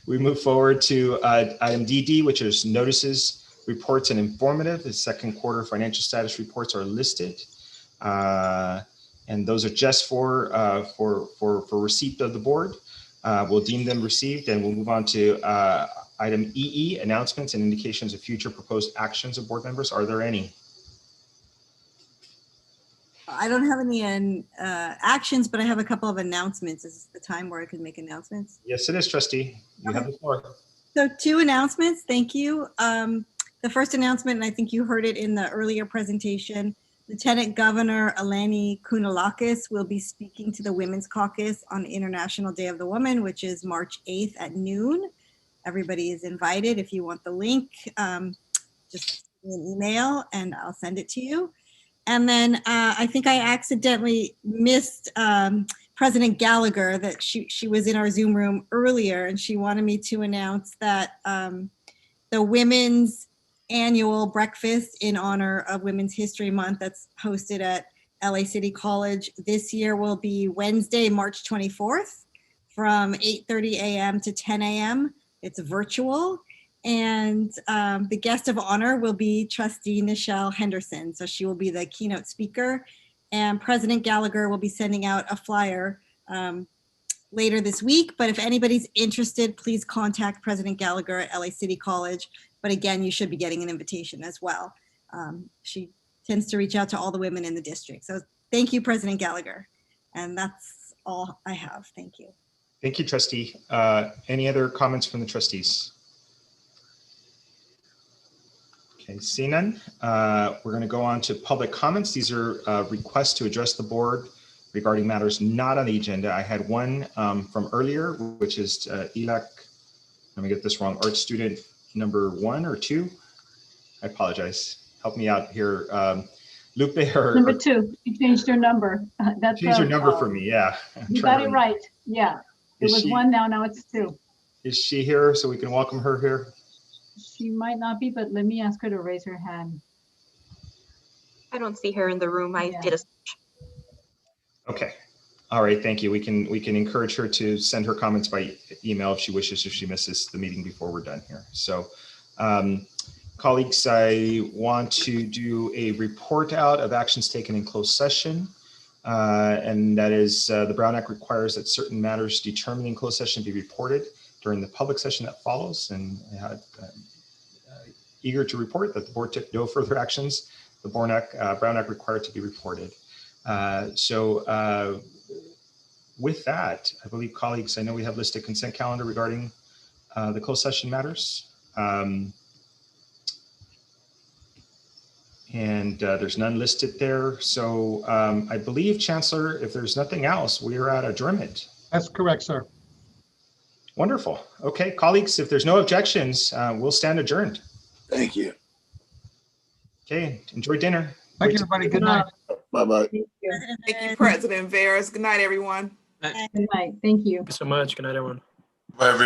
we move forward to item DD, which is notices, reports, and informative. The second quarter financial status reports are listed, and those are just for receipt of the board. We'll deem them received, and we'll move on to item EE, announcements and indications of future proposed actions of board members. Are there any? I don't have any actions, but I have a couple of announcements. Is this the time where I can make announcements? Yes, it is, trustee. You have the floor. So 2 announcements, thank you. The first announcement, and I think you heard it in the earlier presentation, Lieutenant Governor Eleni Kounalakis will be speaking to the Women's Caucus on International Day of the Woman, which is March 8th at noon. Everybody is invited. If you want the link, just send me an email and I'll send it to you. And then I think I accidentally missed President Gallagher, that she was in our Zoom room earlier, and she wanted me to announce that the Women's Annual Breakfast in honor of Women's History Month that's hosted at LACCD College this year will be Wednesday, March 24th from 8:30 a.m. to 10 a.m. It's virtual. And the guest of honor will be Trustee Henderson. So she will be the keynote speaker. And President Gallagher will be sending out a flyer later this week. But if anybody's interested, please contact President Gallagher at LACCD College. But again, you should be getting an invitation as well. She tends to reach out to all the women in the district. So thank you, President Gallagher. And that's all I have. Thank you. Thank you, trustee. Any other comments from the trustees? Okay, see none. We're going to go on to public comments. These are requests to address the board regarding matters not on the agenda. I had one from earlier, which is ELAC, let me get this wrong, art student number 1 or 2. I apologize. Help me out here. Lupe or number 2. You changed your number. That's change your number for me. Yeah. You got it right. Yeah. It was 1 now it's 2. Is she here so we can welcome her here? She might not be, but let me ask her to raise her hand. I don't see her in the room. I did a search. Okay. All right. Thank you. We can encourage her to send her comments by email if she wishes, if she misses the meeting before we're done here. So colleagues, I want to do a report out of actions taken in closed session. And that is the Brown Act requires that certain matters determined in closed session be reported during the public session that follows, and eager to report that the board took no further actions. The Brown Act required to be reported. With that, I believe, colleagues, I know we have listed consent calendar regarding the closed session matters. And there's none listed there. So I believe, Chancellor, if there's nothing else, we are at adjournment. That's correct, sir. Wonderful. Okay, colleagues, if there's no objections, we'll stand adjourned. Thank you. Okay, enjoy dinner. Thank you, everybody. Good night. Bye-bye. Thank you, President Veras. Good night, everyone. Good night. Thank you. Thank you so much. Good night, everyone. Bye, everybody.